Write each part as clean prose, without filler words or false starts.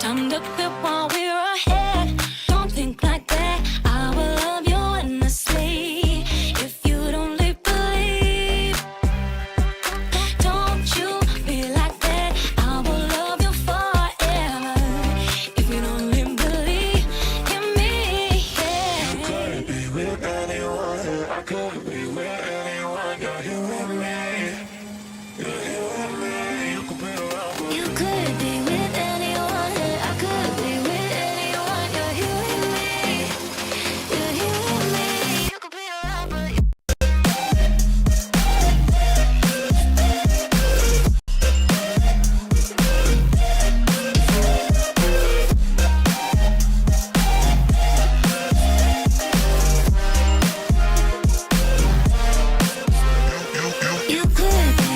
Time to quit while we're ahead. Don't think like that. I will love you endlessly. If you'd only believe. Don't you be like that. I will love you forever. If you'd only believe in me. Yeah. You could be with anyone. I could be with anyone. You're here with me. You're here with me. You could be around for You could be with anyone. I could be with anyone. You're here with me. You're here with me. You could be around for you. You could be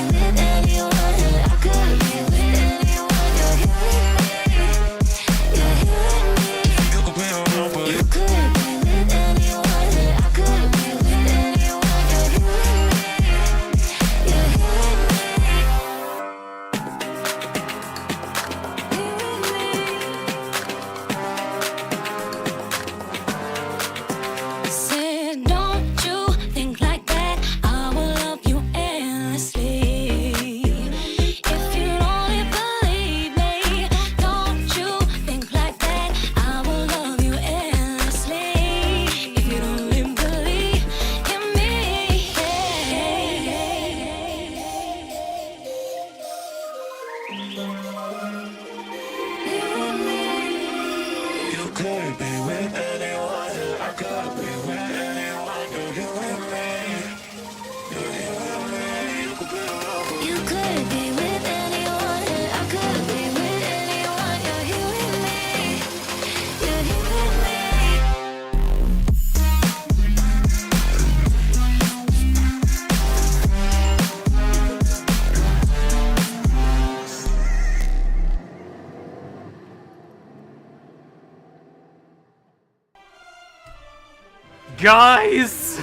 with anyone. I could be with anyone. You're here with me. You're here with me. you could be around for You could be with anyone. I could be with anyone. You're here with me. You're here with me. Said, don't you think like that. I will love you endlessly. If you only believe me. Don't you think like that. I will love you endlessly. If you only believe in me. You could be with anyone. I could be with anyone. You're here with me. You're here with me. You could be around for You could be with anyone. I could be with anyone. You're here with me. You're here with me. Guys!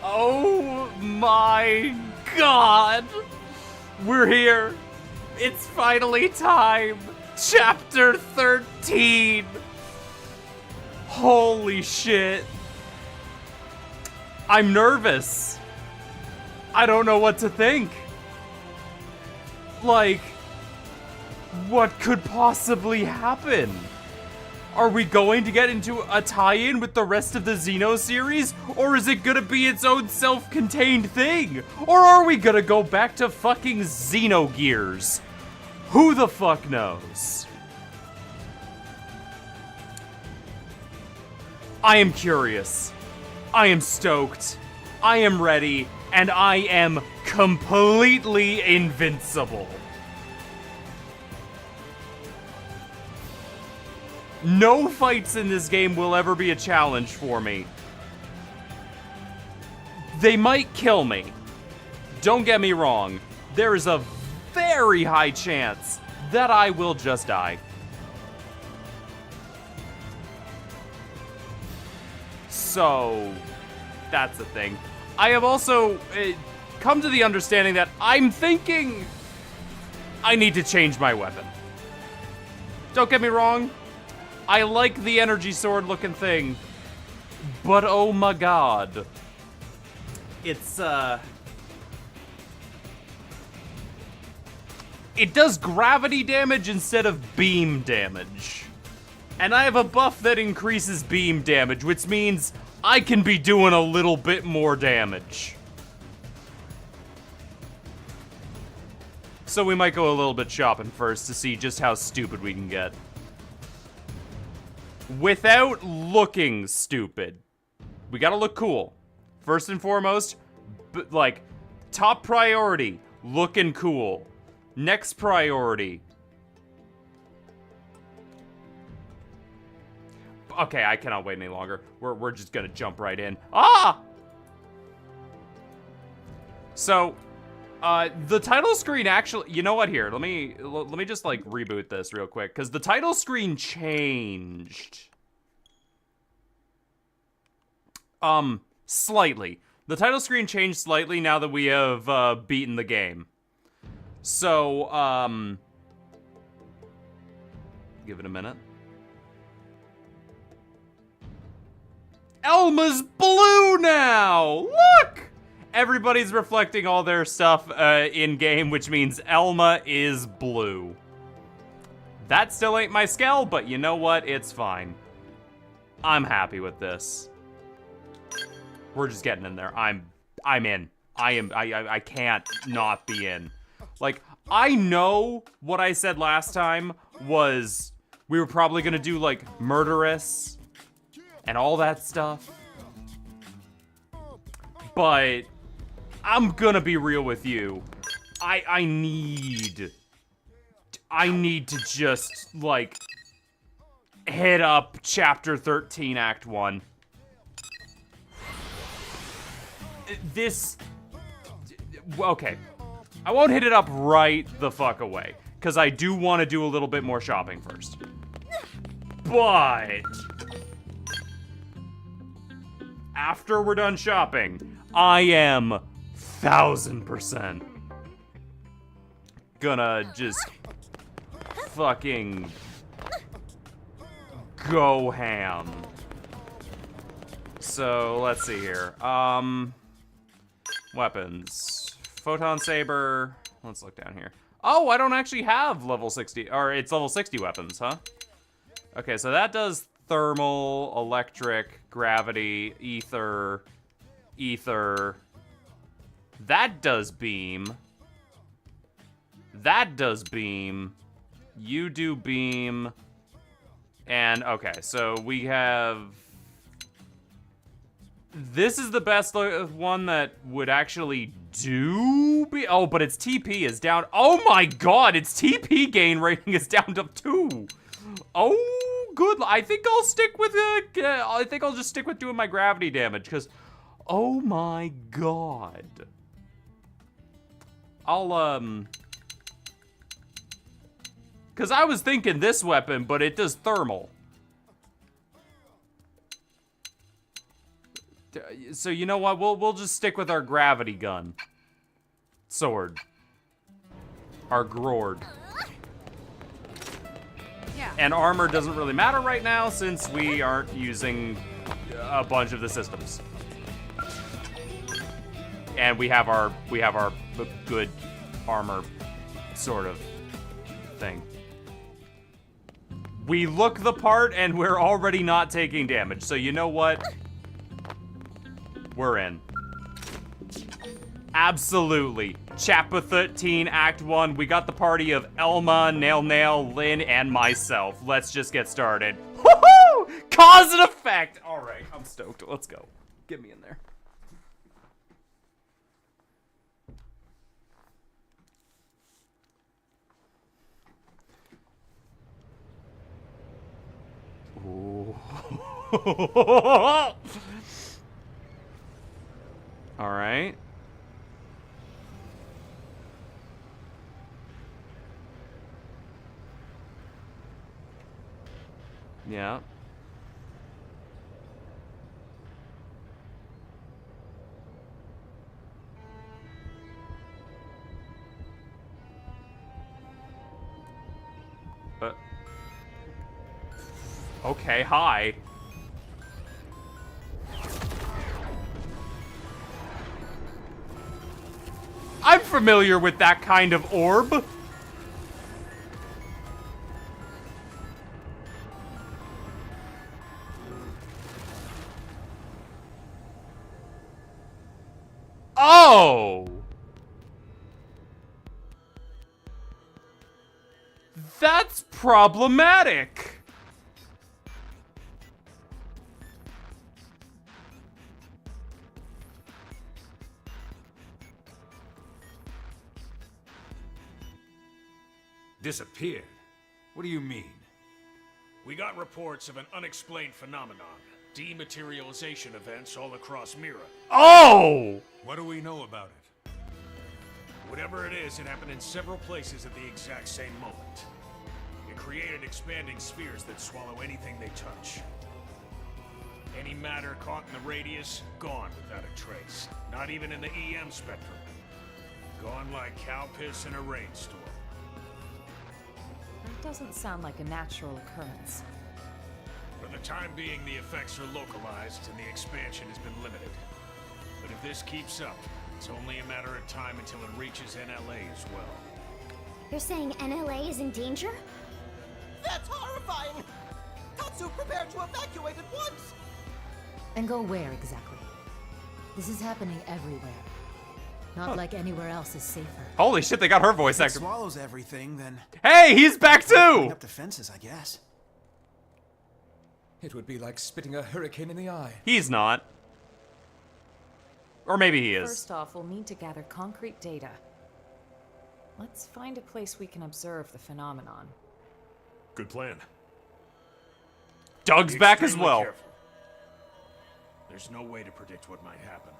Oh my god! We're here! It's finally time! Chapter 13! Holy shit! I'm nervous! I don't know what to think! Like, what could possibly happen? Are we going to get into a tie-in with the rest of the Xeno series? Or is it gonna be its own self-contained thing? Or are we gonna go back to fucking Xenogears? Who the fuck knows? I am curious. I am stoked. I am ready. And I am completely invincible. No fights in this game will ever be a challenge for me. They might kill me. Don't get me wrong. There is a very high chance that I will just die. So, that's the thing. I have also come to the understanding that I'm thinking I need to change my weapon. Don't get me wrong. I like the energy sword looking thing, but oh my god. It's, it does gravity damage instead of beam damage. And I have a buff that increases beam damage, which means I can be doing a little bit more damage. So we might go a little bit shopping first to see just how stupid we can get. Without looking stupid. We gotta look cool. First and foremost, like, top priority, looking cool. Next priority. Okay, I cannot wait any longer. We're just gonna jump right in. Ah! So, the title screen actually, you know what, here, let me just like reboot this real quick, because the title screen changed. Slightly. The title screen changed slightly now that we have, beaten the game. So, Give it a minute. Elma's blue now! Look! Everybody's reflecting all their stuff in-game, which means Elma is blue. That still ain't my scale, but you know what? It's fine. I'm happy with this. We're just getting in there. I'm in. I can't not be in. Like, I know what I said last time was we were probably gonna do, like, murderous and all that stuff. But I'm gonna be real with you. I need to just, like, hit up Chapter 13, Act 1. Okay. I won't hit it up right the fuck away, because I do want to do a little bit more shopping first. But after we're done shopping, I am 1000% gonna just fucking go ham. So let's see here. Weapons. Photon Saber. Let's look down here. Oh, I don't actually have level 60, or it's level 60 weapons, huh? Okay, so that does thermal, electric, gravity, ether. That does beam. That does beam. You do beam. And, okay, so we have... This is the best one that would actually do be. Oh, but its TP is down. Oh my god, its TP gain rating is down to 2. Oh, good. I think I'll stick with I think I'll just stick with doing my gravity damage, because oh my god. I'll because I was thinking this weapon, but it does thermal. So you know what? We'll just stick with our gravity gun. Sword. Our Grord. Yeah. And armor doesn't really matter right now since we aren't using a bunch of the systems. And we have our good armor sort of thing. We look the part and we're already not taking damage. So you know what? We're in. Absolutely. Chapter 13, Act 1. We got the party of Elma, Nail, Lynn, and myself. Let's just get started. Woohoo! Cause and effect! Alright, I'm stoked. Let's go. Get me in there. Ooh. All right. Yeah. Okay, hi. I'm familiar with that kind of orb. Oh! That's problematic. Disappeared? What do you mean? We got reports of an unexplained phenomenon. Dematerialization events all across Mira. Oh! What do we know about it? Whatever it is, it happened in several places at the exact same moment. It created expanding spheres that swallow anything they touch. Any matter caught in the radius, gone without a trace. Not even in the EM spectrum. Gone like cow piss in a rainstorm. Doesn't sound like a natural occurrence. For the time being, the effects are localized and the expansion has been limited. But if this keeps up, it's only a matter of time until it reaches NLA as well. You're saying NLA is in danger? That's horrifying! Tatsu, prepare to evacuate at once! And go where exactly? This is happening everywhere. Not like anywhere else is safer. Holy shit, they got her voice If it actor. swallows everything, then Hey, he's back putting too! up defenses, I guess. It would be like spitting a hurricane in the eye. He's not. Or maybe he is. First off, we'll need to gather concrete data. Let's find a place we can observe the phenomenon. Good plan. Doug's Be back as extremely well. careful. There's no way to predict what might happen.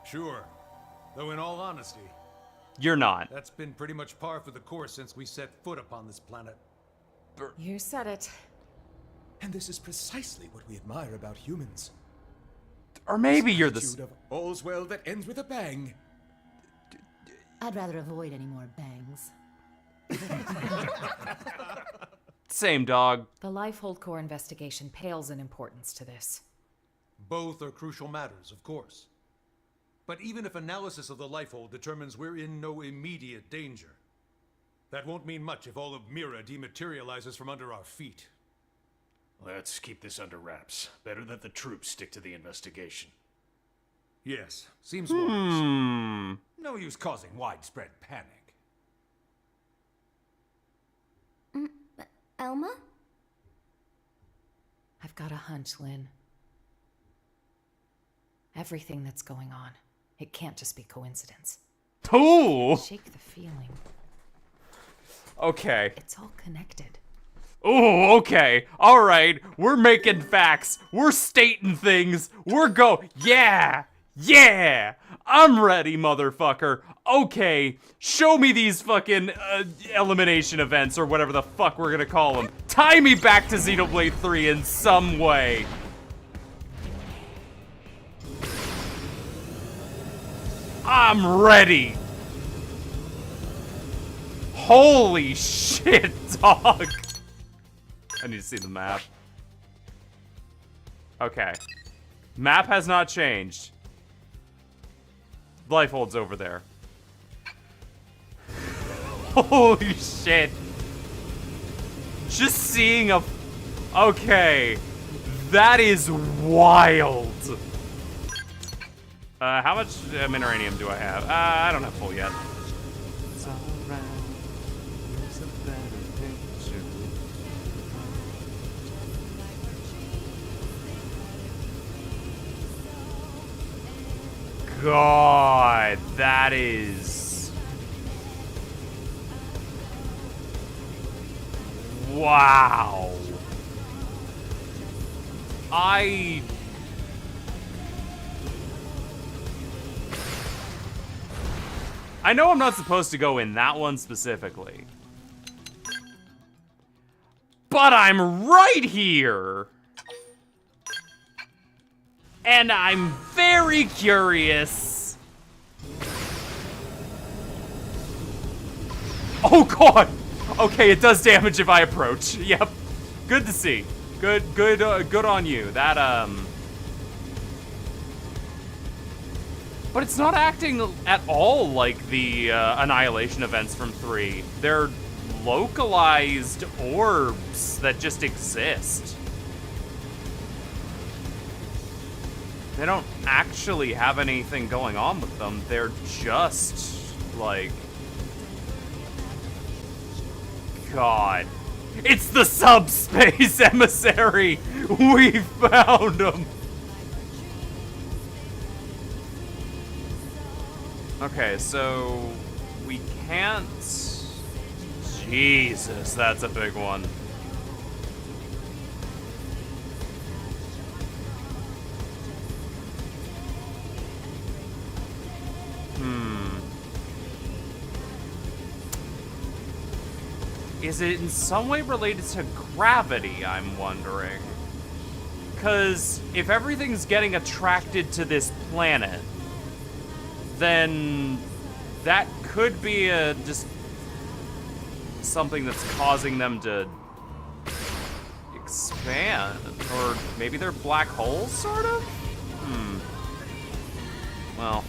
Sure. Though in all honesty, You're not. that's been pretty much par for the course since we set foot upon this planet. You said it. And this is precisely what we admire about humans. Or maybe you're the... Attitude of all's well that ends with a bang. I'd rather avoid any more bangs. Same dog. The Lifehold Core investigation pales in importance to this. Both are crucial matters, of course. But even if analysis of the lifehold determines we're in no immediate danger, that won't mean much if all of Mira dematerializes from under our feet. Let's keep this under wraps. Better that the troops stick to the investigation. Yes, seems wise. Hmm. No use causing widespread panic. Elma? I've got a hunch, Lynn. Everything that's going on, it can't just be coincidence. Ooh. Shake the feeling. Okay. It's all connected. Ooh, okay. All right. We're making facts. We're stating things. Yeah. Yeah. I'm ready, motherfucker. Okay. Show me these fucking elimination events or whatever the fuck we're gonna call them. Tie me back to Xenoblade 3 in some way. I'm ready. Holy shit, dog. I need to see the map. Okay. Map has not changed. Lifehold's over there. Holy shit. Just seeing a... Okay. That is wild. How much mineranium do I have? I don't have full yet. It's alright. There's a better picture. God, that is... Wow. I know I'm not supposed to go in that one specifically. But I'm right here! And I'm very curious. Oh god! Okay, it does damage if I approach. Yep. Good to see. Good on you. That, But it's not acting at all like the Annihilation events from 3. They're localized orbs that just exist. They don't actually have anything going on with them. They're just, like... God. It's the subspace emissary! We found him! Okay, so... we can't... Jesus, that's a big one. Is it in some way related to gravity, I'm wondering? Because if everything's getting attracted to this planet, then that could be a just something that's causing them to expand. Or maybe they're black holes, sort of? Well,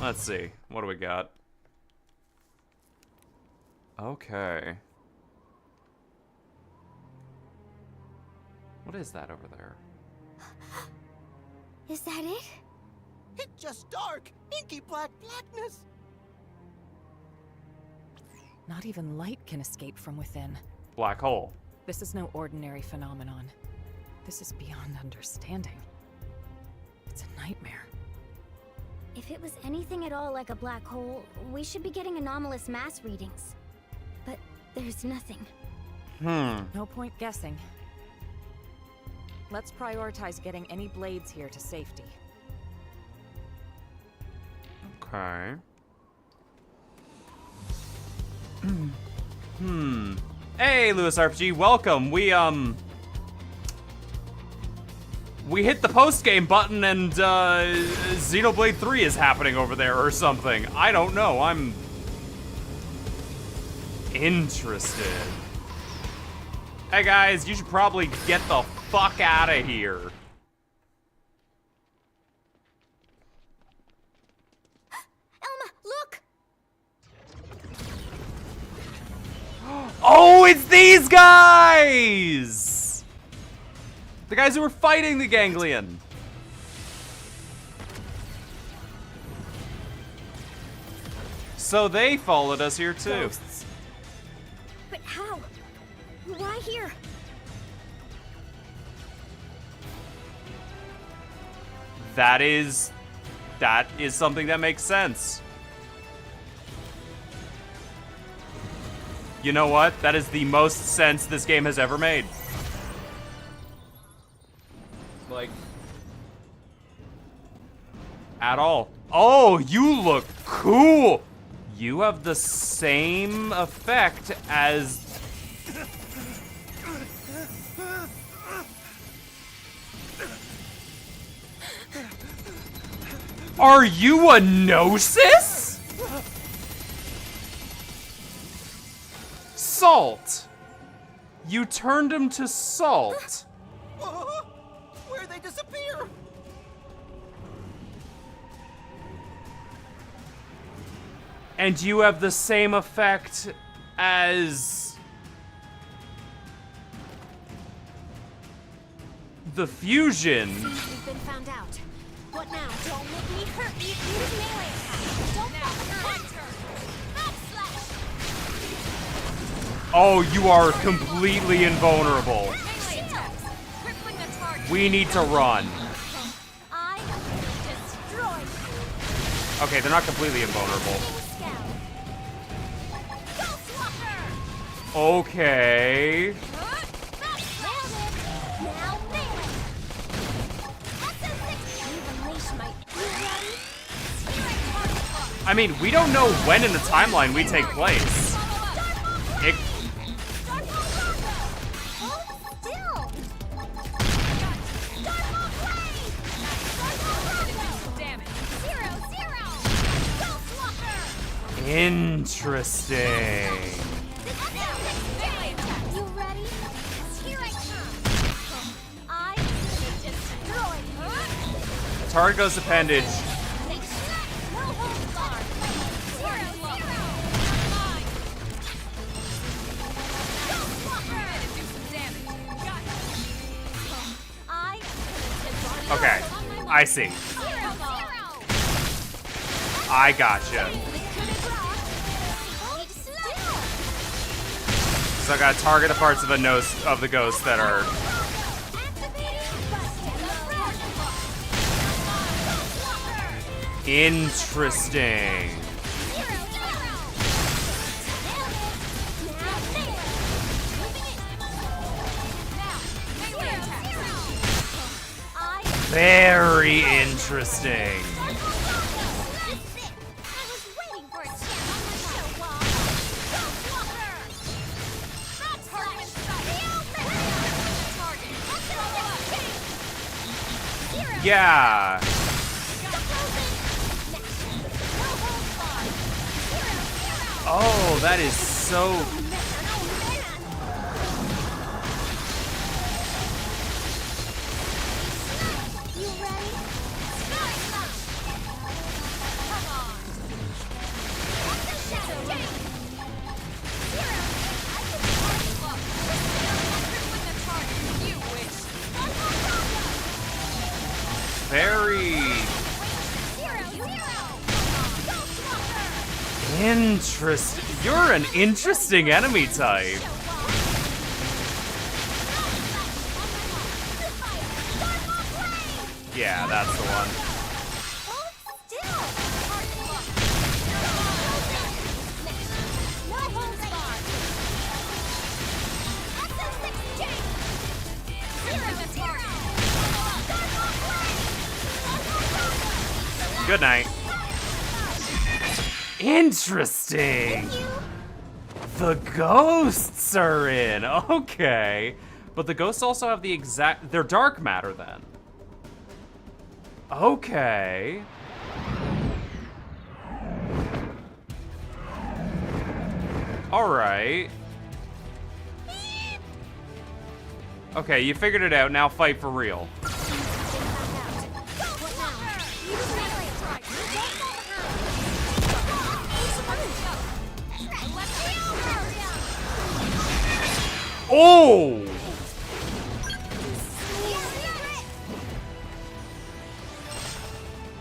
let's see. What do we got? Okay. What is that over there? Is that it? It's just dark, inky blackness. Not even light can escape from within. Black hole. This is no ordinary phenomenon. This is beyond understanding. It's a nightmare. If it was anything at all like a black hole, we should be getting anomalous mass readings. But there's nothing. No point guessing. Let's prioritize getting any blades here to safety. Okay. Hey, Lewis RPG, welcome. We hit the post-game button and, Xenoblade 3 is happening over there or something. I don't know, I'm interested. Hey guys, you should probably get the fuck out of here. Elma, look! Oh, it's these guys! The guys who were fighting the ganglion. So they followed us here too. Ghosts. But how? Why here? That is something that makes sense. You know what? That is the most sense this game has ever made. Like, at all. Oh, you look cool. You have the same effect as... Are you a Gnosis? Salt. You turned him to salt. Where'd they disappear? And you have the same effect as... the fusion. We've been found out. What now? Don't make me hurt you. Use melee attack. Don't hurt her. Oh, you are completely invulnerable. We need to run. I destroy you. Okay, they're not completely invulnerable. Okay. I mean, we don't know when in the timeline we take place. It... Interesting. You ready? Here I come. I destroy you. Target goes appendage. Okay, I see. I gotcha. So I gotta target the parts of the ghost that are... Interesting. Very interesting. Yeah. Oh, that is so... You ready? Come on. Very interesting. You're an interesting enemy type. Yeah, that's the one. Good night. Interesting. The ghosts are in. Okay. But the ghosts also have the exact... They're dark matter then. Okay. Alright. Okay, you figured it out. Now fight for real. Oh!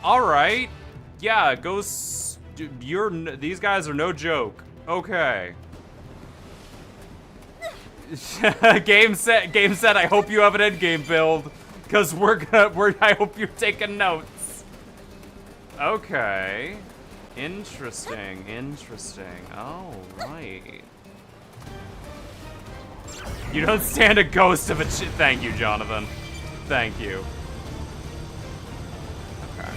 All right. Yeah, ghosts. These guys are no joke. Okay. Game set. I hope you have an endgame build, cause I hope you're taking notes. Okay. Interesting. All right. You don't stand a ghost of a Thank you, Jonathan. Thank you. Okay.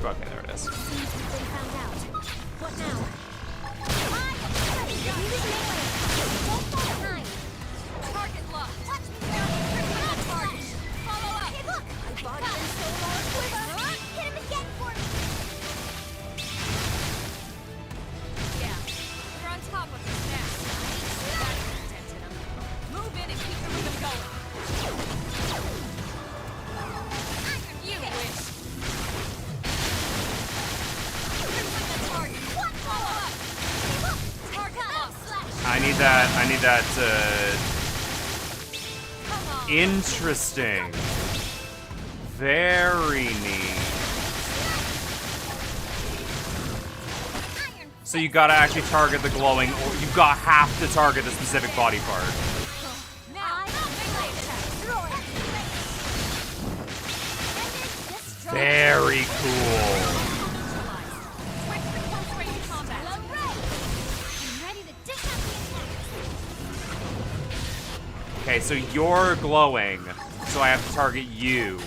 Okay, there it is. What now? Target locked. Touch me. Target. Follow up. Hey, look. My body and soul are a quiver. Hit him again for me. Yeah. You're on top of this now. That's intense in him. Move in and keep the rhythm going. You wish. I need that, interesting. Very neat. So you gotta actually target the glowing, or you have to target the specific body part. Very cool. Okay, so you're glowing, so I have to target you.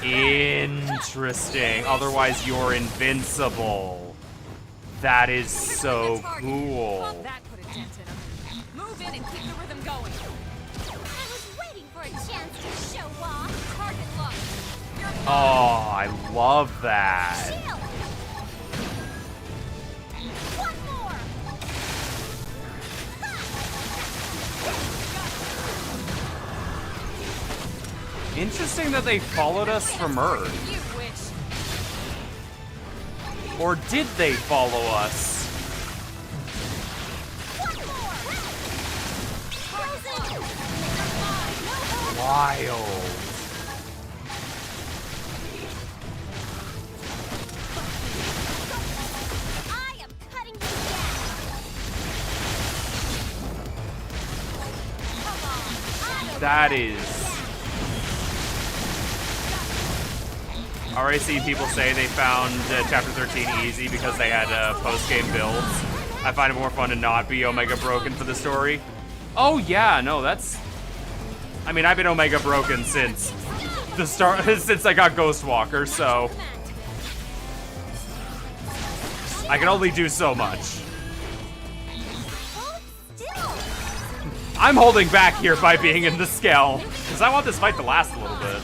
Interesting. Otherwise, you're invincible. That is so cool. That put a dent in him. Move in and keep the rhythm going. I was waiting for a chance to show off. Target locked. Oh, I love that. One more. Interesting that they followed us from Earth. You wish. Or did they follow us? Wild. I am cutting you down. Come on. That is... I already seen people say they found Chapter 13 easy because they had post-game builds. I find it more fun to not be Omega Broken for the story. Oh yeah, no, that's... I mean, I've been Omega Broken since the start, since I got Ghostwalker, so... I can only do so much. I'm holding back here by being in the scale, because I want this fight to last a little bit.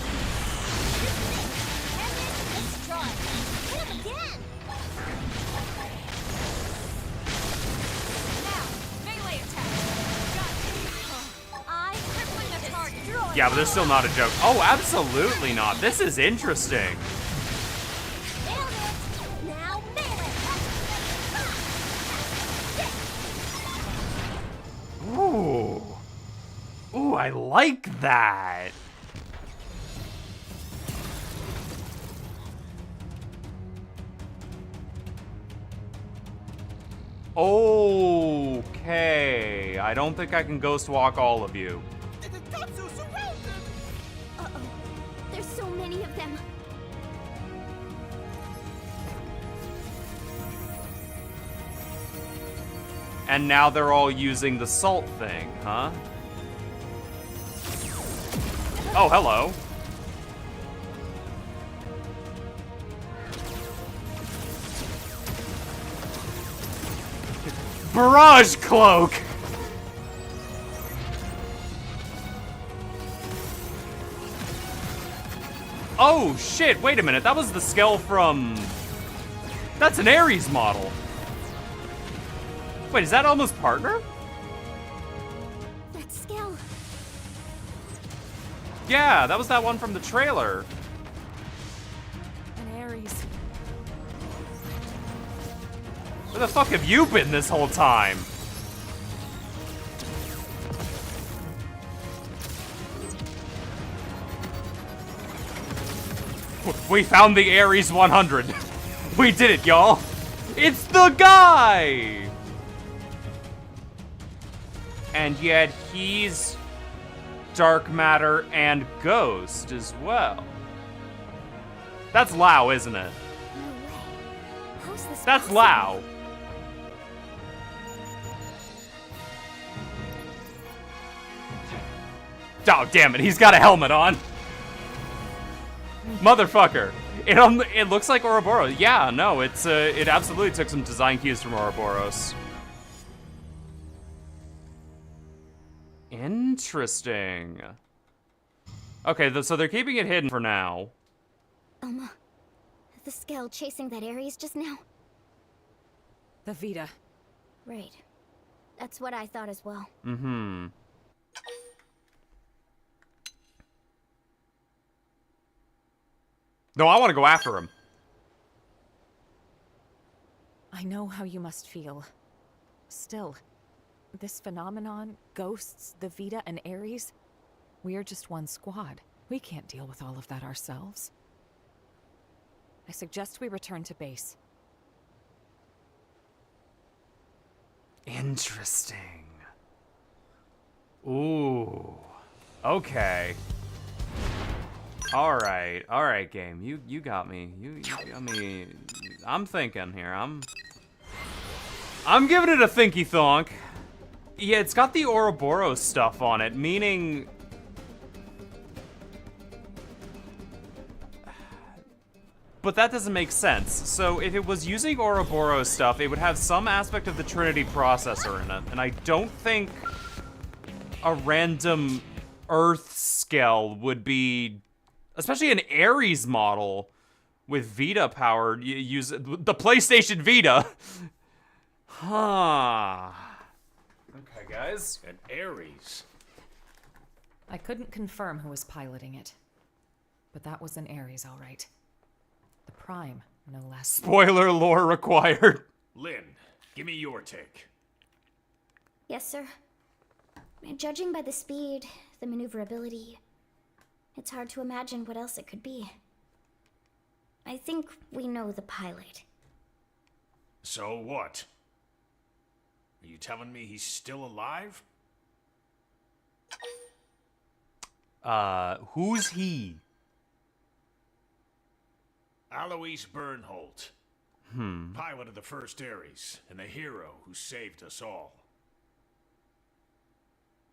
Yeah, but they're still not a joke. Oh, absolutely not. This is interesting. Nailed it! Now melee! Ooh. Ooh, I like that. Okay. I don't think I can ghost walk all of you. Tatsu surrounded! Uh-oh. There's so many of them. And now they're all using the salt thing, huh? Oh, hello. Barrage cloak! Oh shit, wait a minute, that was the Skell from... That's an Ares model. Wait, is that almost partner? That Skell. Yeah, that was that one from the trailer. An Ares. Where the fuck have you been this whole time? We found the Ares 100. We did it, y'all. It's the guy! And yet he's dark matter and ghost as well. That's Lao, isn't it? No way. How's this That's possible? Lao. Oh, damn it, he's got a helmet on. Motherfucker. It looks like Ouroboros. Yeah, no, it absolutely took some design cues from Ouroboros. Interesting. Okay, so they're keeping it hidden for now. The Skell chasing that Ares just now? The Vita. Right. That's what I thought as well. Mm-hmm. No, I want to go after him. I know how you must feel. Still, this phenomenon, ghosts, the Vita, and Ares, we're just one squad. We can't deal with all of that ourselves. I suggest we return to base. Interesting. Ooh. Okay. All right, game. You got me. You got me. I'm thinking here. I'm giving it a thinky thonk. Yeah, it's got the Ouroboros stuff on it, meaning. But that doesn't make sense. So if it was using Ouroboros stuff, it would have some aspect of the Trinity processor in it, and I don't think a random Earth Skell would be. Especially an Ares model with Vita powered, you use the PlayStation Vita. Huh. Okay, guys. An Ares. I couldn't confirm who was piloting it, but that was an Ares, all right. The Prime, no less. Spoiler lore required. Lynn, give me your take. Yes, sir. Judging by the speed, the maneuverability, it's hard to imagine what else it could be. I think we know the pilot. So what? Are you telling me he's still alive? Who's he? Alois Bernholt. Pilot of the first Ares, and the hero who saved us all.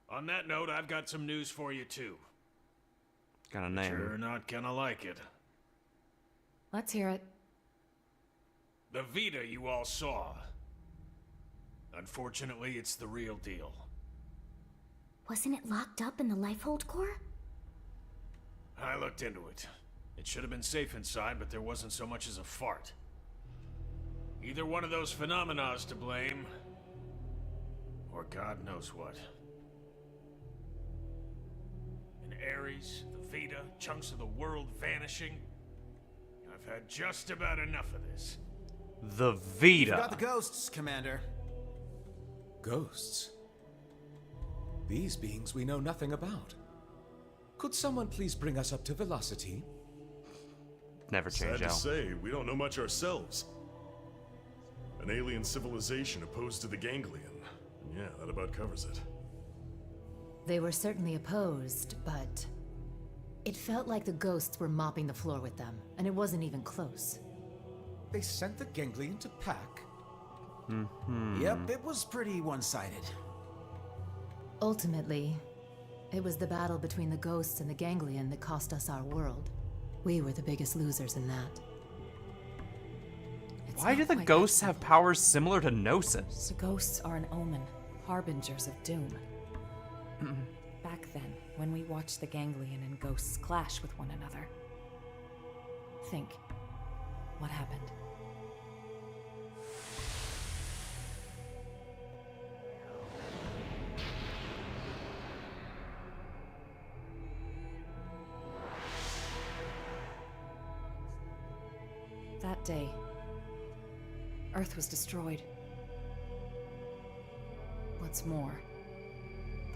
On that note, I've got some news for you too. Got a name. You're not gonna like it. Let's hear it. The Vita you all saw. Unfortunately, it's the real deal. Wasn't it locked up in the Lifehold core? I looked into it. It should have been safe inside, but there wasn't so much as a fart. Either one of those phenomena's to blame, or God knows what. An Ares, the Vita, chunks of the world vanishing. I've had just about enough of this. The You got Vita. the ghosts, Commander. Ghosts? These beings we know nothing about. Could someone please bring us up to velocity? Never Sad change to out. say, we don't know much ourselves. An alien civilization opposed to the Ganglion. And yeah, that about covers it. They were certainly opposed, but it felt like the ghosts were mopping the floor with them, and it wasn't even close. They sent the Ganglion to pack? Yep, it was pretty one-sided. Ultimately, it was the battle between the ghosts and the Ganglion that cost us our world. We were the biggest losers in that. It's Why not do the quite ghosts that have simple. powers similar to Gnosis? The ghosts are an omen, harbingers of doom. Back then, when we watched the Ganglion and ghosts clash with one another. Think, what happened? That day, Earth was destroyed. What's more,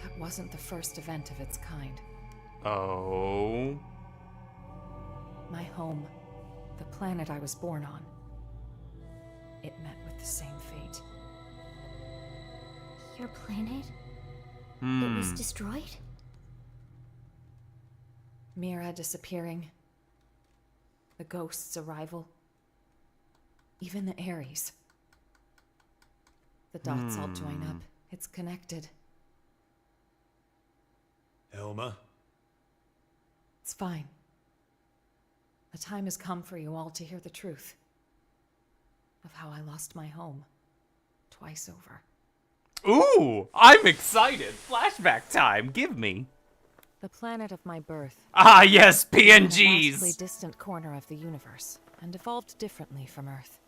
that wasn't the first event of its kind. Oh. My home, the planet I was born on, it met with the same fate. Your planet? It was destroyed? Mira disappearing, the ghost's arrival, even the Ares. The dots all join up. It's connected. Elma? It's fine. The time has come for you all to hear the truth of how I lost my home twice over. Ooh, I'm excited. Flashback time. Give me. The planet of my birth. Ah, yes, was in a vastly PNGs. distant corner of the universe and evolved differently from Earth.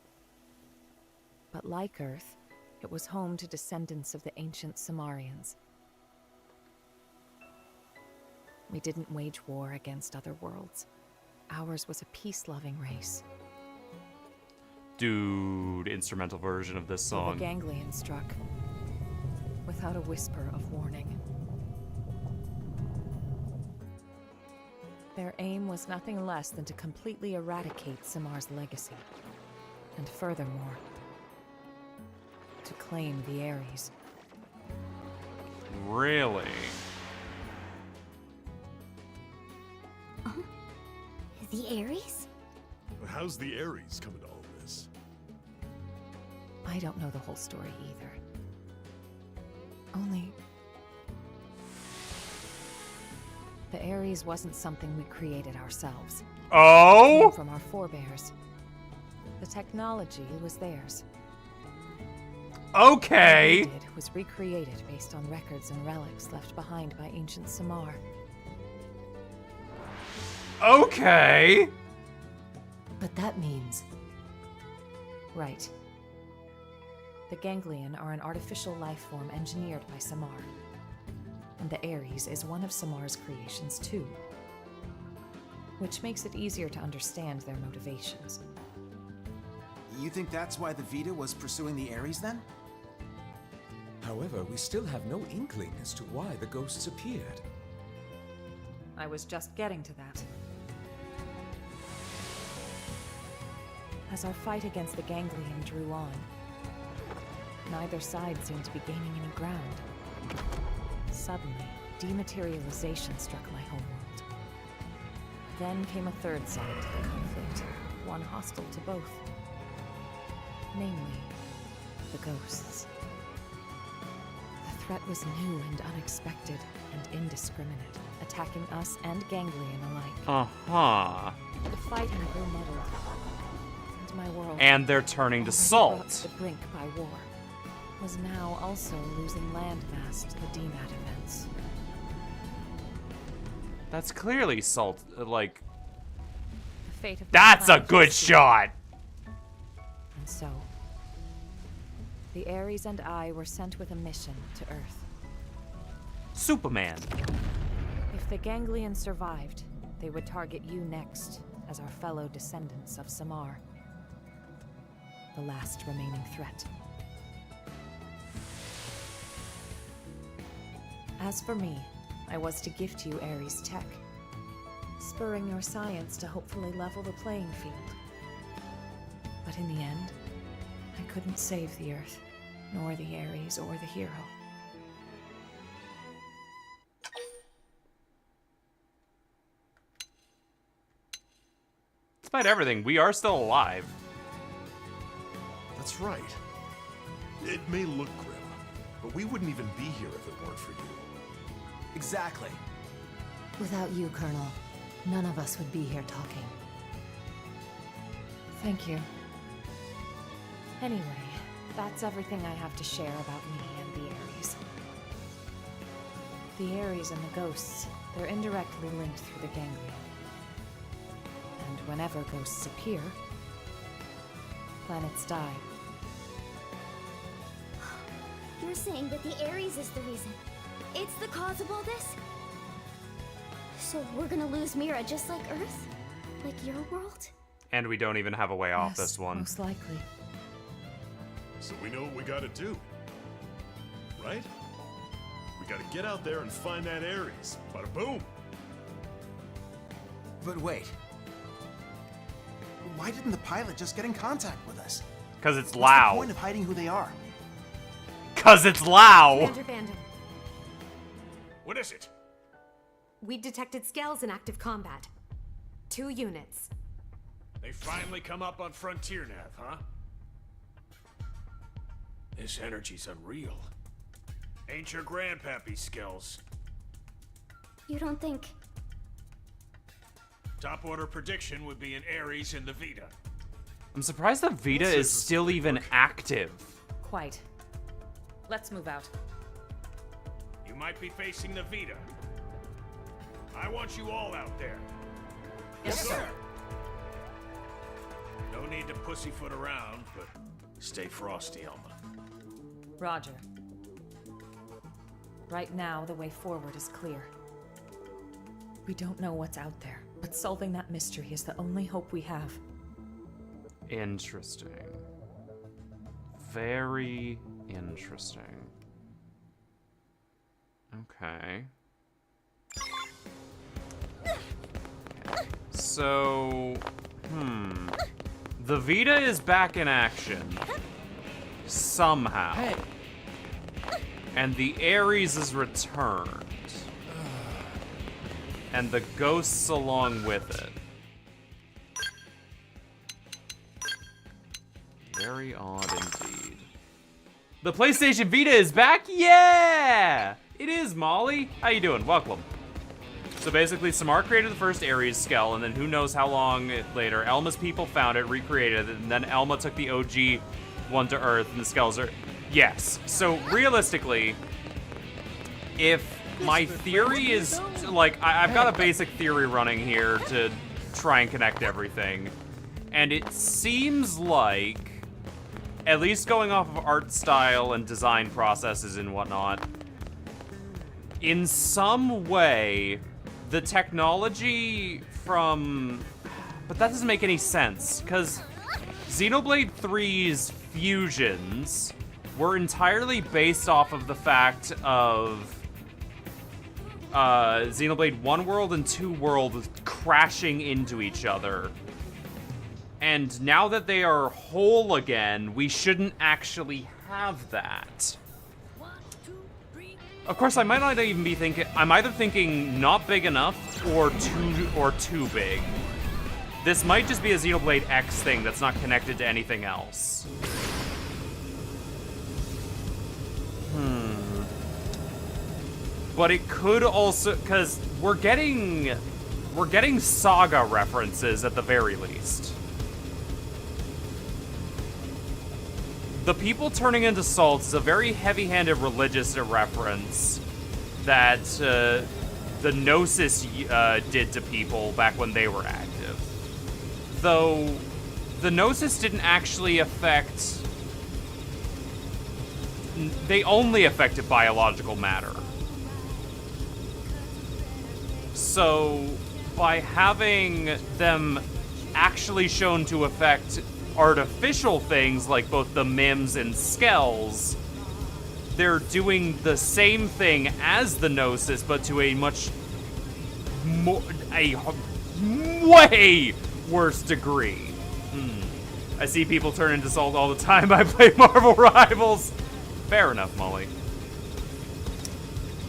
But like Earth, it was home to descendants of the ancient Samarians. We didn't wage war against other worlds. Ours was a peace-loving race. Dude, instrumental version of this The song. Ganglion struck, without a whisper of warning. Their aim was nothing less than to completely eradicate Samar's legacy. And furthermore, to claim the Ares. Really? The Ares? How's the Ares come into all this? I don't know the whole story either. Only... the Ares wasn't something we created ourselves. It came Oh? from our forebears. The technology was theirs. Okay. What we did was recreated based on records and relics left behind by ancient Samar. Okay. But that means Right. The Ganglion are an artificial life form engineered by Samar. And the Ares is one of Samar's creations too. Which makes it easier to understand their motivations. You think that's why the Vita was pursuing the Ares then? However, we still have no inkling as to why the ghosts appeared. I was just getting to that. As our fight against the Ganglion drew on, neither side seemed to be gaining any ground. Suddenly, dematerialization struck my homeworld. Then came a third side to the conflict, one hostile to both. Namely, the ghosts. The threat was new and unexpected and indiscriminate, attacking us and Ganglion alike. Uh-huh. The fighting grew muddled, and my world, And they're turning to already brought to salt. the brink by war, was now also losing landmass to the DMAT events. That's clearly salt. Like, The fate of my that's a planet good was shot. And so, the Ares and I were sent with a mission to Earth. Superman. If If the Ganglions survived, they would target you next as our fellow descendants of Samar. The last remaining threat. As for me, I was to gift you Ares tech, spurring your science to hopefully level the playing field. But in the end, I couldn't save the Earth, nor the Ares or the hero. Despite everything, we are still alive. That's right. It may look grim, but we wouldn't even be here if it weren't for you. Exactly. Without you, Colonel, none of us would be here talking. Thank you. Anyway, that's everything I have to share about me and the Ares. The Ares and the ghosts, they're indirectly linked through the ganglion. And whenever ghosts appear, planets die. You're saying that the Ares is the reason. It's the cause of all this? So we're gonna lose Mira just like Earth? Like your world? And we don't even have a way off Yes, this one. most likely. So we know what we gotta do. Right? We gotta get out there and find that Ares. Bada boom! But wait. Why didn't the pilot just get in contact with us? Because it's What's the Lao. point of hiding who they are? Because it's Lao! Commander Bandham, What is it? we detected scales in active combat. 2 units. They finally come up on Frontier Nav, huh? This energy's unreal. Ain't your grandpappy skills. You don't think... Top order prediction would be an Ares in the Vita. I'm surprised the Vita is still even active. Quite. Let's move out. You might be facing the Vita. I want you all out there. Yes, sir. No need to pussyfoot around, but stay frosty, Alma. Roger. Right now, the way forward is clear. We don't know what's out there, but solving that mystery is the only hope we have. Interesting. Very interesting. Okay. So, the Vita is back in action. Somehow. Hey! And the Ares is returned. And the ghosts along with it. Very odd indeed. The PlayStation Vita is back? Yeah! It is, Molly. How you doing? Welcome. So basically, Samar created the first Ares skull, and then who knows how long later, Elma's people found it, recreated it, and then Elma took the OG one to Earth, and the skulls are... Yes. So realistically, if my theory is... Like, I've got a basic theory running here to try and connect everything. And it seems like, at least going off of art style and design processes and whatnot, in some way, the technology from... But that doesn't make any sense, because Xenoblade 3's fusions were entirely based off of the fact of Xenoblade 1 world and 2 world crashing into each other. And now that they are whole again, we shouldn't actually have that. Of course, I might not even be thinking... I'm either thinking not big enough or too big. This might just be a Xenoblade X thing that's not connected to anything else. But it could also... Because we're getting Saga references at the very least. The people turning into salts is a very heavy-handed religious reference that the Gnosis did to people back when they were active. Though the Gnosis didn't actually affect... They only affected biological matter. So, by having them actually shown to affect artificial things like both the MIMs and Skells, they're doing the same thing as the Gnosis, but to a much more, a way worse degree. I see people turn into salt all the time. I play Marvel Rivals. Fair enough, Molly.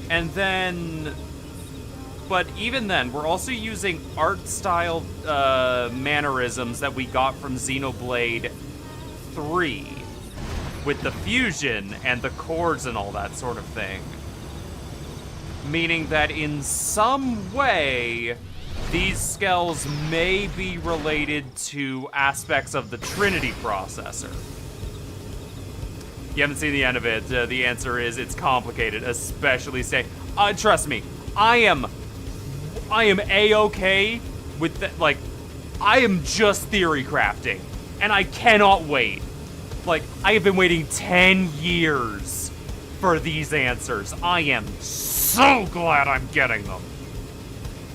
And then, but even then, we're also using art style mannerisms that we got from Xenoblade 3 with the fusion and the chords and all that sort of thing. Meaning that in some way, these Skells may be related to aspects of the Trinity processor. You haven't seen the end of it. The answer is it's complicated, especially trust me, I am A-okay with that. Like, I am just theory crafting, and I cannot wait. Like, I have been waiting 10 years for these answers. I am so glad I'm getting them.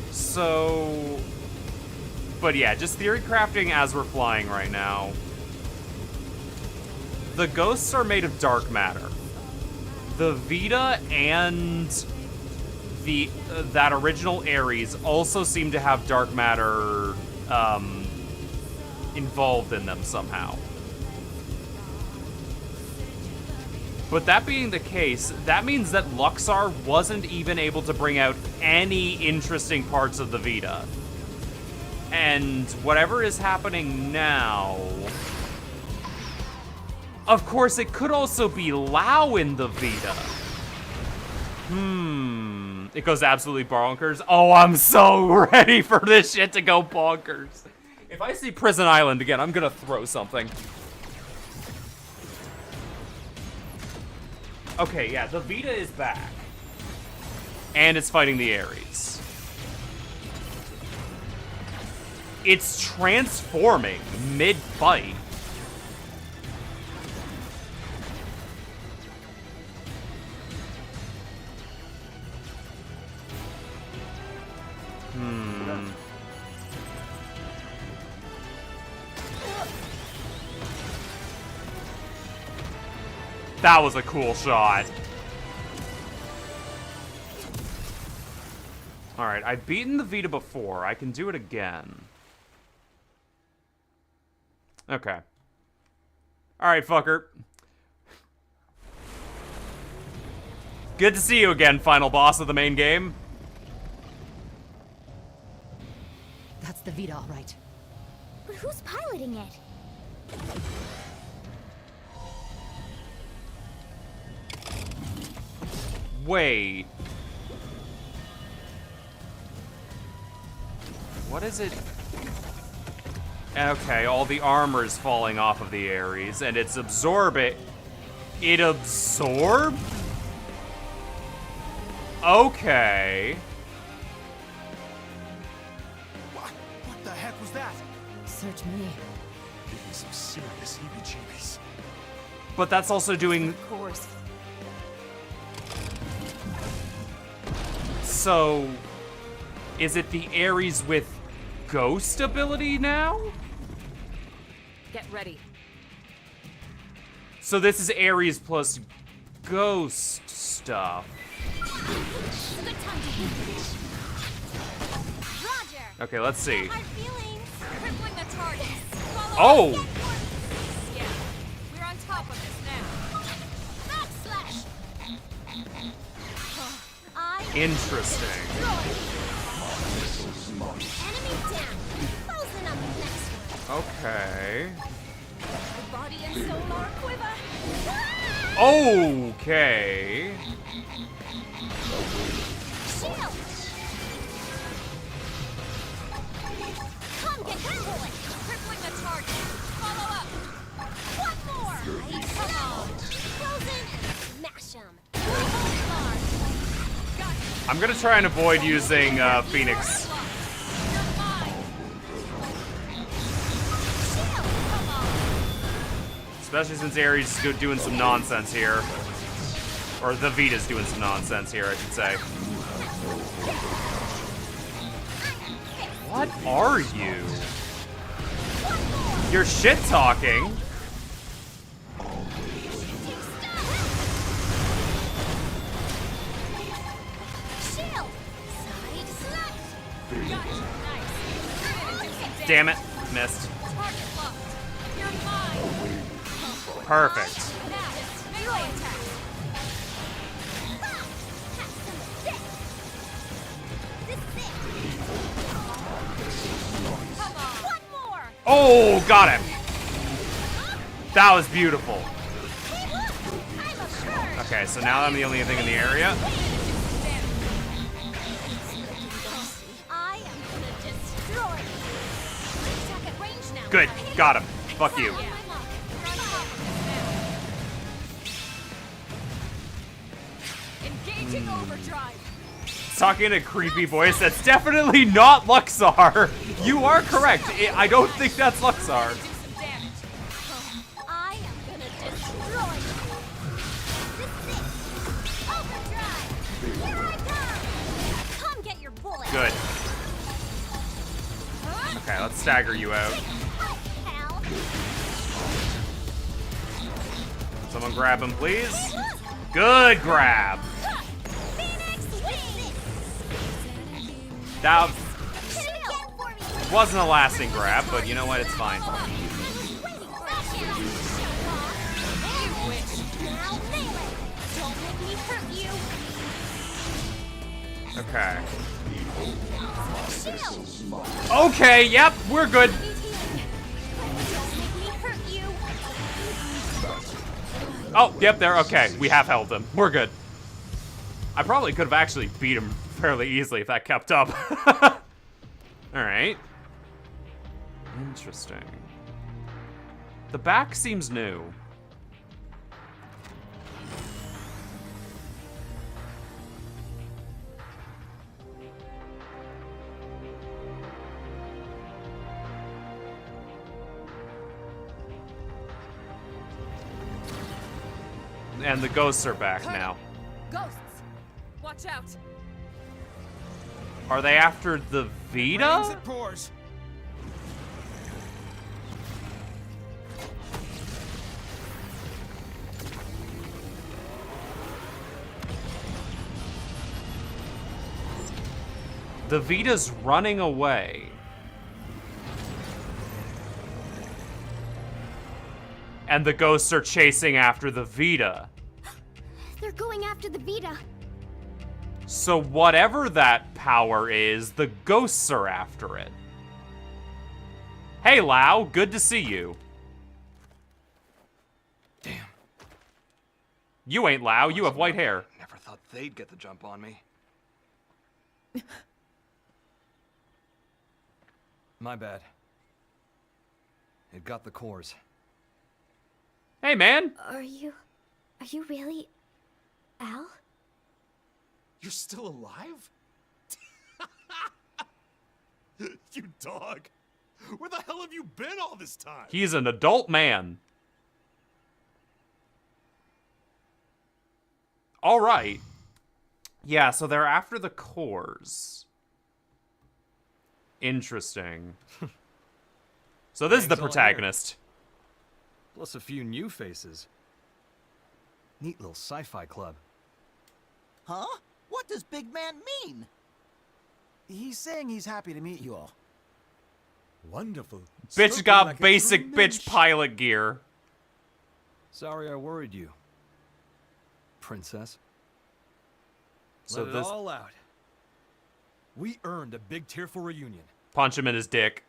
So, but yeah, just theory crafting as we're flying right now. The ghosts are made of dark matter. The Vita and that original Ares also seem to have dark matter involved in them somehow. But that being the case, that means that Luxar wasn't even able to bring out any interesting parts of the Vita. And whatever is happening now... Of course, it could also be Lao in the Vita. It goes absolutely bonkers. Oh, I'm so ready for this shit to go bonkers. If I see Prison Island again, I'm gonna throw something. Okay, yeah, the Vita is back. And it's fighting the Ares. It's transforming mid-fight. That was a cool shot. Alright, I've beaten the Vita before. I can do it again. Okay. Alright, fucker. Good to see you again, final boss of the main game. That's the Vita, all right. But who's piloting it? Wait. What is it? Okay, all the armor is falling off of the Ares, and it's absorbing. It absorbed? Okay. What the heck was that? Search me. Give me some serious heebie-jeebies. But that's also doing... Of course. So, is it the Ares with ghost ability now? Get ready. So this is Ares plus ghost stuff. Okay, let's see. Oh! Yeah, we're on top of this now. Interesting. Enemy down. Closing up next one. Okay. Body and soul are quiver. Okay. Shield. Come get that boy. Crippling the target. Follow up. One more. Come on. Frozen and smash him. I'm gonna try and avoid using Phoenix. Especially since Ares is doing some nonsense here. Or the Vita's doing some nonsense here, I should say. are you? You're shit talking. Damn it, missed. Perfect. Oh, got him. That was beautiful. Okay, so now I'm the only thing in the area. Good, got him. Fuck you. Engaging overdrive. Talking in a creepy voice, that's definitely not Luxar. You are correct. I don't think that's Luxar. I am gonna destroy you. This is overdrive. Here I come. Come get your bullet. Good. Okay, let's stagger you out. Someone grab him, please. Good grab. That wasn't a lasting grab, but you know what? It's fine. Okay. Okay, yep, we're good. Oh, yep, there. Okay, we have held him. We're good. I probably could have actually beat him fairly easily if that kept up. Alright. Interesting. The back seems new. And the ghosts are back now. Ghosts! Watch out! Are they after the Vita? It pours. The Vita's running away. And the ghosts are chasing after the Vita. They're going after the Vita. So whatever that power is, the ghosts are after it. Hey, Lau, good to see you. Damn. You ain't Lau, you have white hair. Never thought they'd get the jump on me. My bad. It got the cores. Hey, man. Are you really Al? You're still alive? You dog. Where the hell have you been all this time? He's an adult man. All right. Yeah, so they're after the cores. Interesting. So this is the protagonist. Plus a few new faces. Neat little sci-fi club. Huh? What does big man mean? He's saying he's happy to meet you all. Wonderful. Bitch Spoken got like a basic true bitch mensch. pilot gear. Sorry I worried you, princess. So Let it this all out. We earned a big tearful reunion. punch him in his dick.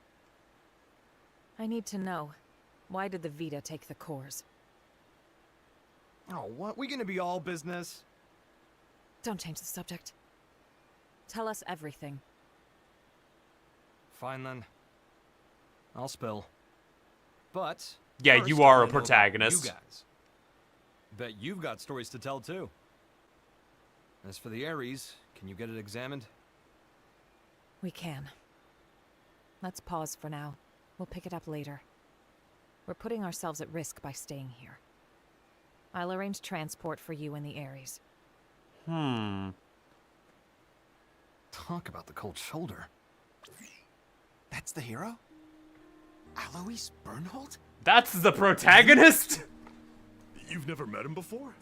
I need to know. Why did the Vita take the cores? Oh, what? We gonna be all business? Don't change the subject. Tell us everything. Fine then. I'll spill. But Yeah, first, you I are a wanna know about protagonist. You guys. Bet you've got stories to tell too. As for the Ares, can you get it examined? We can. Let's pause for now. We'll pick it up later. We're putting ourselves at risk by staying here. I'll arrange transport for you and the Ares. Talk about the cold shoulder. That's the hero? Alois Bernhold? That's the protagonist? You've never met him before?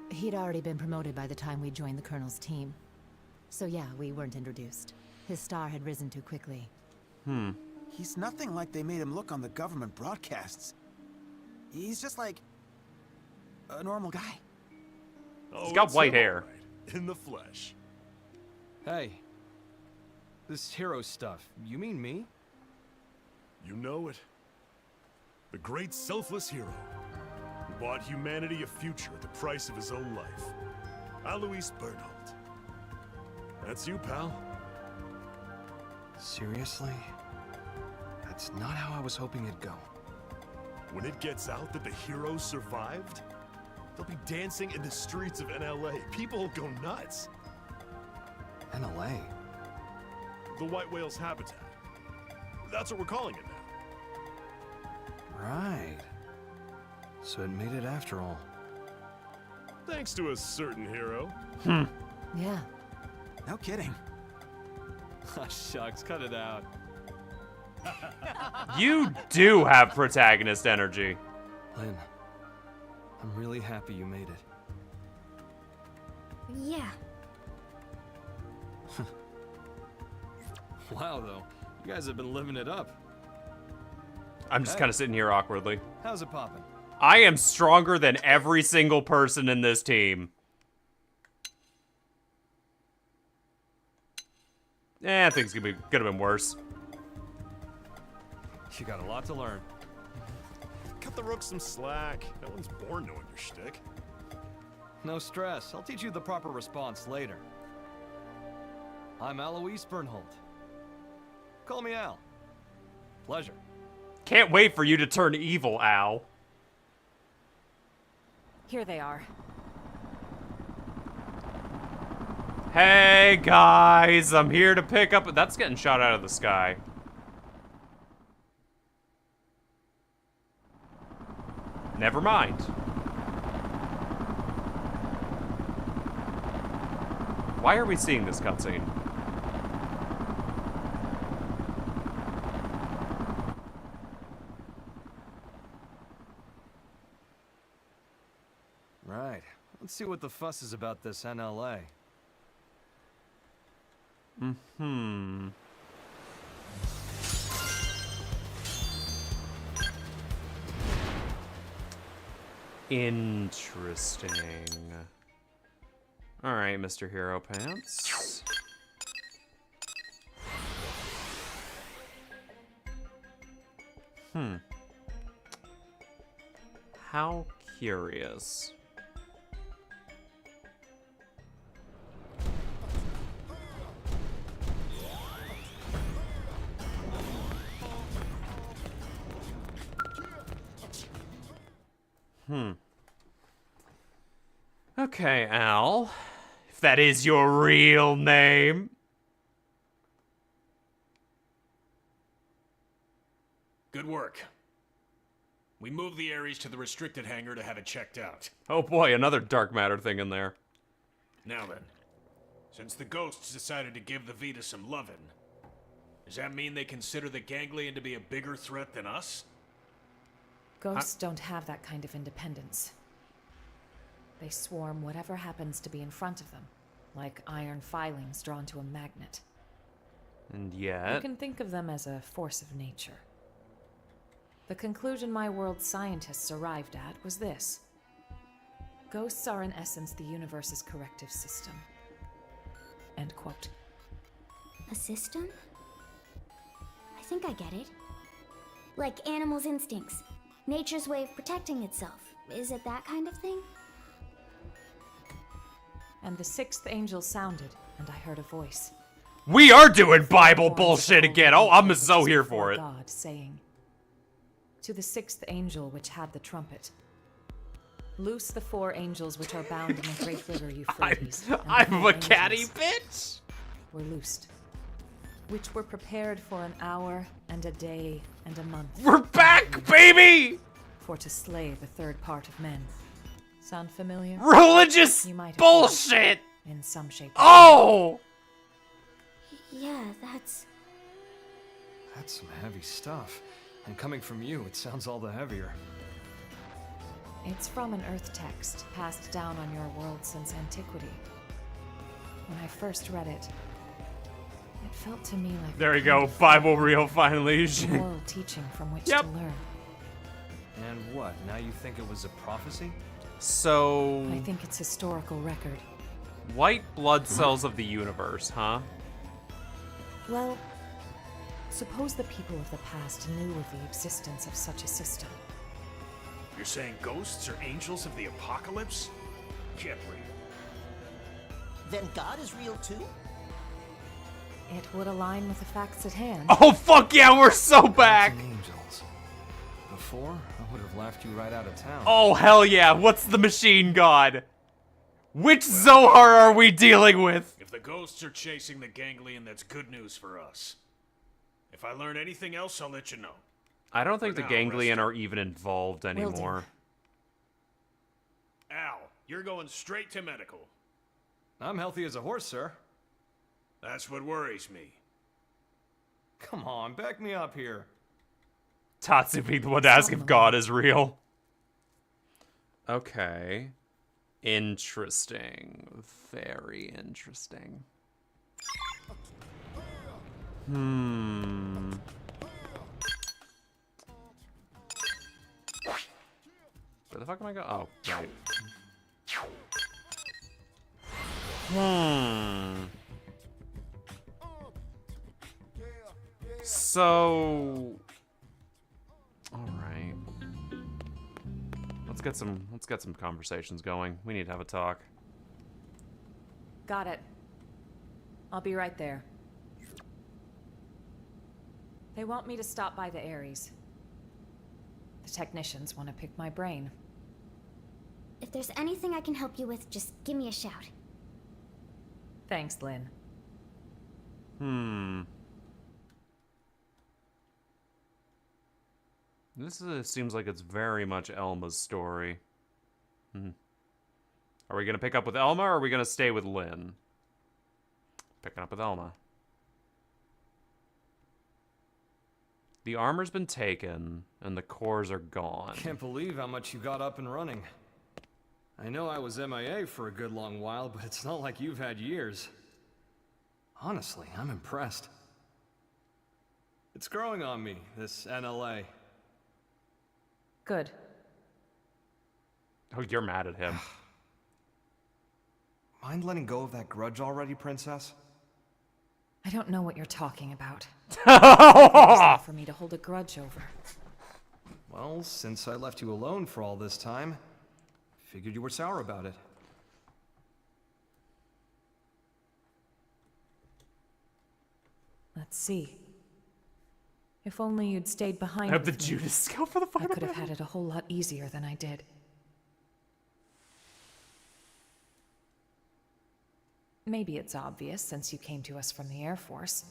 He'd already been promoted by the time we joined the Colonel's team. So yeah, we weren't introduced. His star had risen too quickly. He's nothing like they made him look on the government broadcasts. He's just like a normal guy. He's got white hair. Right. In the flesh. Hey. This hero stuff, you mean me? You know it. The great selfless hero who bought humanity a future at the price of his own life. Alois Bernhold. That's you, pal. Seriously? That's not how I was hoping it'd go. When it gets out that the hero survived, they'll be dancing in the streets of NLA. People will go nuts. NLA? The white whale's habitat. That's what we're calling it now. Right. So it made it after all. Thanks to a certain hero. Yeah. No kidding. Ah, shucks, cut it out. You do have protagonist energy. Lynn, I'm really happy you made it. Yeah. Wow, though. You guys have been living it up. I'm just kind of sitting here awkwardly. How's it poppin'? I am stronger than every single person in this team. Things could have been worse. You got a lot to learn. Cut the rooks some slack. No one's born knowing your shtick. No stress. I'll teach you the proper response later. I'm Alois Bernhold. Call me Al. Pleasure. Can't wait for you to turn evil, Al. Here they are. Hey, guys. I'm here to pick up... That's getting shot out of the sky. Never mind. Why are we seeing this cutscene? Right. Let's see what the fuss is about this NLA. Interesting. Alright, Mr. Hero Pants. How curious. Okay, Al. If that is your real name. Good work. We moved the Ares to the restricted hangar to have it checked out. Oh boy, another dark matter thing in there. Now then, since the ghosts decided to give the Vita some lovin', does that mean they consider the Ganglion to be a bigger threat than us? Ghosts don't have that kind of independence. They swarm whatever happens to be in front of them, like iron filings drawn to a magnet. And You yet... can think of them as a force of nature. The conclusion my world's scientists arrived at was this. Ghosts are in essence the universe's corrective system. End quote. A system? I think I get it. Like animals' instincts. Nature's way of protecting itself. Is it that kind of thing? And the sixth angel sounded, and I heard a voice. We are doing Bible bullshit again! Oh, I'm so here for it. God saying, to the sixth angel which had the trumpet, loose the 4 angels which are bound in the great river Euphrates. I'm a catty bitch! Were loosed, which were prepared for an hour and a day and a month. We're back, baby! For to slay the third part of men. Sound familiar? Religious You might have bullshit! in some shape. Oh! Yeah, that's... That's some heavy stuff. And coming from you, it sounds all the heavier. It's from an Earth text passed down on your world since antiquity. When I first read it, it felt to me like There you go, Bible reel finally. moral teaching from which Yep. to learn. And what, now you think it was a prophecy? So, I think it's historical record. white blood cells of the universe, huh? Well, suppose the people of the past knew of the existence of such a system. You're saying ghosts are angels of the apocalypse? Get real. Then God is real too? It would align with the facts at hand. Oh fuck yeah, we're so back! Gods and angels. Before, I would have laughed you right out of town. Oh hell yeah, what's the machine god? Which Zohar are we dealing with? If the ghosts are chasing the ganglion, that's good news for us. If I learn anything else, I'll let you know. I don't think For the now, ganglion rest are even involved anymore. Al, you're going straight to medical. I'm healthy as a horse, sir. That's what worries me. Come on, back me up here. Tatsu being the one to ask if God is real. Okay. Interesting. Very interesting. Where the fuck am I going? Oh, right. So, all right. Let's get some conversations going. We need to have a talk. Got it. I'll be right there. They want me to stop by the Ares. The technicians want to pick my brain. If there's anything I can help you with, just give me a shout. Thanks, Lynn. This seems like it's very much Elma's story. Are we gonna pick up with Elma, or are we gonna stay with Lynn? Picking up with Elma. The armor's been taken, and the cores are gone. Can't believe how much you got up and running. I know I was MIA for a good long while, but it's not like you've had years. Honestly, I'm impressed. It's growing on me, this NLA. Good. Oh, you're mad at him. Mind letting go of that grudge already, Princess? I don't know what you're talking about. There's for me to hold a grudge over. Well, since I left you alone for all this time, figured you were sour about it. Let's see. If only you'd stayed behind. I have the with me, Judas skill for the final I could have battle. had it a whole lot easier than I did. Maybe it's obvious since you came to us from the Air Force,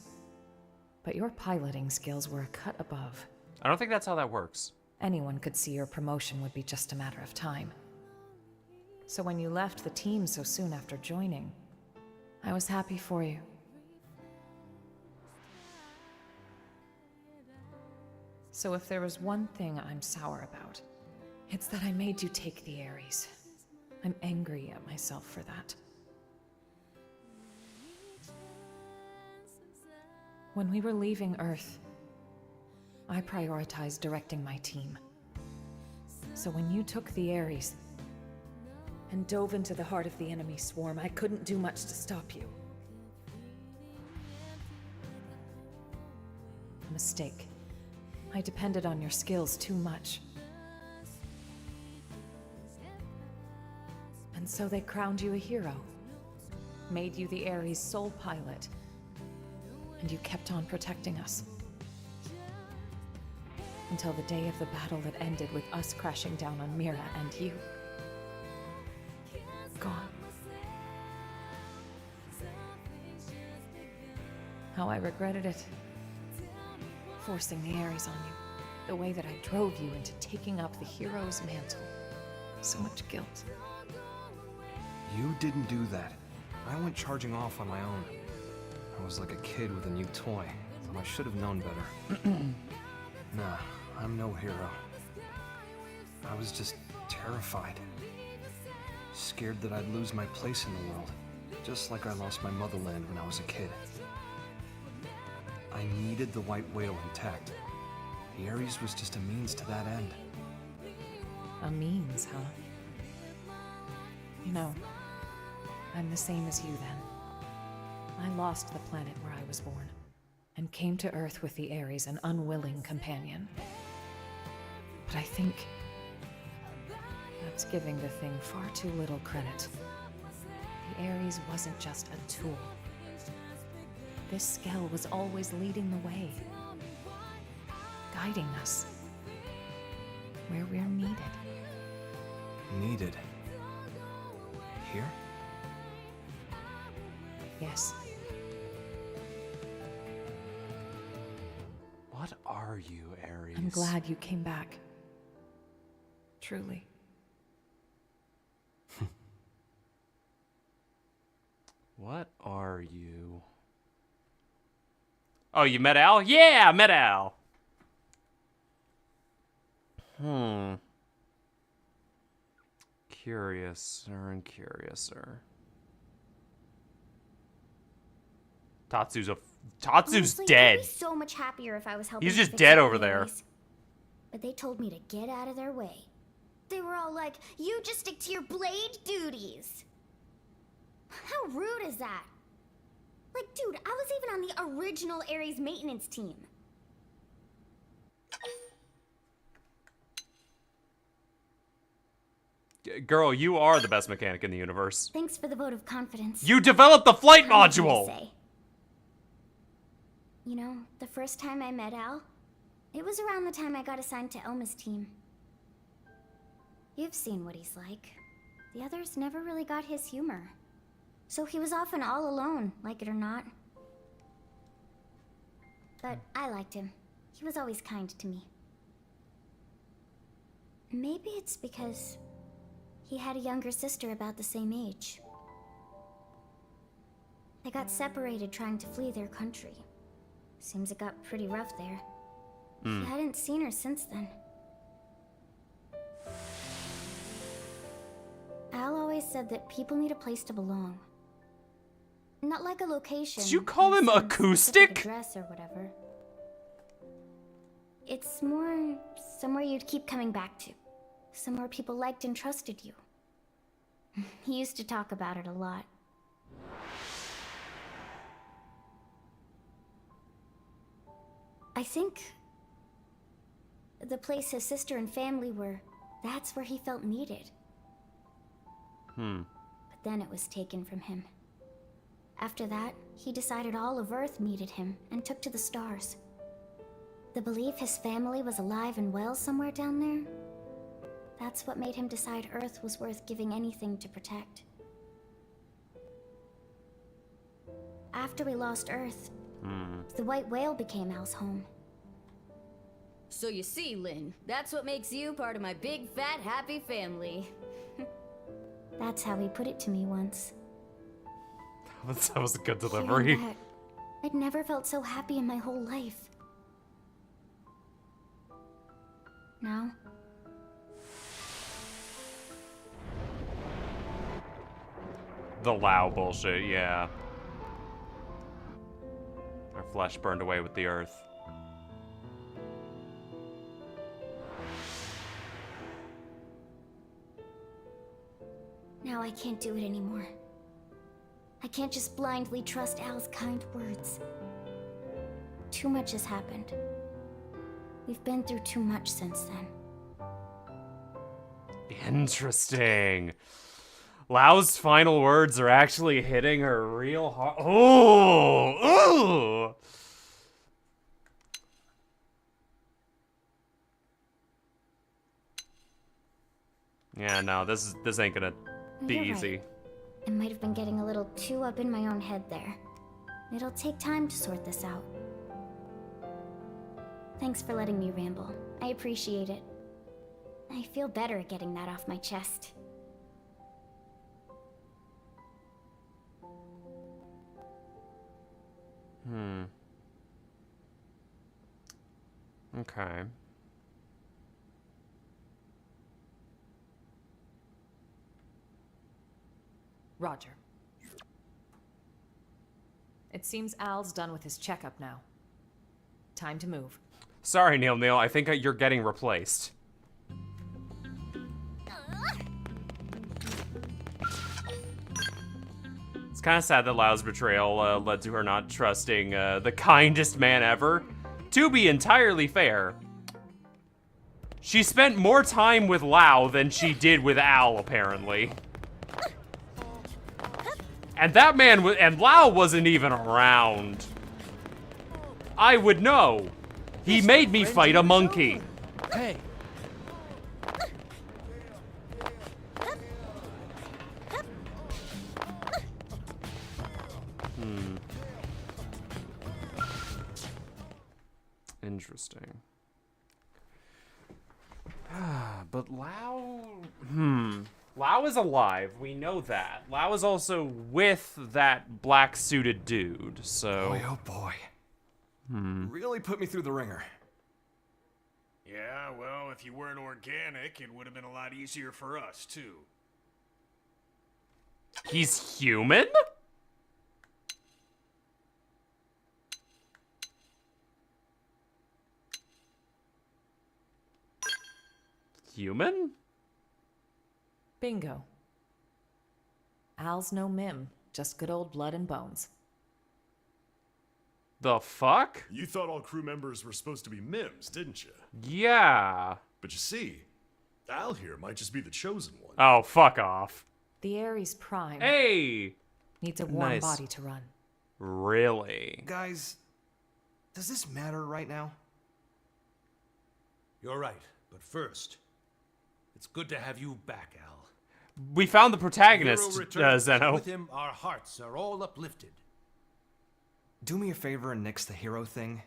but your piloting skills were a cut above. I don't think that's how that works. Anyone could see your promotion would be just a matter of time. So when you left the team so soon after joining, I was happy for you. So if there was one thing I'm sour about, it's that I made you take the Ares. I'm angry at myself for that. When we were leaving Earth, I prioritized directing my team. So when you took the Ares and dove into the heart of the enemy swarm, I couldn't do much to stop you. A mistake. I depended on your skills too much. And so they crowned you a hero, made you the Ares' sole pilot, and you kept on protecting us. Until the day of the battle that ended with us crashing down on Mira and you. Gone. How I regretted it. Forcing the Ares on you. The way that I drove you into taking up the hero's mantle. So much guilt. You didn't do that. I went charging off on my own. I was like a kid with a new toy. I should have known better. Nah, I'm no hero. I was just terrified. Scared that I'd lose my place in the world, just like I lost my motherland when I was a kid. I needed the white whale intact. The Ares was just a means to that end. A means, huh? No. I'm the same as you then. I lost the planet where I was born, and came to Earth with the Ares, an unwilling companion. But I think that's giving the thing far too little credit. The Ares wasn't just a tool. This Skell was always leading the way, guiding us where we're needed. Needed? Here? Yes. What are you, Ares? I'm glad you came back. Truly. What are you? Oh, you met Al? Yeah, I met Al. Curiouser and curiouser. Tatsu's Honestly, dead. I'd be so much happier if I was helping. He's to just fix dead the over there. Ares. But they told me to get out of their way. They were all like, "You just stick to your blade duties." How rude is that? Like, dude, I was even on the original Ares maintenance team. Girl, you are the best mechanic in the universe. Thanks for the vote of confidence. You developed the flight Kind of you to module! say. You know, the first time I met Al, it was around the time I got assigned to Elma's team. You've seen what he's like. The others never really got his humor. So he was often all alone, like it or not. But I liked him. He was always kind to me. Maybe it's because he had a younger sister about the same age. They got separated trying to flee their country. Seems it got pretty rough there. He hadn't seen her since then. Al always said that people need a place to belong. Not like a location. Did you call him some acoustic? specific address or whatever. It's more somewhere you'd keep coming back to. Somewhere people liked and trusted you. He used to talk about it a lot. I think the place his sister and family were, that's where he felt needed. But then it was taken from him. After that, he decided all of Earth needed him and took to the stars. The belief his family was alive and well somewhere down there, that's what made him decide Earth was worth giving anything to protect. After we lost Earth, the white whale became Al's home. So you see, Lynn, that's what makes you part of my big, fat, happy family. That's how he put it to me once. That was a good Hearing delivery. that, I'd never felt so happy in my whole life. Now, The Lao bullshit, yeah. Our flesh burned away with the earth. now I can't do it anymore. I can't just blindly trust Al's kind words. Too much has happened. We've been through too much since then. Interesting. Lao's final words are actually hitting her real hard. Oh! Ooh! Yeah, no, this ain't gonna be You're right. easy. I might have been getting a little too up in my own head there. It'll take time to sort this out. Thanks for letting me ramble. I appreciate it. I feel better at getting that off my chest. Okay. Roger. It seems Al's done with his checkup now. Time to move. Sorry, Neil. I think you're getting replaced. It's kind of sad that Lau's betrayal led to her not trusting the kindest man ever. To be entirely fair, she spent more time with Lau than she did with Al, apparently. And that man and Lau wasn't even around. I would know. He made me fight a monkey. Hey. Interesting. But Lau... Lau is alive. We know that. Lau is also with that black-suited dude, so... Boy, oh boy. Really put me through the ringer. Yeah, well, if you weren't organic, it would have been a lot easier for us, too. He's human? Human? Bingo. Al's no mim, just good old blood and bones. The fuck? You thought all crew members were supposed to be MIMs, didn't you? Yeah. But you see, Al here might just be the chosen one. Oh, fuck off. The Ares Prime Hey! needs a warm Nice. body to run. Really? Guys, does this matter right now? You're right, but first, it's good to have you back, Al. We found the protagonist, Hero returns, and Zeno. with him, our hearts are all uplifted. Do me a favor and nix the hero thing.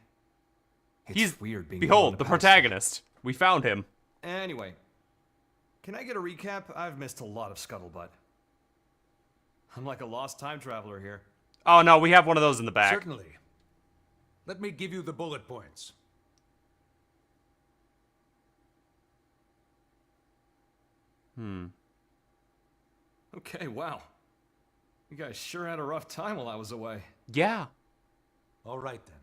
It's He's weird being behold, in the past. protagonist. We found him. Anyway, can I get a recap? I've missed a lot of scuttlebutt. I'm like a lost time traveler here. Oh no, we have one of those in the back. Certainly. Let me give you the bullet points. Okay, wow. You guys sure had a rough time while I was away. Yeah. All right, then.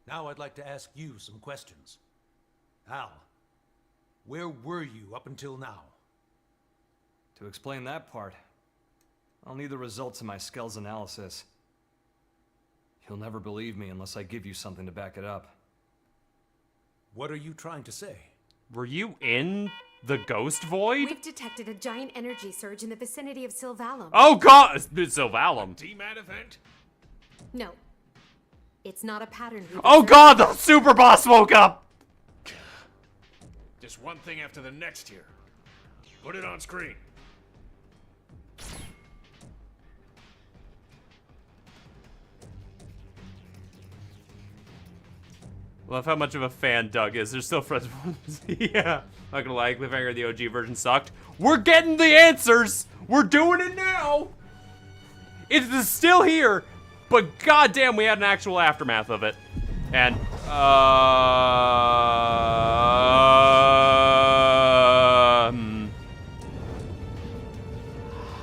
Now I'd like to ask you some questions. Al, where were you up until now? To explain that part, I'll need the results of my Skell's analysis. You'll never believe me unless I give you something to back it up. What are you trying to say? Were you in the ghost void? We've detected a giant energy surge in the vicinity of Sylvalum. Oh god! Sylvalum. DMAT event? No. It's not a pattern. Oh god, the super boss woke up! Just one thing after the next here. Put it on screen. Love how much of a fan Doug is. They're still friends. Yeah. Not gonna lie, Cliffhanger, the OG version sucked. We're getting the answers! We're doing it now! It is still here, but goddamn, we had an actual aftermath of it. And,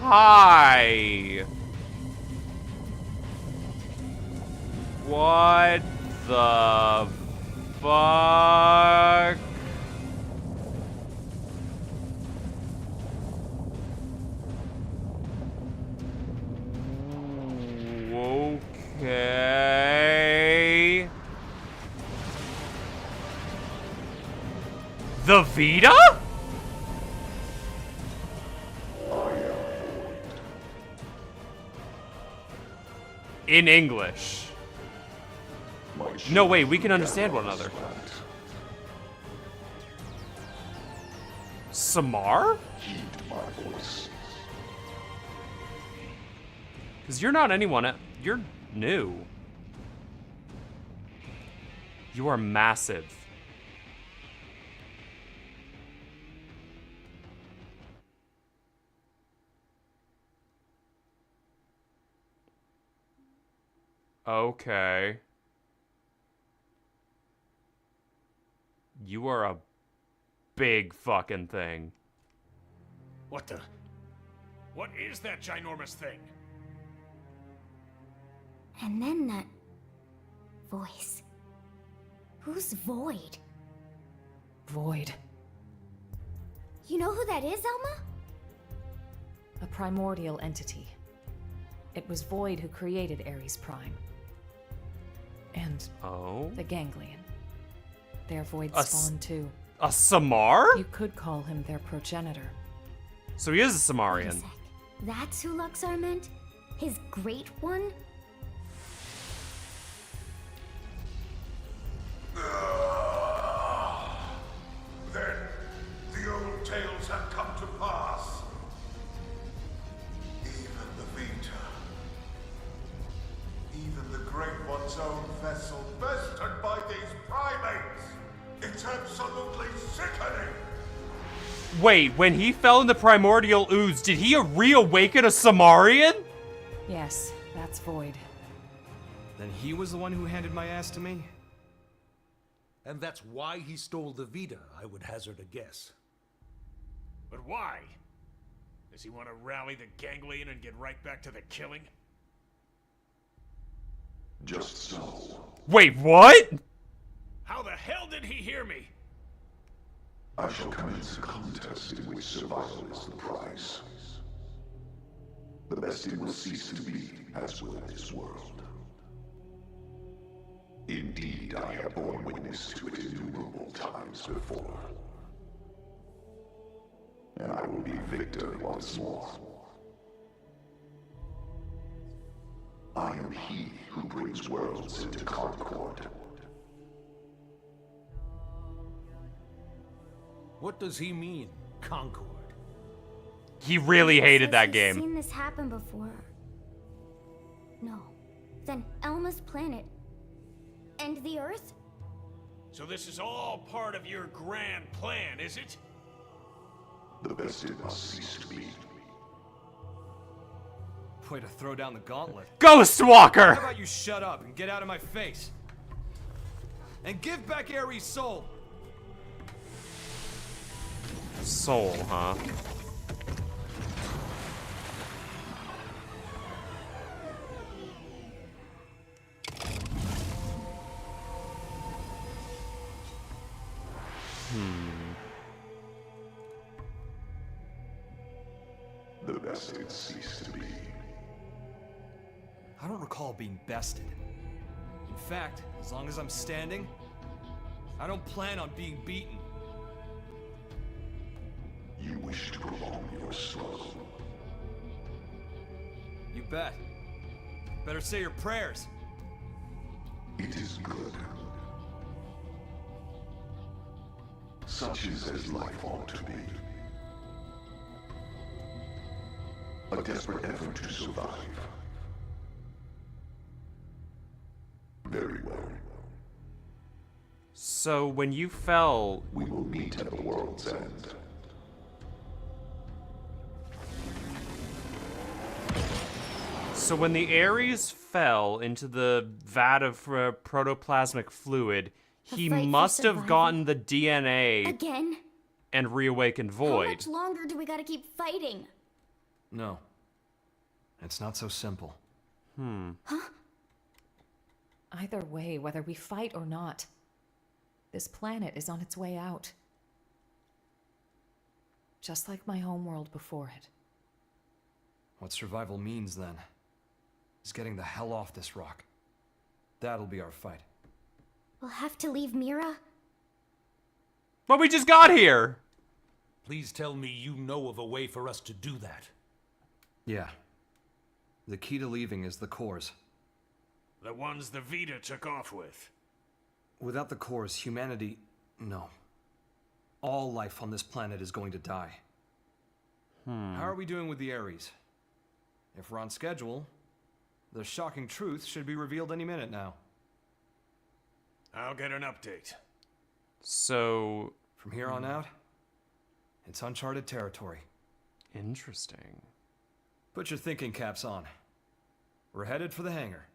hi. What the fuck? Okay. The Vita? In English. No, wait, we can understand one another. Samar? Because you're not anyone, you're new. You are massive. Okay. You are a big fucking thing. What the? What is that ginormous thing? And then that voice. Who's Void? Void. You know who that is, Elma? A primordial entity. It was Void who created Ares Prime. And the Ganglion. They're Void spawn too. A Samar? You could call him their progenitor. So he is a Samarian. That's who Luxar meant? His great one? Then the old tales have come to pass. Even the Vita. Even the Great One's own vessel bested by these primates. It's absolutely sickening. Wait, when he fell in the primordial ooze, did he reawaken a Samarian? Yes, that's Void. Then he was the one who handed my ass to me? And that's why he stole the Vita, I would hazard a guess. But why? Does he want to rally the Ganglion and get right back to the killing? Just so. Wait, what? How the hell did he hear me? I shall commence a contest in which survival is the prize. The best it will cease to be, as will this world. Indeed, I have borne witness to it innumerable times before. And I will be victor once more. I am he who brings worlds into concord. What does he mean, Concord? He really hated that He's game. seen this happen before. No. Then Elma's planet. And the Earth? So this is all part of your grand plan, is it? The best it must cease to be. Way to throw down the gauntlet. Ghostwalker! How about you shut up and get out of my face? And give back Ares' soul! Soul, huh? The best it cease to be. I don't recall being bested. In fact, as long as I'm standing, I don't plan on being beaten. You wish to prolong your struggle. You bet. Better say your prayers. It is good. Such is as life ought to be. A desperate effort to survive. Very well. So when you fell... We will meet at the world's end. So when the Ares fell into the vat of protoplasmic fluid, he fight for must have survival. gotten the DNA Again? and reawakened How Void. much longer do we gotta keep fighting? No. It's not so simple. Huh? Either way, whether we fight or not, this planet is on its way out. Just like my homeworld before it. What survival means, then, is getting the hell off this rock. That'll be our fight. We'll have to leave Mira? But we just got here! Please tell me you know of a way for us to do that. Yeah. The key to leaving is the cores. The ones the Vita took off with. Without the cores, humanity... no. All life on this planet is going to die. How are we doing with the Ares? If we're on schedule, the shocking truth should be revealed any minute now. I'll get an update. So... From here on out, it's uncharted territory. Interesting. Put your thinking caps on. We're headed for the hangar.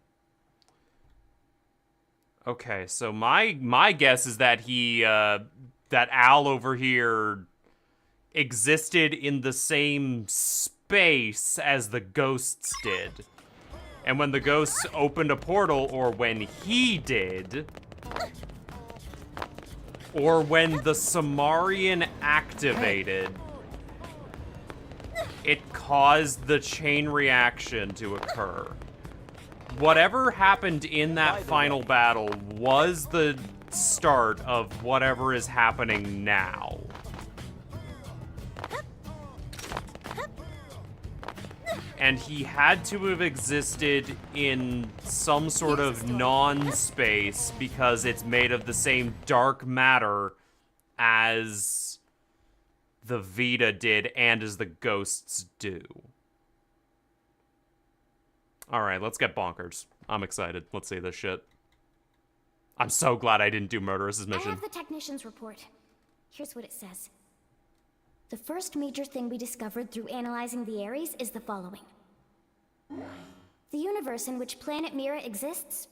Okay, so my guess is that that Al over here existed in the same space as the ghosts did. And when the ghosts opened a portal, or when he did, or when the Samarian activated, it caused the chain reaction to occur. Whatever happened in that final battle was the start of whatever is happening now. And he had to have existed in some sort of non-space because it's made of the same dark matter as the Vita did and as the ghosts do. Alright, let's get bonkers. I'm excited. Let's see this shit. I'm so glad I didn't do Murderous's mission. I have the technician's report. Here's what it says. The first major thing we discovered through analyzing the Ares is the following. The universe in which planet Mira exists,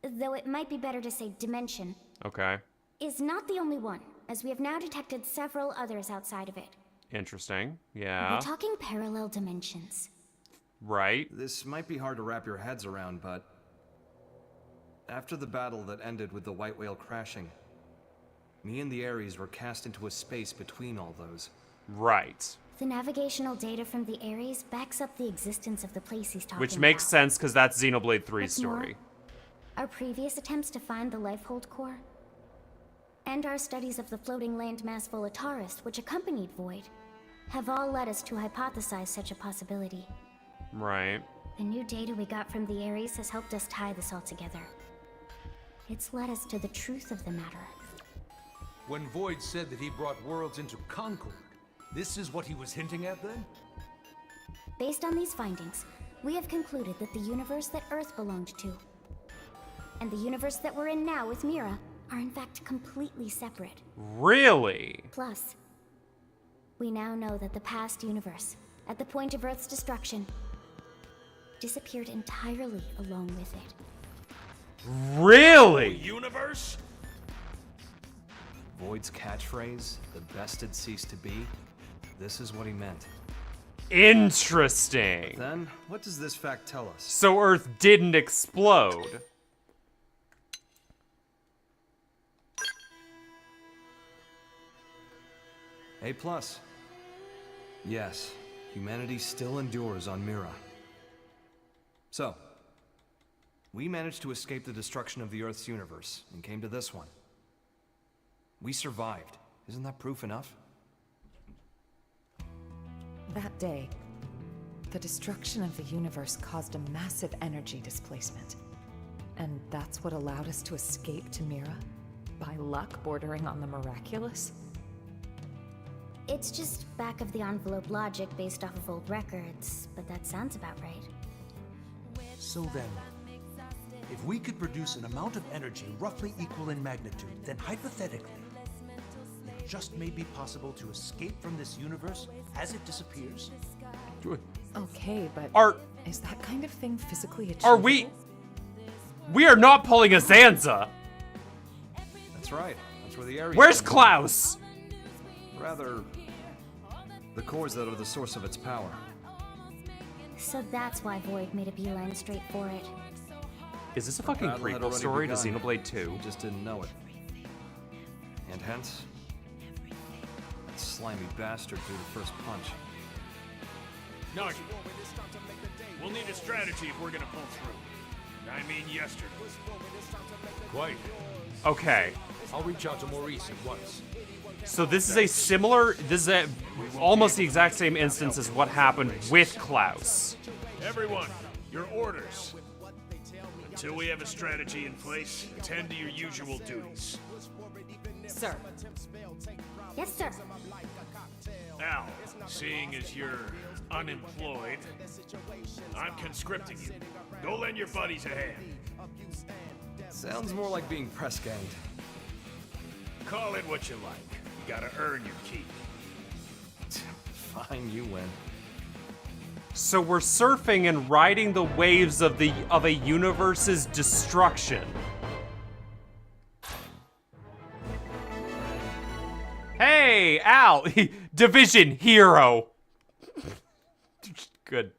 though it might be better to say dimension, Okay. is not the only one, as we have now detected several others outside of it. Interesting. Yeah. We're talking parallel dimensions. Right. This might be hard to wrap your heads around, but after the battle that ended with the White Whale crashing, me and the Ares were cast into a space between all those. Right. The navigational data from the Ares backs up the existence of the place he's talking Which makes about. sense because that's Xenoblade 3's What's more, story. our previous attempts to find the Lifehold core, and our studies of the floating landmass Volataris, which accompanied Void, have all led us to hypothesize such a possibility. Right. The new data we got from the Ares has helped us tie this all together. It's led us to the truth of the matter. When Void said that he brought worlds into concord, this is what he was hinting at then? Based on these findings, we have concluded that the universe that Earth belonged to, and the universe that we're in now with Mira, are in fact completely separate. Really? Plus, we now know that the past universe, at the point of Earth's destruction, disappeared entirely along with it. Really? Universe? Void's catchphrase, the best had ceased to be, this is what he meant. Interesting. Then, what does this fact tell us? So Earth didn't explode. A+. Yes, humanity still endures on Mira. So, we managed to escape the destruction of the Earth's universe and came to this one. We survived. Isn't that proof enough? That day, the destruction of the universe caused a massive energy displacement. And that's what allowed us to escape to Mira? By luck bordering on the miraculous? It's just back-of-the-envelope logic based off of old records, but that sounds about right. So then, if we could produce an amount of energy roughly equal in magnitude, then hypothetically, it just may be possible to escape from this universe as it disappears. Okay, but is that kind of thing physically achievable? Are we? We are not pulling a Zanza. That's right. That's where the area. Where's Klaus? Rather, the cores that are the source of its power. So that's why Void made a beeline straight for it. Is this a fucking Battle had prequel already story to begun. Xenoblade 2? We just didn't know it. And hence, that slimy bastard threw the first punch. Nagi, we'll need a strategy if we're gonna pull through. I mean yesterday. Quite. Okay. I'll reach out to Maurice at once. So this is almost the exact same instance as what happened with Klaus. Everyone, your orders. Until we have a strategy in place, attend to your usual duties. Sir. Yes, sir. Al, seeing as you're unemployed, I'm conscripting you. Go lend your buddies a hand. Sounds more like being press ganged. Call it what you like. You gotta earn your keep. Fine, you win. So we're surfing and riding the waves of a universe's destruction. Hey, Al! Division hero! Good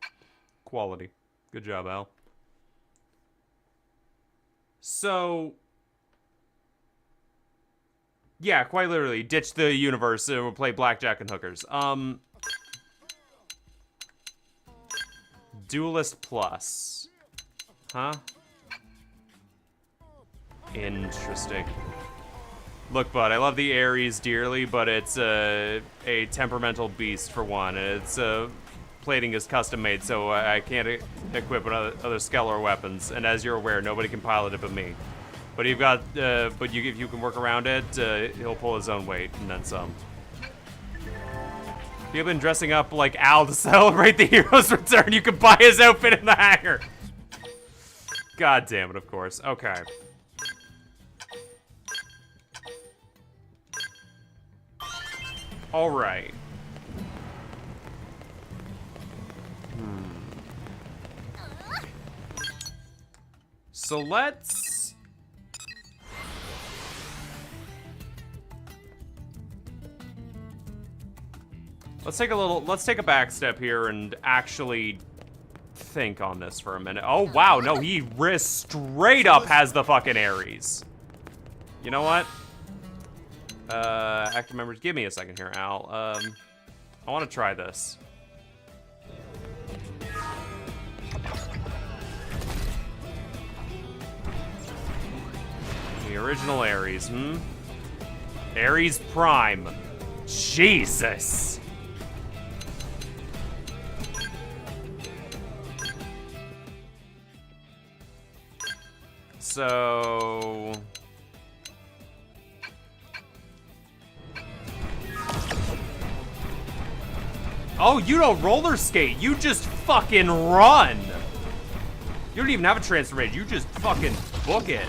quality. Good job, Al. So... yeah, quite literally. Ditch the universe and we'll play blackjack and hookers. Duelist Plus. Huh? Interesting. Look, bud, I love the Ares dearly, but it's a temperamental beast for one. Its plating is custom made, so I can't equip with other scalar weapons. And as you're aware, nobody can pilot it but me. But you've got, if you can work around it, he'll pull his own weight and then some. You've been dressing up like Al to celebrate the hero's return. You can buy his outfit in the hangar. God damn it, of course. Okay. All right. So let's... let's take a back step here and actually think on this for a minute. Oh, wow, no, he straight up has the fucking Ares. You know what? Active members, give me a second here, Al. I want to try this. The original Ares, Ares Prime. Jesus. So... oh, you don't roller skate. You just fucking run. You don't even have a transformation. You just fucking book it.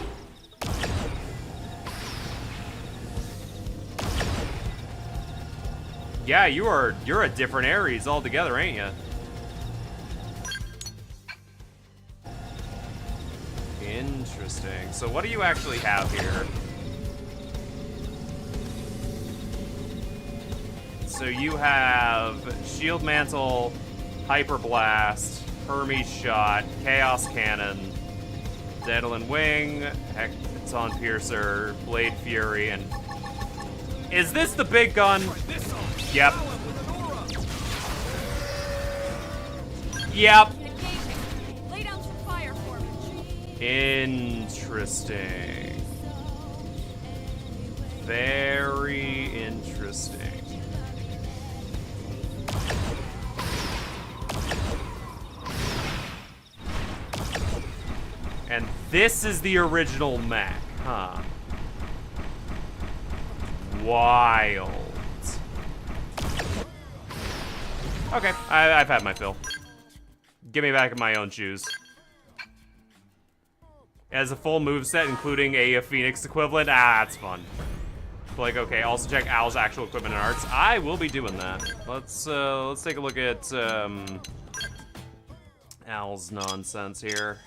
Yeah, you're a different Ares altogether, ain't ya? Interesting. So what do you actually have here? So you have Shield Mantle, Hyper Blast, Hermes Shot, Chaos Cannon, Dandelion Wing, Hexon Piercer, Blade Fury, and... is this the big gun? Yep. Yep. Lay down some fire for me. Interesting. Very interesting. And this is the original mech, huh? Wild. Okay, I've had my fill. Give me back in my own shoes. It has a full moveset, including a Phoenix equivalent. Ah, that's fun. Like, okay, also check Al's actual equipment and arts. I will be doing that. Let's take a look at Al's nonsense here.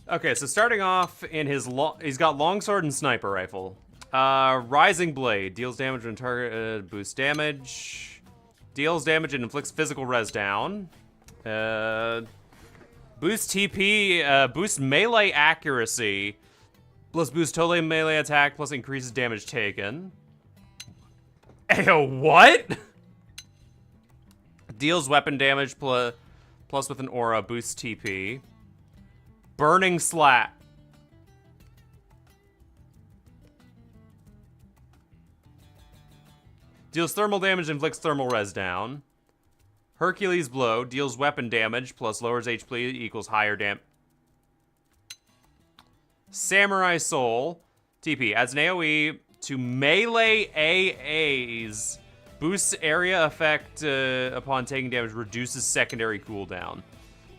Okay, so starting off in his he's got longsword and sniper rifle. Rising Blade deals damage when target boosts damage. Deals damage and inflicts physical res down. Boost TP, boost melee accuracy, plus boost total melee attack, plus increases damage taken. Ayo, what? Deals weapon damage plus with an aura, boosts TP. Burning Slat. Deals thermal damage, inflicts thermal res down. Hercules Blow deals weapon damage plus lowers HP equals higher damage. Samurai Soul TP adds an AoE to melee AAs. Boosts area effect upon taking damage, reduces secondary cooldown.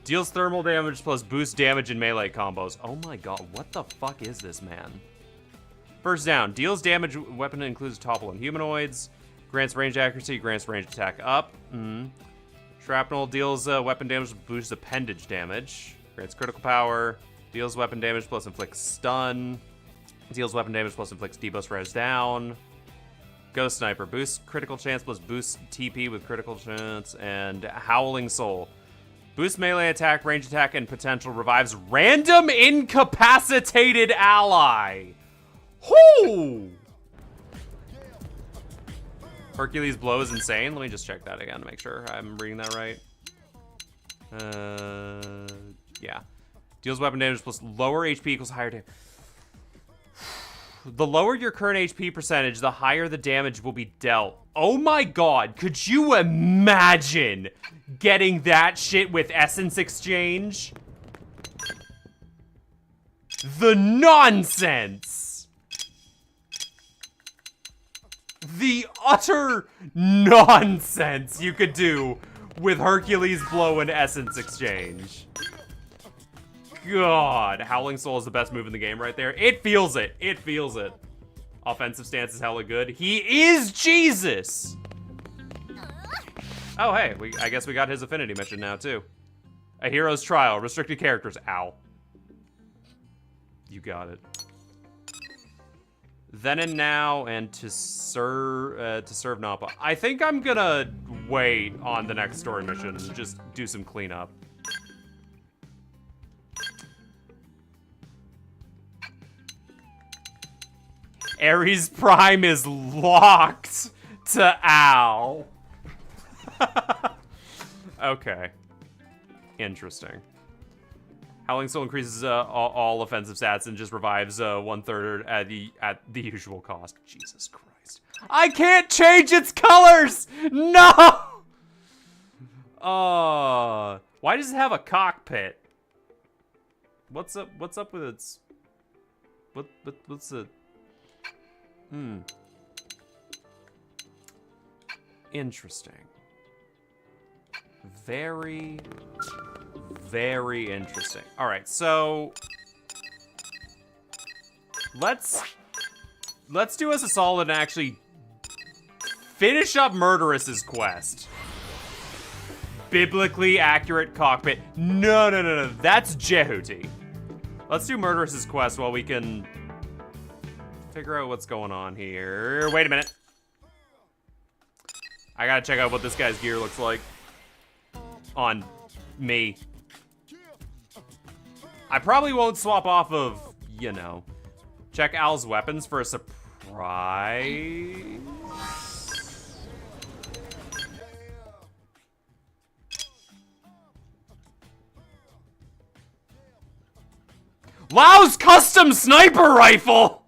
Deals thermal damage plus boost damage in melee combos. Oh my god, what the fuck is this, man? First down, deals damage, weapon includes topple and humanoids. Grants range accuracy, grants range attack up. Shrapnel deals weapon damage, boosts appendage damage. Grants critical power, deals weapon damage plus inflicts stun. Deals weapon damage plus inflicts debuffs res down. Ghost Sniper. Boosts critical chance plus boosts TP with critical chance. And Howling Soul. Boosts melee attack, range attack, and potential. Revives random incapacitated ally. Whoo! Hercules Blow is insane. Let me just check that again to make sure I'm reading that right. Yeah. Deals weapon damage plus lower HP equals higher damage. The lower your current HP percentage, the higher the damage will be dealt. Oh my god, could you imagine getting that shit with Essence Exchange? The nonsense! The utter nonsense you could do with Hercules Blow and Essence Exchange. God, Howling Soul is the best move in the game right there. It feels it. It feels it. Offensive stance is hella good. He is Jesus! Oh, hey, I guess we got his affinity mission now, too. A Hero's Trial. Restricted characters. Ow. You got it. Then and Now, and to serve Nappa. I think I'm gonna wait on the next story mission and just do some cleanup. Ares Prime is locked to Al. Okay. Interesting. Howling Soul increases all offensive stats and just revives 1/3 at the usual cost. Jesus Christ. I can't change its colors! No! Why does it have a cockpit? What's up with its... What's the... Interesting. Very, very interesting. All right, so let's do us a solid and actually finish up Murderous's quest. Biblically accurate cockpit. No. That's Jehuti. Let's do Murderous's quest while we can figure out what's going on here. Wait a minute. I gotta check out what this guy's gear looks like on me. I probably won't swap off of, you know, check Al's weapons for a surprise. Lau's custom sniper rifle!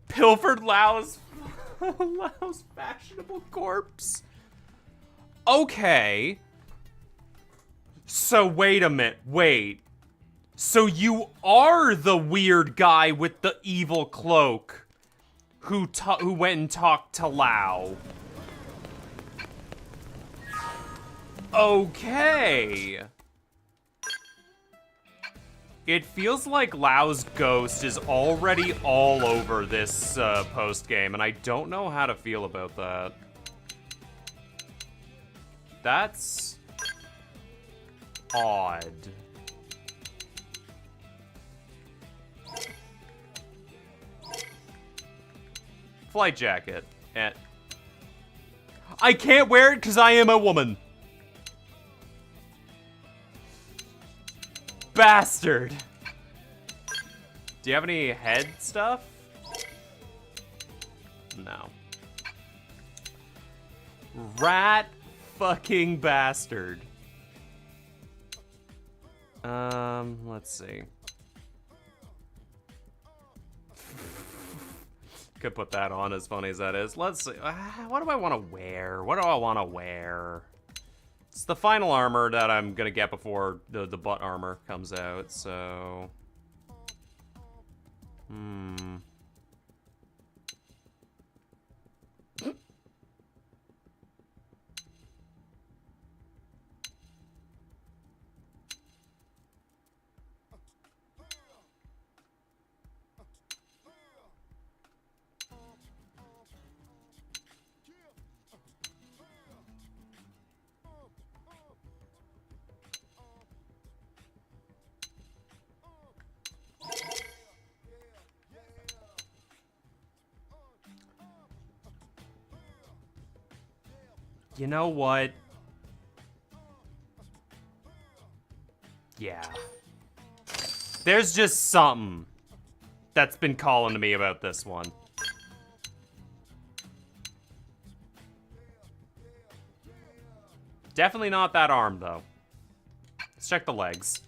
Pilfered Lau's fashionable corpse. Okay. So wait a minute. Wait. So you are the weird guy with the evil cloak who went and talked to Lau. Okay. It feels like Lau's ghost is already all over this post-game, and I don't know how to feel about that. That's odd. Flight jacket. I can't wear it because I am a woman. Bastard. Do you have any head stuff? No. Rat fucking bastard. Let's see. Could put that on, as funny as that is. Let's see. What do I want to wear? What do I want to wear? It's the final armor that I'm gonna get before the butt armor comes out, so... You know what? Yeah. There's just something that's been calling to me about this one. Definitely not that arm, though. Let's check the legs.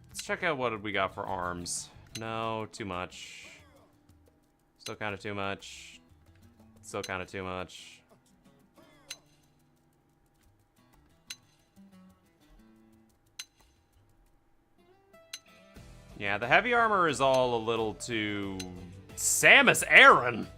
Let's check out what we got for arms. No, too much. Still kind of too much. Still kind of too much. Yeah, the heavy armor is all a little too... Samus Aran!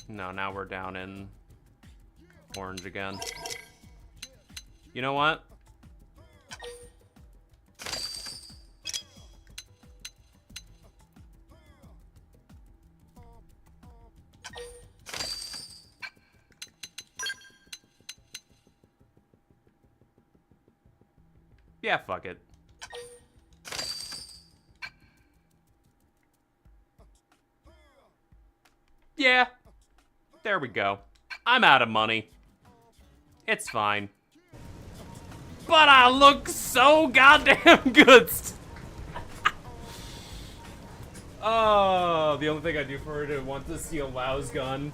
No, now we're down in orange again. You know what? Yeah, fuck it. Yeah. There we go. I'm out of money. It's fine. But I look so goddamn good. Oh, the only thing I do for her to want to steal Lau's gun.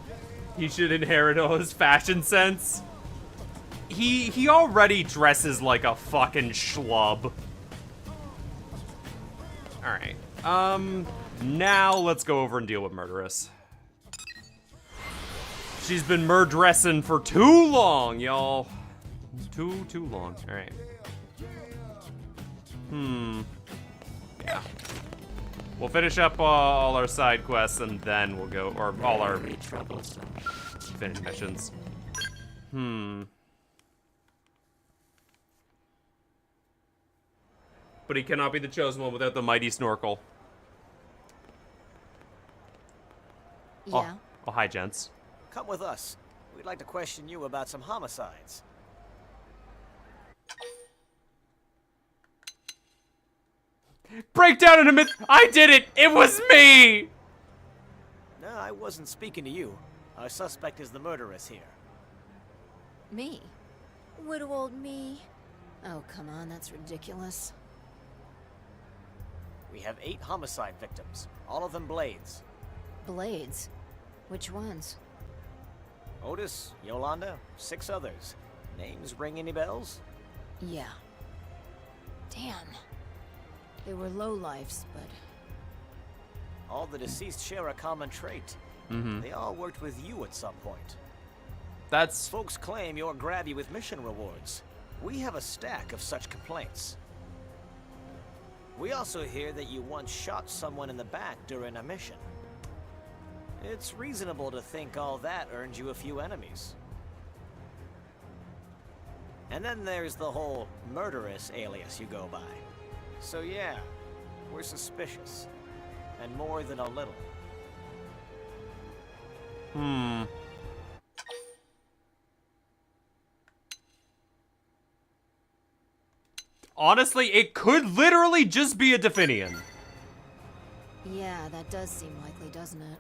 He should inherit all his fashion sense. He already dresses like a fucking schlub. Alright. Now let's go over and deal with Murderous. She's been murdressing for too long, y'all. Too long. Alright. Yeah. We'll finish up all our side quests and then we'll go, or all our finished missions. But he cannot be the chosen one without the mighty snorkel. Yeah. Oh, hi, gents. Come with us. We'd like to question you about some homicides. Breakdown in a minute. I did it. It was me. No, I wasn't speaking to you. Our suspect is the murderess here. Me? Widow old me? Oh, come on, that's ridiculous. We have 8 homicide victims, all of them Blades. Blades? Which ones? Otis, Yolanda, 6 others. Names ring any bells? Yeah. Damn. They were lowlifes, but... All the deceased share a common trait. They all worked with you at some point. That's... Folks claim you're grabby with mission rewards. We have a stack of such complaints. We also hear that you once shot someone in the back during a mission. It's reasonable to think all that earned you a few enemies. And then there's the whole murderous alias you go by. So yeah, we're suspicious. And more than a little. Honestly, it could literally just be a Definian. Yeah, that does seem likely, doesn't it?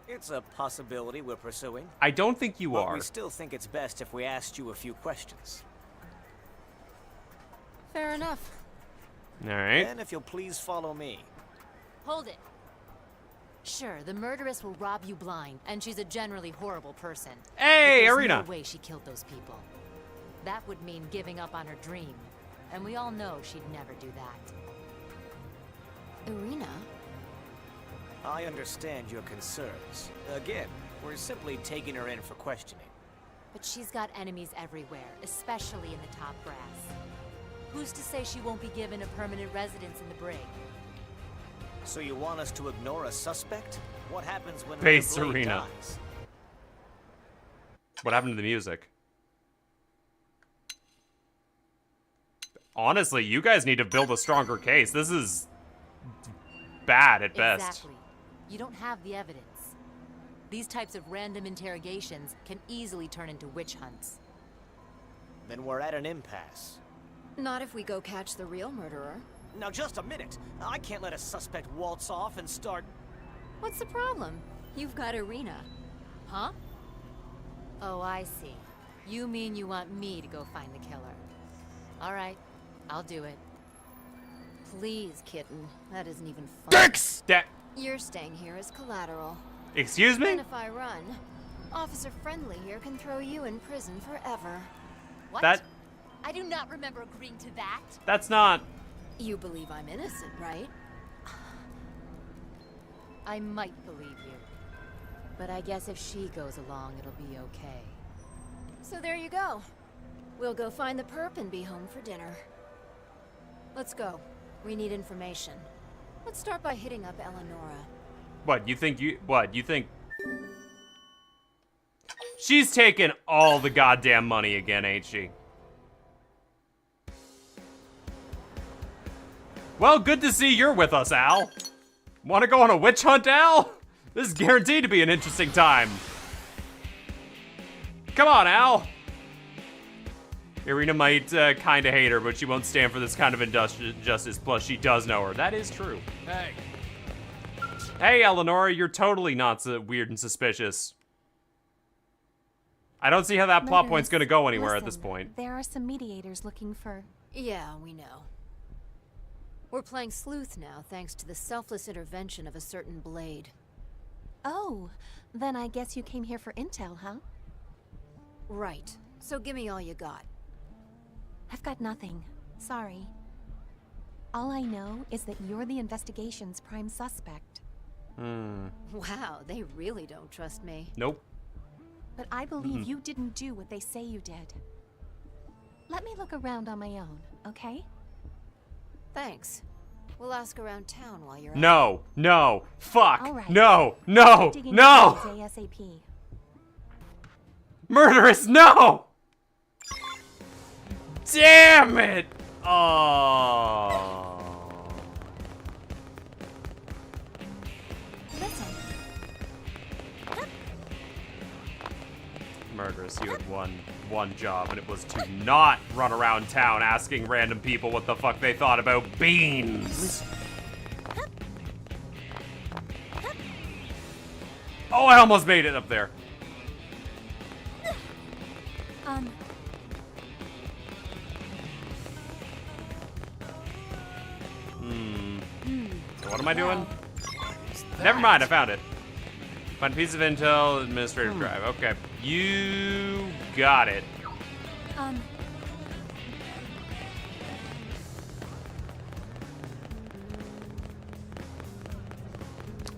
It's a possibility we're pursuing. I don't think you but are. we still think it's best if we asked you a few questions. Fair enough. Alright. Then if you'll please follow me. Hold it. Sure, the murderess will rob you blind, and she's a generally horrible person. Hey, But there's Arena. no way she killed those people. That would mean giving up on her dream, and we all know she'd never do that. Arena? I understand your concerns. Again, we're simply taking her in for questioning. But she's got enemies everywhere, especially in the top brass. Who's to say she won't be given a permanent residence in the brig? So you want us to ignore a suspect? What happens when Base the blade Arena. dies? What happened to the music? Honestly, you guys need to build a stronger case. This is bad at best. Exactly. You don't have the evidence. These types of random interrogations can easily turn into witch hunts. Then we're at an impasse. Not if we go catch the real murderer. Now just a minute. I can't let a suspect waltz off and start... What's the problem? You've got Arena. Huh? Oh, I see. You mean you want me to go find the killer. All right, I'll do it. Please, kitten. That isn't even fun. Dicks! You're staying here as collateral. Excuse me? And if I run, Officer Friendly here can throw you in prison forever. What? That... I do not remember agreeing to that. That's not... You believe I'm innocent, right? I might believe you. But I guess if she goes along, it'll be okay. So there you go. We'll go find the perp and be home for dinner. Let's go. We need information. Let's start by hitting up Eleonora. What, you think... She's taking all the goddamn money again, ain't she? Well, good to see you're with us, Al. Want to go on a witch hunt, Al? This is guaranteed to be an interesting time. Come on, Al. Irina might kind of hate her, but she won't stand for this kind of injustice. Plus, she does know her. That is true. Hey. Hey, Eleanor, you're totally not so weird and suspicious. I don't see how that plot point's gonna go anywhere at this point. There are some mediators looking for... Yeah, we know. We're playing sleuth now, thanks to the selfless intervention of a certain blade. Oh, then I guess you came here for intel, huh? Right. So give me all you got. I've got nothing. Sorry. All I know is that you're the investigation's prime suspect. Wow, they really don't trust me. Nope. But I believe you didn't do what they say you did. Let me look around on my own, okay? Thanks. We'll ask around town while you're out. No, no, fuck, All right. no, no, Digging no! into the ASAP. Murderous, no! Damn it! Oh. Listen. Murderous, you had one job, and it was to not run around town asking random people what the fuck they thought about beans. Oh, I almost made it up there. So what am I doing? Never mind, I found it. Find a piece of intel, administrative drive. Okay, you got it.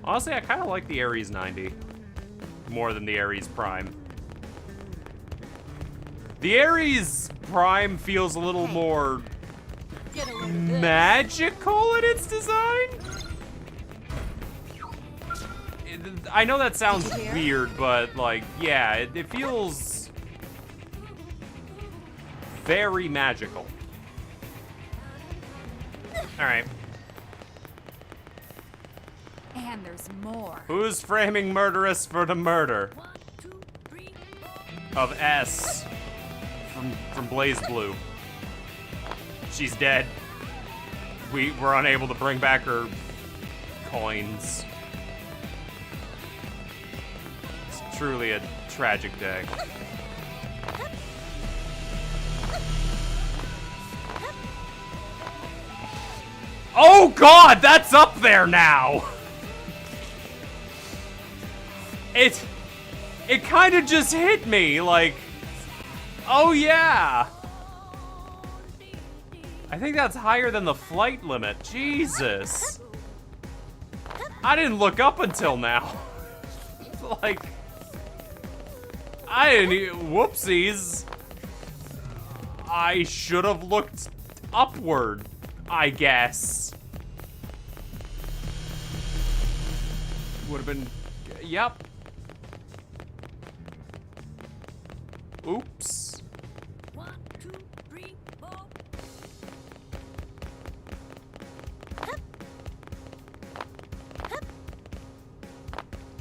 Honestly, I kind of like the Ares 90 more than the Ares Prime. The Ares Prime feels a little more magical in its design. I know that sounds weird, but like, yeah, it feels very magical. All right. And there's more. Who's framing Murderous for the murder of S from Blaze Blue? She's dead. We were unable to bring back her coins. It's truly a tragic day. Oh God, that's up there now! It kind of just hit me, like, oh yeah. I think that's higher than the flight limit. Jesus. I didn't look up until now. Like, I didn't even, whoopsies. I should have looked upward, I guess. Would have been, yep. Oops. 1, 2, 3, 4.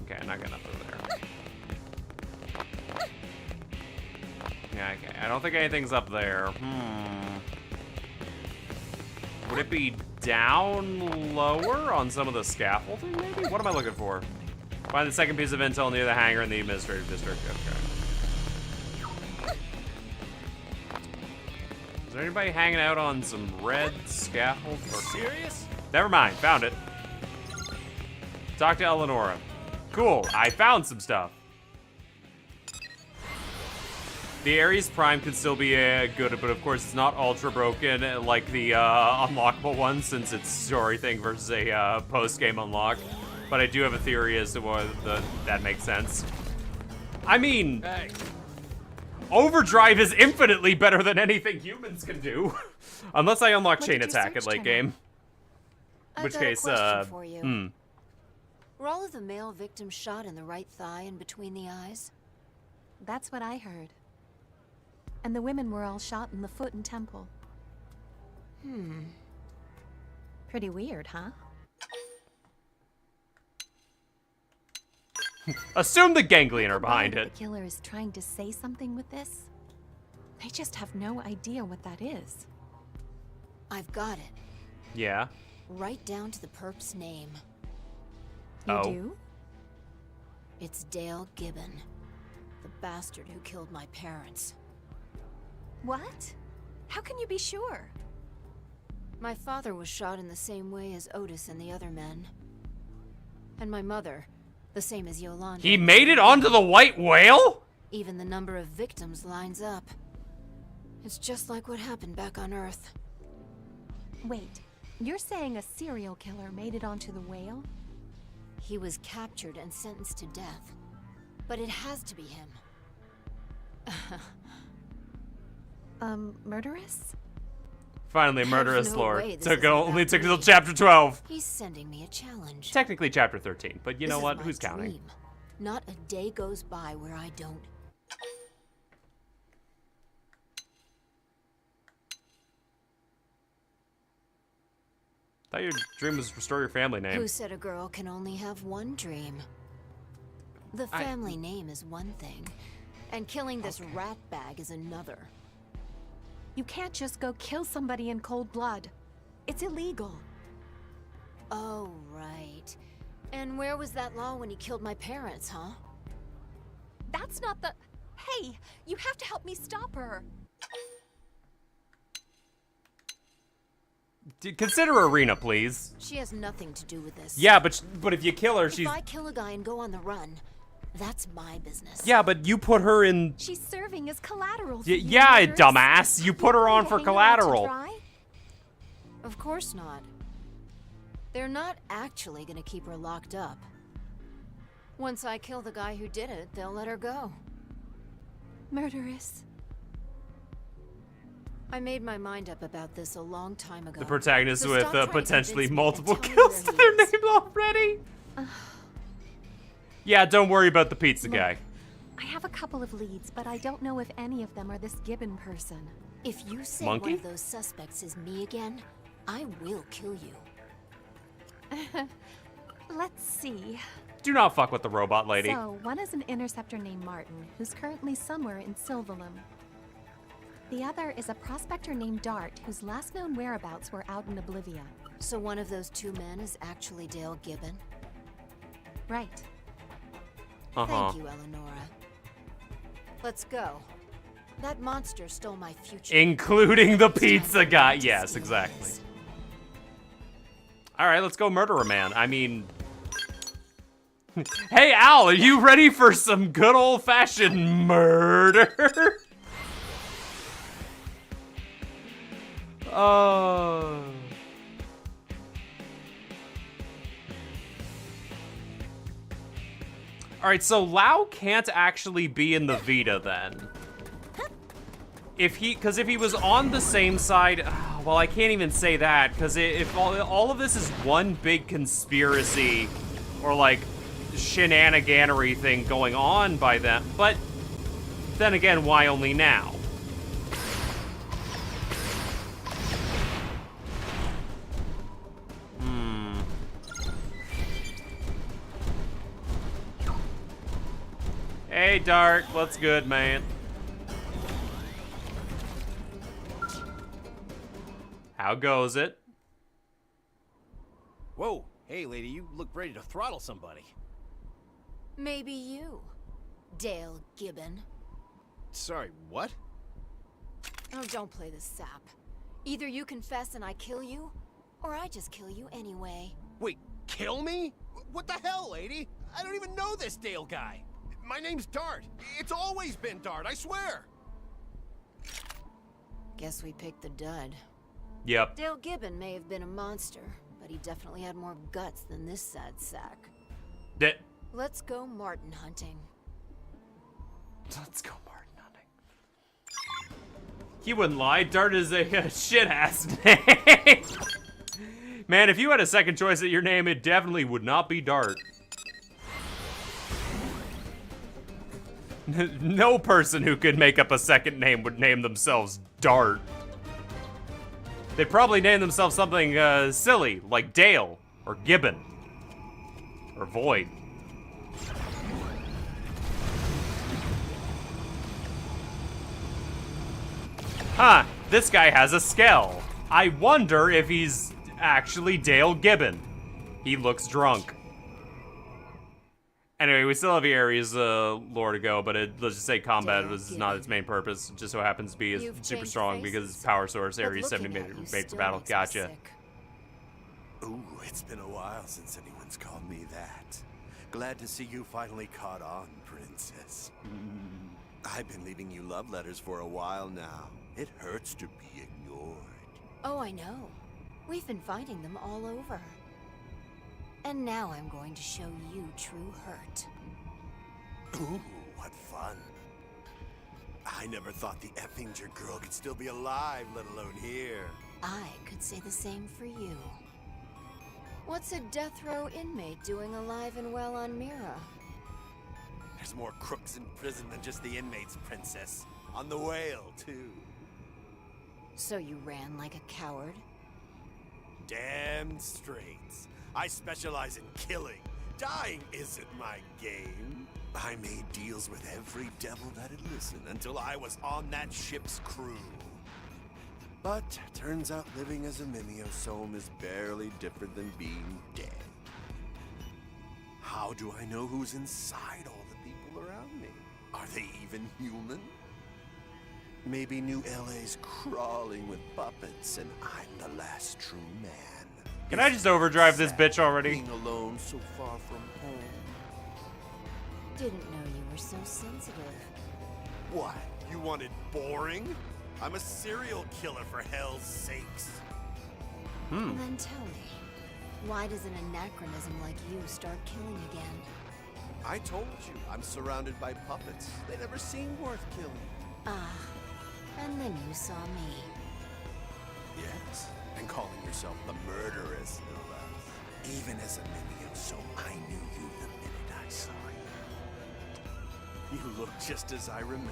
Okay, I'm not getting up over there. Yeah, okay. I don't think anything's up there. Would it be down lower on some of the scaffolding, maybe? What am I looking for? Find the second piece of intel near the hangar in the administrative district. Okay. Is there anybody hanging out on some red scaffold? Serious? Never mind, found it. Talk to Eleonora. Cool, I found some stuff. The Ares Prime could still be good, but of course it's not ultra broken like the unlockable one, since it's a story thing versus a post-game unlock. But I do have a theory as to why that makes sense. I mean, Hey. Overdrive is infinitely better than anything humans can do. Unless I unlock What Chain did you Attack at search, late Jenna? game. I've Which got a case, question for you. Were all of the male victims shot in the right thigh and between the eyes? That's what I heard. And the women were all shot in the foot and temple. Pretty weird, huh? Assume the ganglion are behind The it. killer is trying to say something with this. They just have no idea what that is. I've got it. Yeah. Right down to the perp's name. You do? It's Dale Gibbon. The bastard who killed my parents. What? How can you be sure? My father was shot in the same way as Otis and the other men. And my mother, the same as Yolanda. He made it onto the white whale? Even the number of victims lines up. It's just like what happened back on Earth. Wait, you're saying a serial killer made it onto the whale? He was captured and sentenced to death. But it has to be him. Murderous? Finally, a murderous no lord. way this Took is only about took me. until chapter 12. He's sending me a challenge. Technically chapter 13, but you know This is what? my Who's counting? dream. Not a day goes by where I don't. Thought your dream was restore your family name. Who said a girl can only have one dream? The family name is one thing, and killing this rat bag is another. You can't just go kill somebody in cold blood. It's illegal. Oh, right. And where was that law when he killed my parents, huh? That's not the... Hey, you have to help me stop her. Consider Arena, please. She has nothing to do with this. Yeah, but if you kill her, she's... If I kill a guy and go on the run, that's my business. Yeah, but you put her in... She's serving as collateral for Yeah, you, dumbass. You put her on for hanging out to collateral. dry? Of course not. They're not actually gonna keep her locked up. Once I kill the guy who did it, they'll let her go. Murderous. I made my mind up about this a long time ago. The protagonist So with stop trying to potentially convince me multiple and tell me kills where to he their is. name already. Yeah, don't worry about the pizza Look, guy. I have a couple of leads, but I don't know if any of them are this Gibbon person. If you say Monkey? one of those suspects is me again, I will kill you. Let's see. Do not fuck with the robot lady. So, one is an interceptor named Martin, who's currently somewhere in Sylvalum. The other is a prospector named Dart, whose last known whereabouts were out in Oblivia. So one of those two men is actually Dale Gibbon? Right. Thank you, Eleonora. Let's go. That monster stole my future. Including the pizza guy. Yes, exactly. All right, let's go murder a man. I mean, Hey, Al, are you ready for some good old-fashioned murder? Oh. Alright, so Lau can't actually be in the Vita then. If he was on the same side, well, I can't even say that, because if all of this is one big conspiracy, or like, shenaniganery thing going on by them, but then again, why only now? Hey, Dart, what's good, man? How goes it? Whoa, hey lady, you look ready to throttle somebody. Maybe you, Dale Gibbon. Sorry, what? Oh, don't play the sap. Either you confess and I kill you, or I just kill you anyway. Wait, kill me? What the hell, lady? I don't even know this Dale guy. My name's Dart. It's always been Dart, I swear. Guess we picked the dud. Yep. Dale Gibbon may have been a monster, but he definitely had more guts than this sad sack. Let's go Martin hunting. Let's go Martin hunting. He wouldn't lie. Dart is a shit-ass name. Man, if you had a second choice at your name, it definitely would not be Dart. No person who could make up a second name would name themselves Dart. They'd probably name themselves something silly, like Dale, or Gibbon, or Void. Huh, this guy has a skell. I wonder if he's actually Dale Gibbon. He looks drunk. Anyway, we still have the Ares lore to go, but let's just say combat was not its main purpose. It just so happens to be super strong because its power source, Ares 70 made for battle. Gotcha. Ooh, it's been a while since anyone's called me that. Glad to see you finally caught on, Princess. I've been leaving you love letters for a while now. It hurts to be ignored. Oh, I know. We've been finding them all over. And now I'm going to show you true hurt. Ooh, what fun. I never thought the Effinger girl could still be alive, let alone here. I could say the same for you. What's a death row inmate doing alive and well on Mira? There's more crooks in prison than just the inmates, Princess. On the whale, too. So you ran like a coward? Damn straight. I specialize in killing. Dying isn't my game. I made deals with every devil that'd listen until I was on that ship's crew. But turns out living as a Mimiosome is barely different than being dead. How do I know who's inside all the people around me? Are they even human? Maybe New LA's crawling with puppets and I'm the last true man. Can I just overdrive this bitch already? Being alone so far from home. Didn't know you were so sensitive. What? You wanted boring? I'm a serial killer for hell's sakes. Then tell me, why does an anachronism like you start killing again? I told you, I'm surrounded by puppets. They never seem worth killing. Ah, and then you saw me. Yes, and calling yourself the murderess, no less. Even as a Mimiosome, I knew you the minute I saw you. You look just as I remember,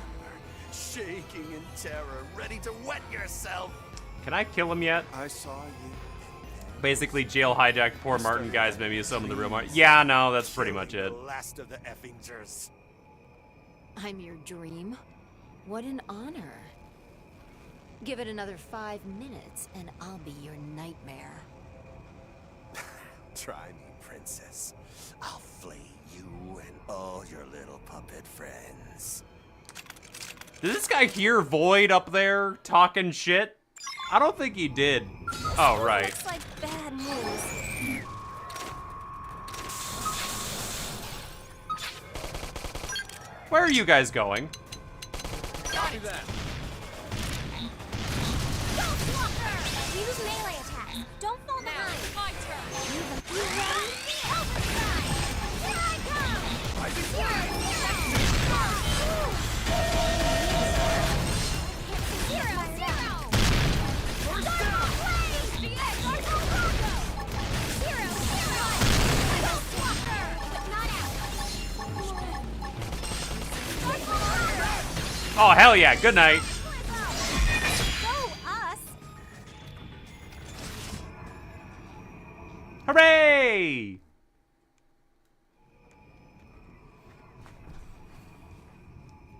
shaking in terror, ready to wet yourself. Can I kill him yet? I saw you. Basically, jail hijacked poor Martin guy's maybe some of the real Martin. Yeah, no, that's pretty much it. The last of the Effingers. I'm your dream? What an honor. Give it another 5 minutes and I'll be your nightmare. Try me, Princess. I'll flay you and all your little puppet friends. Did this guy hear Void up there talking shit? I don't think he did. Oh, right. Looks like bad news. Where are you guys going? Copy that. Use melee attacks. Don't fall behind. My turn. You ready? Overdrive. Here I come. Oh, hell yeah. Good night. Go us. Hooray!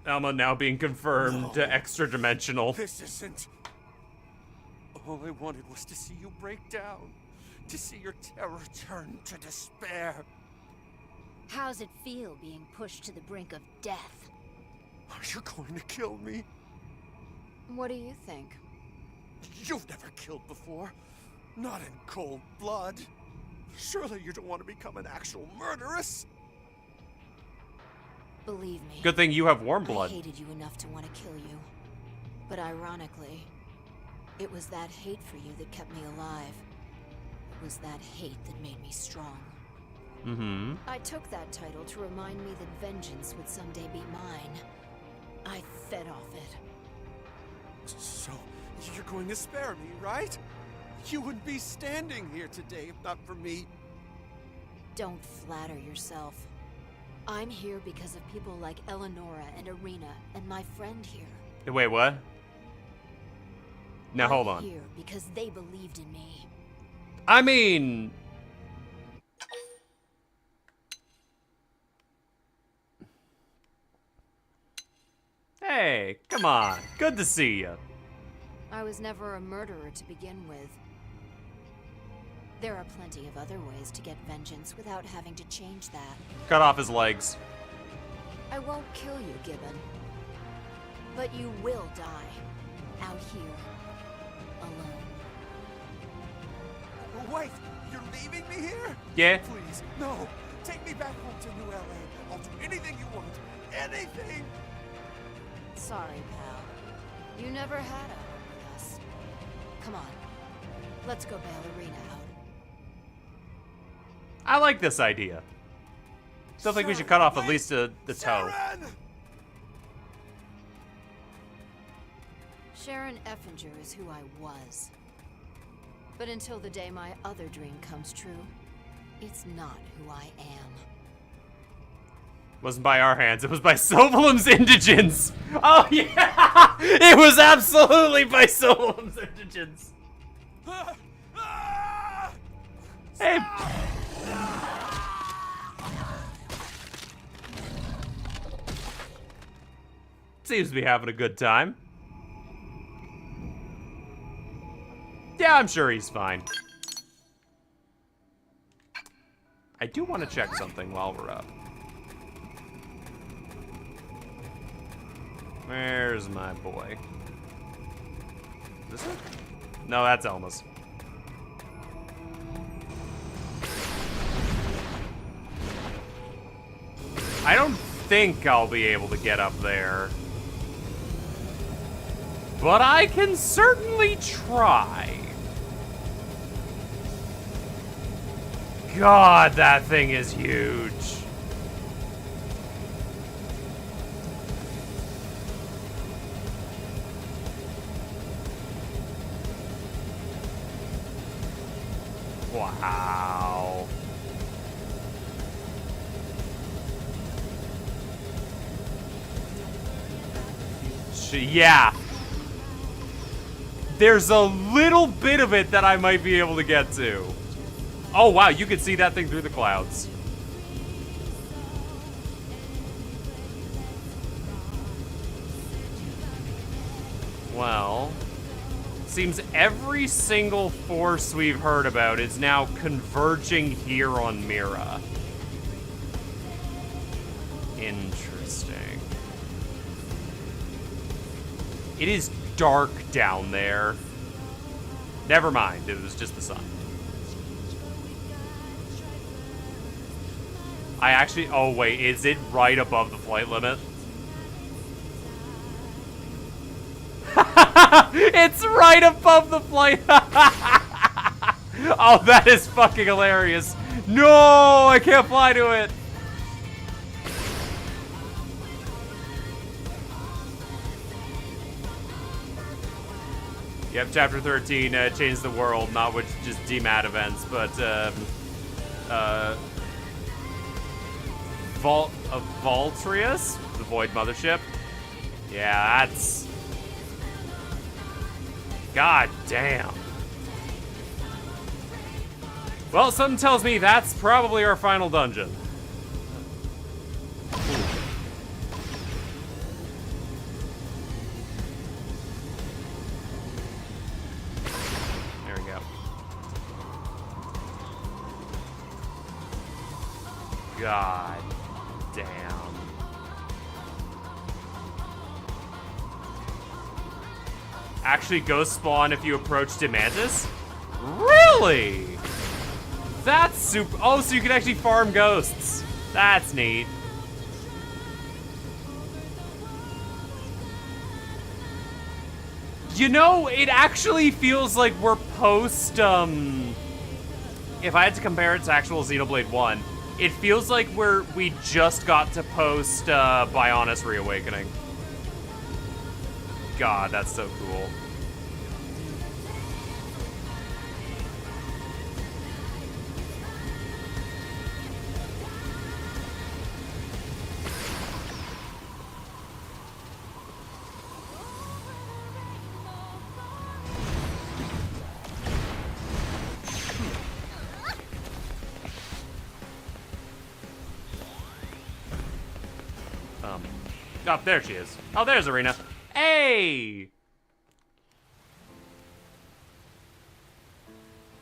Alma now being confirmed to extra-dimensional. This isn't... All I wanted was to see you break down. To see your terror turn to despair. How's it feel being pushed to the brink of death? Are you going to kill me? What do you think? You've never killed before. Not in cold blood. Surely you don't want to become an actual murderess? Believe me. Good thing you have warm blood. I hated you enough to want to kill you. But ironically, it was that hate for you that kept me alive. It was that hate that made me strong. Mm-hmm. I took that title to remind me that vengeance would someday be mine. I fed off it. So, you're going to spare me, right? You wouldn't be standing here today if not for me. Don't flatter yourself. I'm here because of people like Eleonora and Irina and my friend here. Wait, what? Now, hold I'm on. here because they believed in me. I mean... Hey, come on. Good to see you. I was never a murderer to begin with. There are plenty of other ways to get vengeance without having to change that. Cut off his legs. I won't kill you, Gibbon. But you will die. Out here. Alone. Wait, you're leaving me here? Yeah. Please, no. Take me back home to New LA. I'll do anything you want. Anything! Sorry, pal. You never had a home with us. Come on. Let's go bail Irina out. I like this idea. Still think we should cut off at least the toe. Sharon Effinger is who I was. But until the day my other dream comes true, it's not who I am. Wasn't by our hands, it was by Silverlam's indigents! Oh yeah! It was absolutely by Silverlam's indigents! Hey! Seems to be having a good time. Yeah, I'm sure he's fine. I do want to check something while we're up. Where's my boy? Is this it? No, that's Elma's. I don't think I'll be able to get up there. But I can certainly try. God, that thing is huge. Wow. Yeah. There's a little bit of it that I might be able to get to. Oh, wow, you can see that thing through the clouds. Well, seems every single force we've heard about is now converging here on Mira. Interesting. It is dark down there. Never mind, it was just the sun. I actually, oh wait, is it right above the flight limit? It's right above the flight. Oh, that is fucking hilarious. No, I can't fly to it. Yep, chapter 13 changed the world, not with just DMAT events, but Valtrius, the Void Mothership. Yeah, that's... God damn. Well, something tells me that's probably our final dungeon. There we go. God damn. Actually ghost spawn if you approach Demantis? Really? That's super. Oh, so you can actually farm ghosts. That's neat. You know, it actually feels like we're post, if I had to compare it to actual Xenoblade 1, it feels like we just got to post, Bionis Reawakening. God, that's so cool. Oh, there she is. Oh, there's Arena. Hey!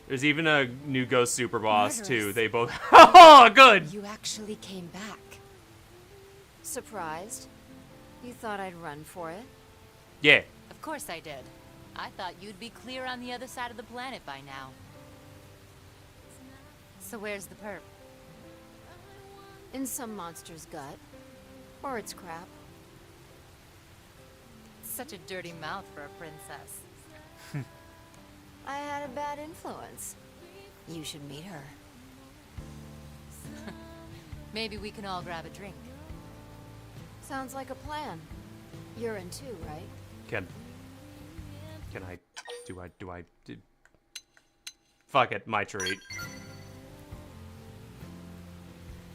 There's even a new Ghost Super Boss, too. They both... Oh, good! You actually came back. Surprised? You thought I'd run for it? Yeah. Of course I did. I thought you'd be clear on the other side of the planet by now. So where's the perp? In some monster's gut. Or its crap. Such a dirty mouth for a princess. I had a bad influence. You should meet her. Maybe we can all grab a drink. Sounds like a plan. You're in too, right? Can I... Fuck it, my treat.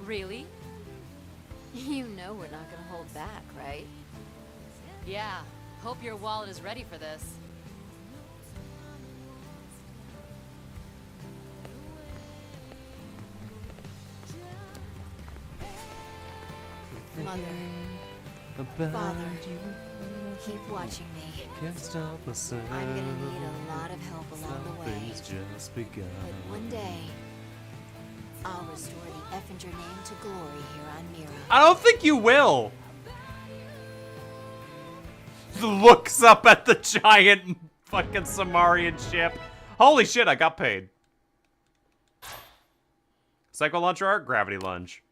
Really? You know we're not gonna hold back, right? Yeah. Hope your wallet is ready for this. Mother. Father. Keep watching me. Can't stop myself. I'm gonna need a lot of help along the way. Just begun. But one day, I'll restore the Effinger name to glory here on Mira. I don't think you will. Looks up at the giant fucking Samarian ship. Holy shit, I got paid. Psycho Launcher Art, Gravity Lunge.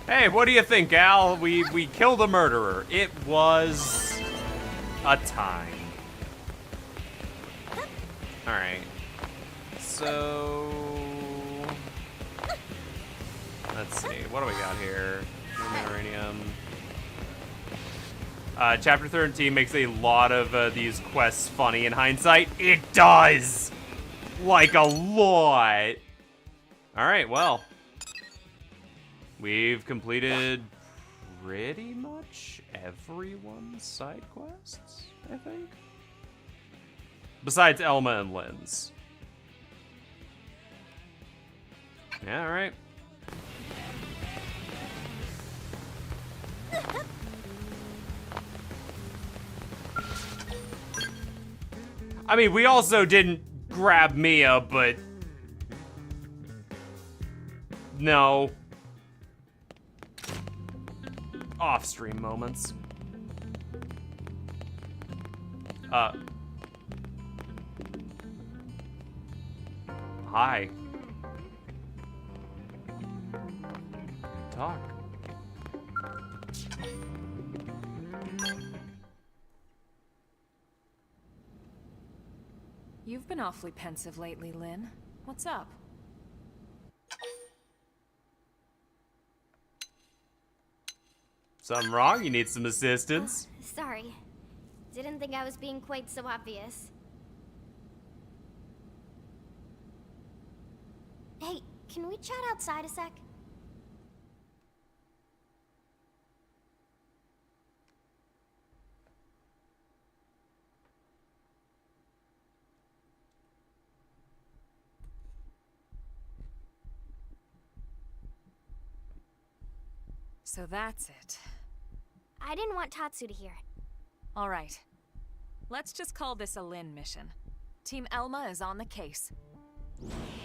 Hey, what do you think, Al? We killed a murderer. It was a time. Alright. So... let's see, what do we got here? Uranium. Chapter 13 makes a lot of these quests funny in hindsight. It does! Like a lot! Alright, well. We've completed pretty much everyone's side quests, I think. Besides Elma and Lynn's. Yeah, alright. I mean, we also didn't grab Mia, but... no. Off-stream moments. Hi. Talk. You've been awfully pensive lately, Lynn. What's up? Something wrong? You need some assistance? Sorry. Didn't think I was being quite so obvious. Hey, can we chat outside a sec? So that's it. I didn't want Tatsu to hear. All right. Let's just call this a Lynn mission. Team Elma is on the case.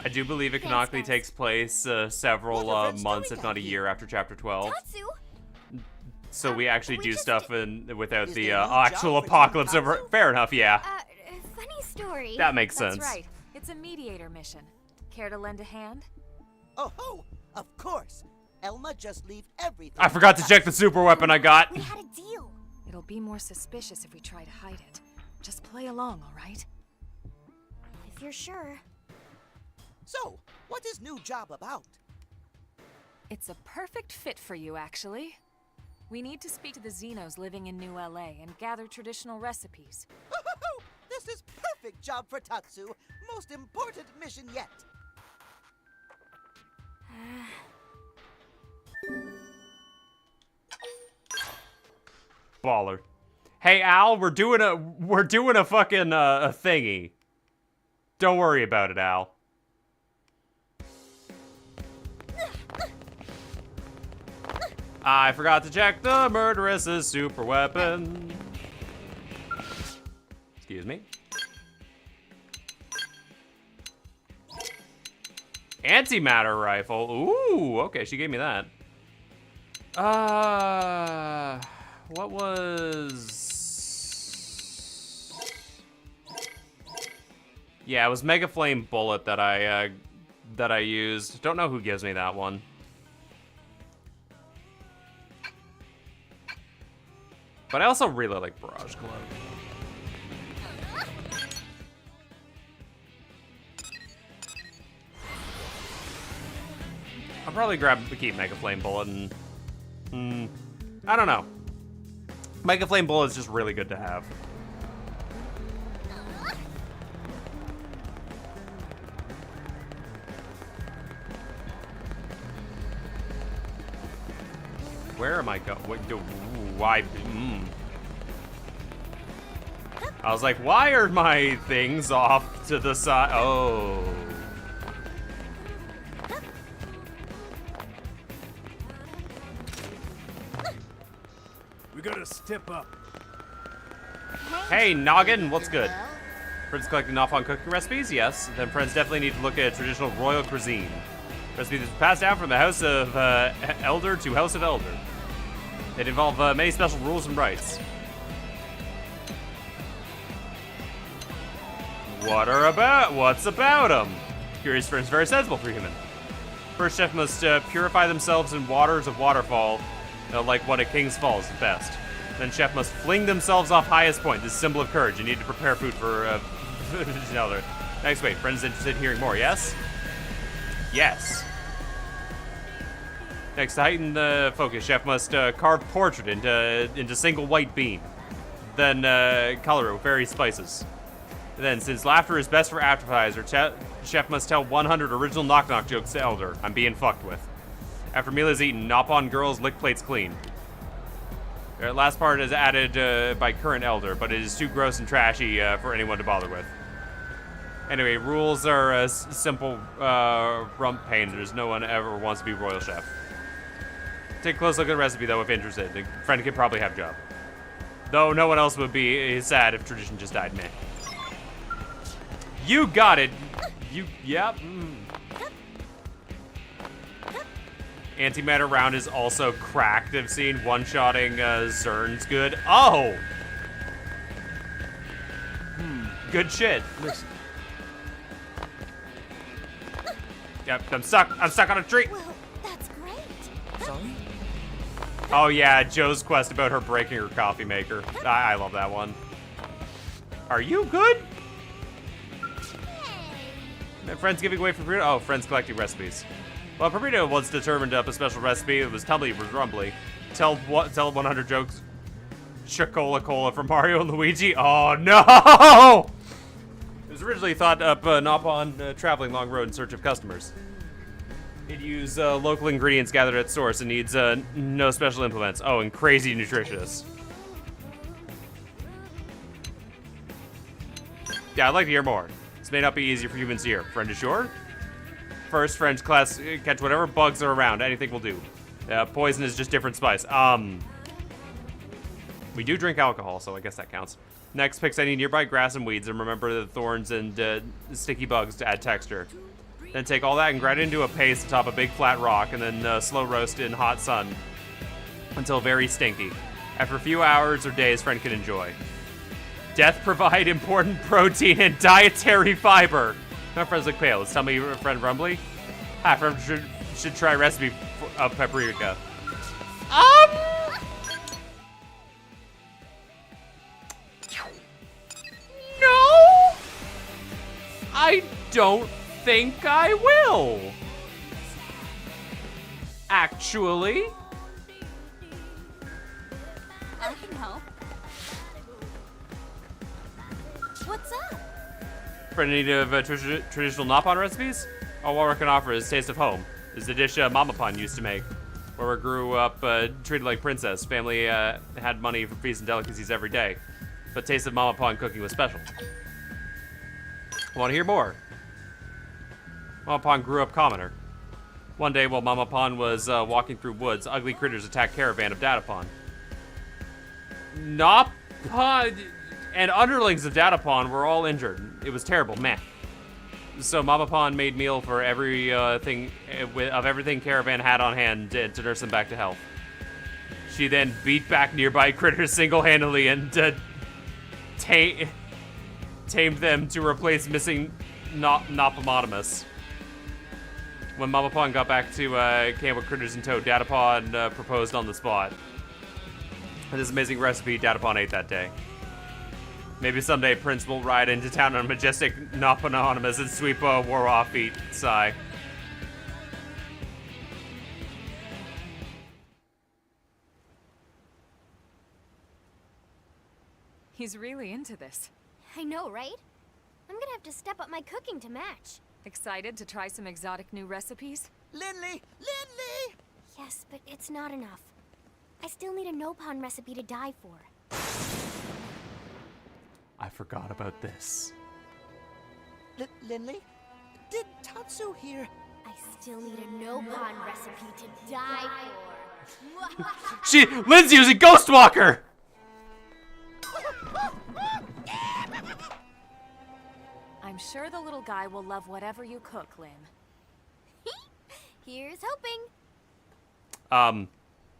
I do believe it canonically takes place several months, if not a year, after Chapter 12. Tatsu? So we actually do stuff without the actual apocalypse over. Fair enough, yeah. Funny story. That makes sense. That's right. It's a mediator mission. Care to lend a hand? Oh ho! Of course. Elma just leave everything. I forgot to check the super weapon I got. We had a deal. It'll be more suspicious if we try to hide it. Just play along, all right? If you're sure. So, what is new job about? It's a perfect fit for you, actually. We need to speak to the Xenos living in New LA and gather traditional recipes. This is perfect job for Tatsu. Most important mission yet. Baller. Hey Al, we're doing a fucking a thingy. Don't worry about it, Al. I forgot to check the murderess's super weapon. Excuse me. Antimatter rifle. Ooh, okay, she gave me that. What was... Yeah, it was Mega Flame Bullet that I used. Don't know who gives me that one. But I also really like Barrage Cloak. I'll probably keep Mega Flame Bullet and... I don't know. Mega Flame Bullet is just really good to have. Where am I going? Why? I was like, why are my things off to the side? Oh. We gotta step up. Hey, Noggin, what's good? Friends collecting off on cooking recipes? Yes. Then friends definitely need to look at traditional royal cuisine. Recipes that's passed down from the House of Elder to House of Elder. It involve many special rules and rites. What's about them? Curious friends, very sensible for human. First chef must purify themselves in waters of waterfall, like one at King's Falls at best. Then chef must fling themselves off highest point. This is a symbol of courage. You need to prepare food for Elder. Next, wait, friends interested in hearing more, yes? Yes. Next, to heighten the focus, chef must carve portrait into single white bean. Then color it with various spices. Then, since laughter is best for appetizer, chef must tell 100 original knock-knock jokes to Elder. I'm being fucked with. After meal is eaten, nop on girls, lick plates clean. The last part is added by current Elder, but it is too gross and trashy for anyone to bother with. Anyway, rules are simple rump pain. There's no one ever wants to be royal chef. Take a close look at the recipe, though, if interested. The friend could probably have a job. Though no one else would be sad if tradition just died, meh. You got it. Yep. Antimatter round is also cracked. I've seen one-shotting Zern's good. Oh! Good shit. Listen. Yep, I'm stuck on a tree. Well, that's great. Sorry? Oh yeah, Joe's quest about her breaking her coffee maker. I love that one. Are you good? Friends giving away for Paprito? Oh, friends collecting recipes. Well, Paprito once determined up a special recipe. It was tumbly rumbly. Tell 100 jokes. Shakola Cola from Mario and Luigi. Oh no! It was originally thought up not on traveling long road in search of customers. It uses local ingredients gathered at source and needs no special implements. Oh, and crazy nutritious. Yeah, I'd like to hear more. This may not be easier for humans here. Friend ashore? First, French class, catch whatever bugs are around. Anything will do. Poison is just different spice. We do drink alcohol, so I guess that counts. Next, pick any nearby grass and weeds, and remember the thorns and sticky bugs to add texture. Then take all that and grind it into a paste atop a big flat rock, and then slow roast in hot sun until very stinky. After a few hours or days, friend can enjoy. Death provide important protein and dietary fiber. My friends look pale. Let's tell me, friend Rumbly. Hi, friend should try recipe of paprika. No! I don't think I will. Actually. I can help. What's up? For any need of traditional Napon recipes? All what I can offer is Taste of Home. Is the dish Mama Pon used to make. Where we grew up treated like princess. Family had money for feasts and delicacies every day. But Taste of Mama Pon cooking was special. Want to hear more? Mama Pon grew up commoner. One day while Mama Pon was walking through woods, ugly critters attacked caravan of Datapon. Napon and underlings of Datapon were all injured. It was terrible, meh. So Mama Pon made meal for everything Caravan had on hand to nurse them back to health. She then beat back nearby critters single-handedly and tamed them to replace missing Nopomotamus. When Mama Pon got back to camp with critters in tow, Datapon proposed on the spot. And this amazing recipe Datapon ate that day. Maybe someday Prince will ride into town on a majestic Nopononymous and sweep a war off feet. Sigh. He's really into this. I know, right? I'm gonna have to step up my cooking to match. Excited to try some exotic new recipes? Lindley! Lindley! Yes, but it's not enough. I still need a Nopon recipe to die for. I forgot about this. Lindley? Did Tatsu hear? I still need a Nopon recipe to die for. Lynn's using Ghostwalker! I'm sure the little guy will love whatever you cook, Lynn. Here's hoping.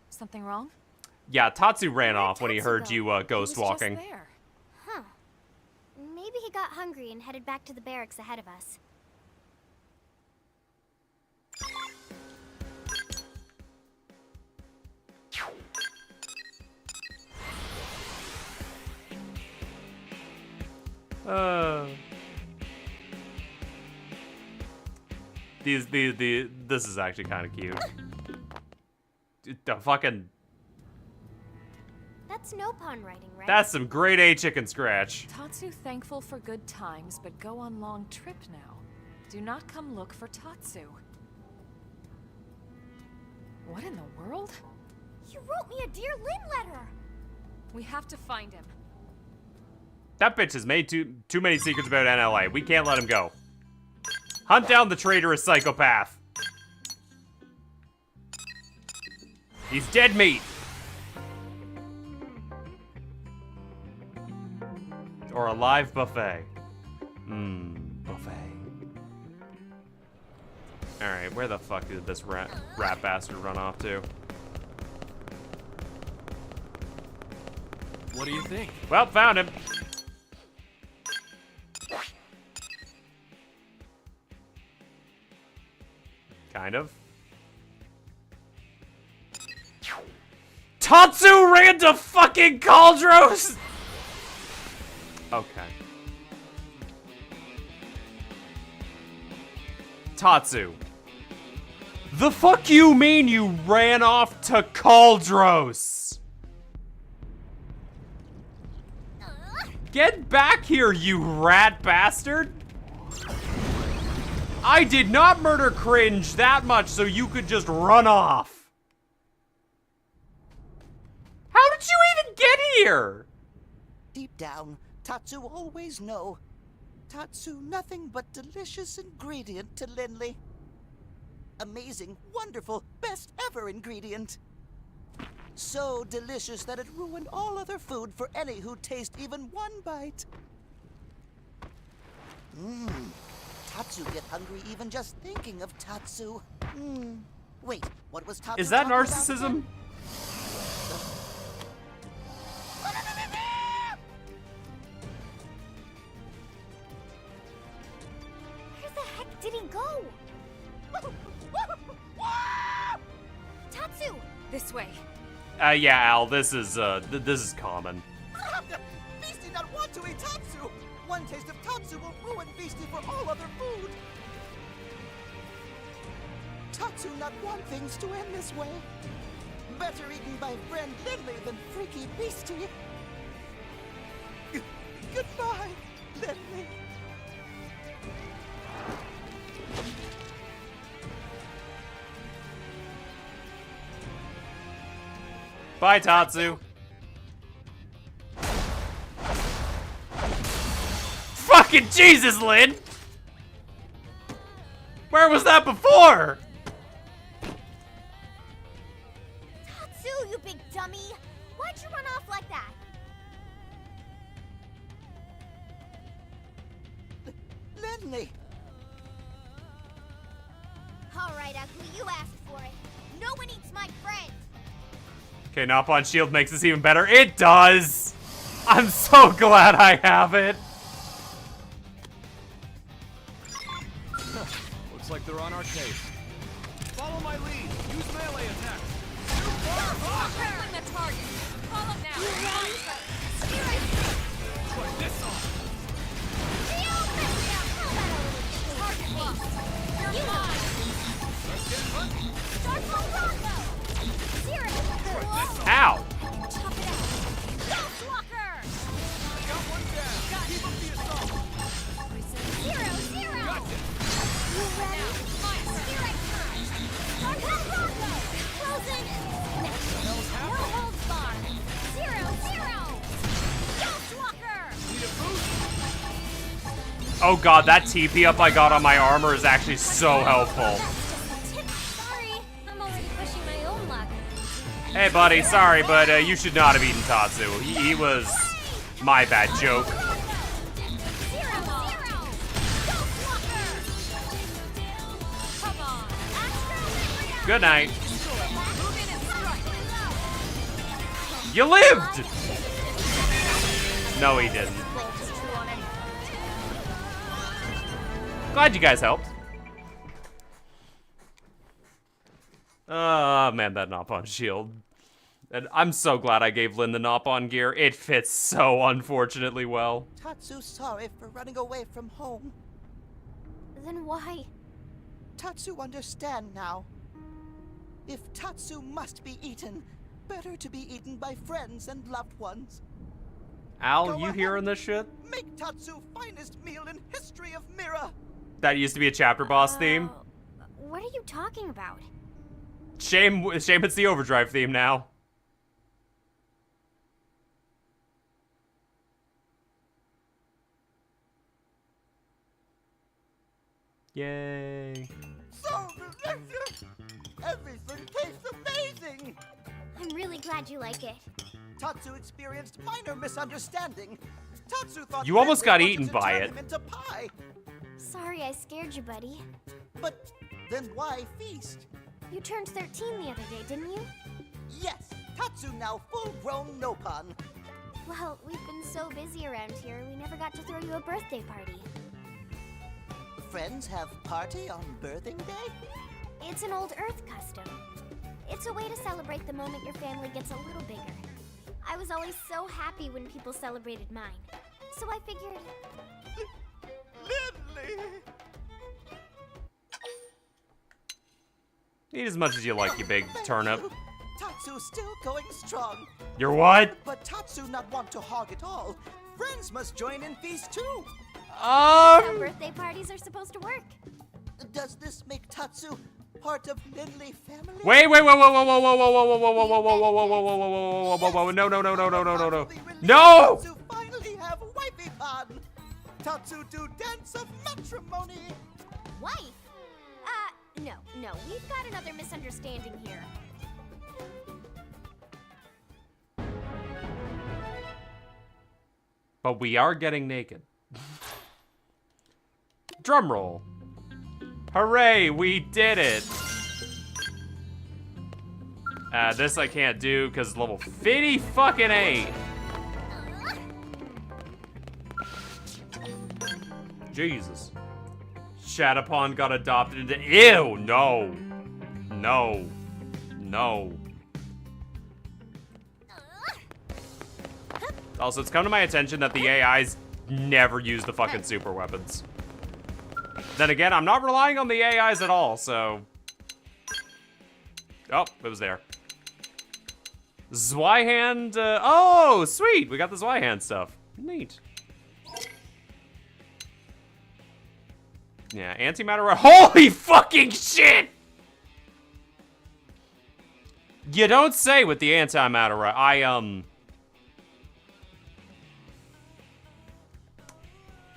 Something wrong? Yeah, Tatsu ran off when he heard you ghost walking. Huh. Maybe he got hungry and headed back to the barracks ahead of us. This is actually kind of cute. The fucking. That's Nopon writing, right? That's some grade A chicken scratch. Tatsu thankful for good times, but go on long trip now. Do not come look for Tatsu. What in the world? You wrote me a Dear Lynn letter! We have to find him. That bitch has made too many secrets about NLA. We can't let him go. Hunt down the traitorous psychopath. He's dead meat. Or a live buffet. Buffet. Alright, where the fuck did this rat bastard run off to? What do you think? Well, found him. Kind of. Tatsu ran to fucking Cauldros! Okay. Tatsu. The fuck you mean you ran off to Cauldros? Get back here, you rat bastard! I did not murder Cringe that much so you could just run off. How did you even get here? Deep down, Tatsu always know. Tatsu nothing but delicious ingredient to Linley. Amazing, wonderful, best ever ingredient. So delicious that it ruined all other food for any who taste even one bite. Tatsu get hungry even just thinking of Tatsu. Wait, what was Tatsu Is that talking about narcissism? again? Where the heck did he go? Tatsu! This way. Yeah, Al, this is common. Beastie not want to eat Tatsu! One taste of Tatsu will ruin Beastie for all other food! Tatsu not want things to end this way. Better eaten by friend Linley than freaky Beastie. Goodbye, Linley. Bye, Tatsu. Fucking Jesus, Lynn! Where was that before? Tatsu, you big dummy! Why'd you run off like that? Linley! Alright, Ugly, you asked for it. No one eats my friend! Okay, Knock on Shield makes this even better. It does! I'm so glad I have it. Looks like they're on our case. Follow my lead. Use melee attack. Crippling the target. Call him now. Try this on. Target lost. You're mine. Let's get hunting. Ow! Tough it out. Ghost Walker! Got one down. Keep up the assault. Zero! Gotcha. You ready? Spirit time! Tornado! Frozen! No holds barred! Zero! Ghost Walker! Need a boost? Oh god, that TP up I got on my armor is actually so helpful. Sorry, I'm already pushing my own luck. Hey buddy, sorry, but you should not have eaten Tatsu. He was my bad joke. Zero! Ghost Walker! Come on. Good night. Move in and strike. You lived! No, he didn't. Glad you guys helped. Oh man, that Knock-on Shield. And I'm so glad I gave Lynn the Knock-on gear. It fits so unfortunately well. Tatsu's sorry for running away from home. Then why? Tatsu understand now. If Tatsu must be eaten, better to be eaten by friends and loved ones. Al, Go you ahead. hearing this shit? Make Tatsu finest meal in history of Mira. That used to be a chapter boss theme. What are you talking about? Shame it's the Overdrive theme now. Yay. So delicious! Everything tastes amazing! I'm really glad you like it. Tatsu experienced minor misunderstanding. Tatsu thought You almost got Linley eaten wanted to by turn it. him into pie. Sorry I scared you, buddy. But then why feast? You turned 13 the other day, didn't you? Yes, Tatsu now full-grown Nopon. Well, we've been so busy around here, we never got to throw you a birthday party. Friends have party on birthing day? It's an old Earth custom. It's a way to celebrate the moment your family gets a little bigger. I was always so happy when people celebrated mine. So I figured... Linley! Eat as much as you like, you big turnip. Tatsu still going strong. You're what? But Tatsu not want to hog it all. Friends must join in feast too. That's how birthday parties are supposed to work. Does this make Tatsu part of Lindley family? Wait, whoa, whoa, whoa, whoa, whoa, whoa, whoa, whoa, whoa, whoa, whoa, whoa, whoa, whoa, whoa, whoa, whoa, whoa, whoa, no, no, no, no, no, no, no, no. No! Tatsu finally have wifey fun. Tatsu do dance of matrimony. Wife? No, we've got another misunderstanding here. But we are getting naked. Drum roll. Hooray, we did it. This I can't do because it's level 50 fucking 8. Jesus. Shadowpawn got adopted into. Ew, no. No. No. Also, it's come to my attention that the AIs never use the fucking super weapons. Then again, I'm not relying on the AIs at all, so. Oh, it was there. Zweihan, oh, sweet! We got the Zweihan stuff. Neat. Yeah, antimatter. Holy fucking shit! You don't say with the antimatter.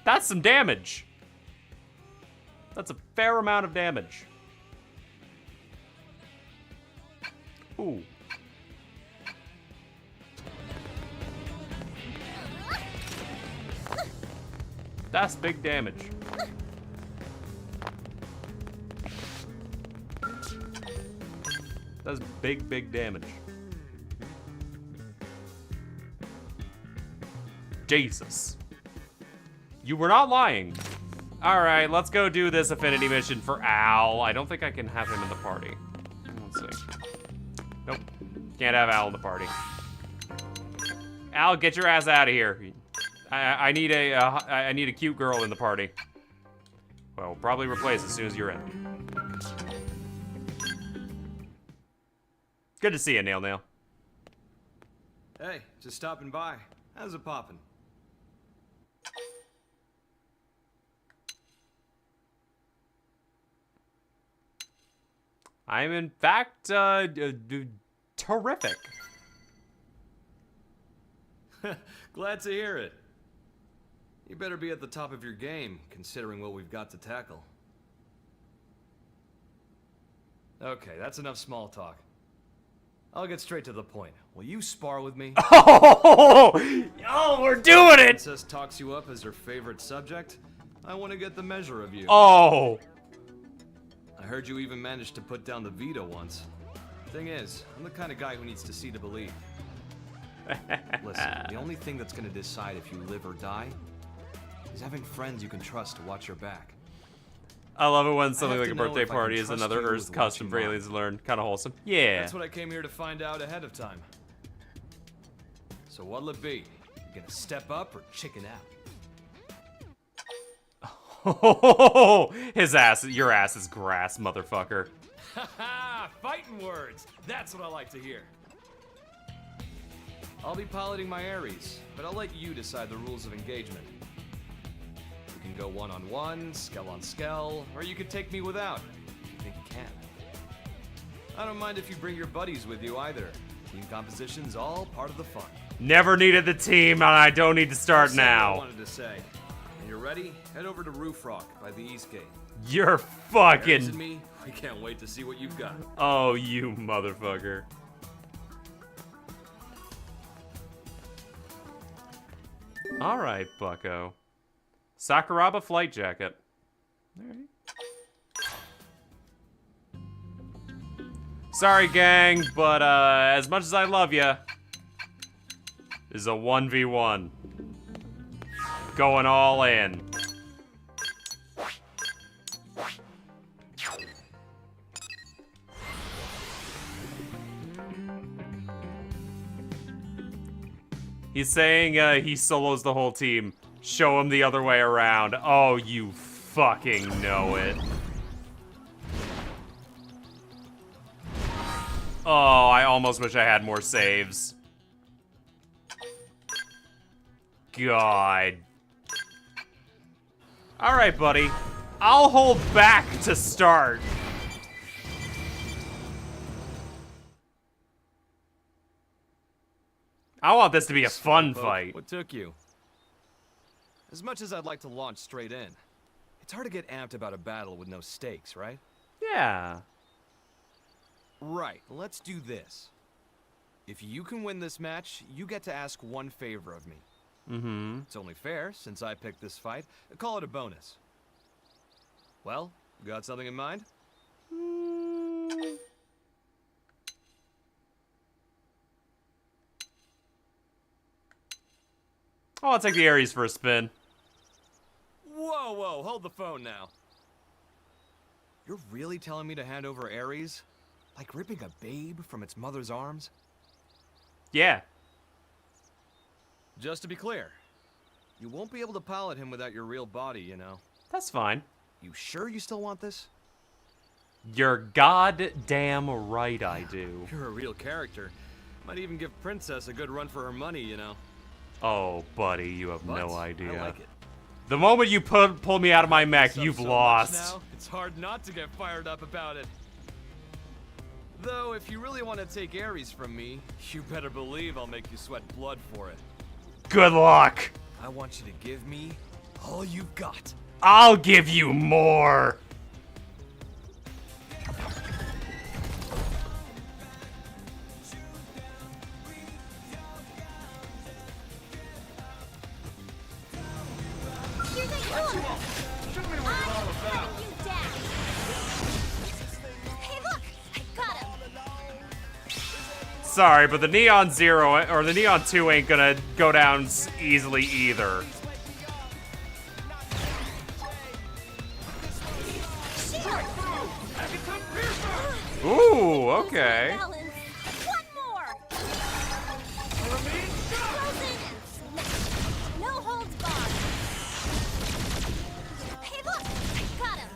That's some damage. That's a fair amount of damage. Ooh. That's big damage. That's big, big damage. Jesus. You were not lying. Alright, let's go do this affinity mission for Al. I don't think I can have him in the party. Let's see. Nope. Can't have Al in the party. Al, get your ass out of here. I need a cute girl in the party. Well, we'll probably replace as soon as you're in. Good to see you, Nail Nail. Hey, just stopping by. How's it poppin'? I'm in fact, terrific. Glad to hear it. You better be at the top of your game, considering what we've got to tackle. Okay, that's enough small talk. I'll get straight to the point. Will you spar with me? Oh, we're doing it! Princess talks you up as her favorite subject. I want to get the measure of you. Oh. I heard you even managed to put down the Vita once. Thing is, I'm the kind of guy who needs to see to believe. Listen, the only thing that's gonna decide if you live or die is having friends you can trust to watch your back. I love it when something like a birthday party is another Earth's custom for aliens to learn. Kind of wholesome. Yeah. That's what I came here to find out ahead of time. So what'll it be? You gonna step up or chicken out? Oh, his ass, your ass is grass, motherfucker. Haha, fighting words. That's what I like to hear. I'll be piloting my Ares, but I'll let you decide the rules of engagement. You can go one-on-one, skell-on-skell, or you could take me without, if you think you can. I don't mind if you bring your buddies with you either. Team composition's all part of the fun. Never needed the team, and I don't need to start now. I wanted to say. When you're ready, head over to Roof Rock by the East Gate. You're Ares fucking... and me, we can't wait to see what you've got. Oh, you motherfucker. Alright, bucko. Sakuraba flight jacket. Alright. Sorry, gang, but as much as I love you, this is a 1v1. Going all in. He's saying he solos the whole team. Show him the other way around. Oh, you fucking know it. Oh, I almost wish I had more saves. God. Alright, buddy. I'll hold back to start. I want this to be a fun fight. What took you? As much as I'd like to launch straight in, it's hard to get amped about a battle with no stakes, right? Yeah. Right, let's do this. If you can win this match, you get to ask one favor of me. Mm-hmm. It's only fair, since I picked this fight. Call it a bonus. Well, got something in mind? Oh, I'll take the Ares for a spin. Whoa, whoa, hold the phone now. You're really telling me to hand over Ares? Like ripping a babe from its mother's arms? Yeah. Just to be clear, you won't be able to pilot him without your real body, you know. That's fine. You sure you still want this? You're goddamn right I do. You're a real character. Might even give Princess a good run for her money, you know. Oh, buddy, you have But no idea. I like it. The moment you pull me out of my mech, Up you've so much lost. now, it's hard not to get fired up about it. Though, if you really want to take Ares from me, you better believe I'll make you sweat blood for it. Good luck. I want you to give me all you've got. I'll give you more. Hey, look! I got him! Sorry, but the Neon Zero or the Neon 2 ain't gonna go down easily either. Ooh, okay. One more! No holds barred! Hey, look! I got him!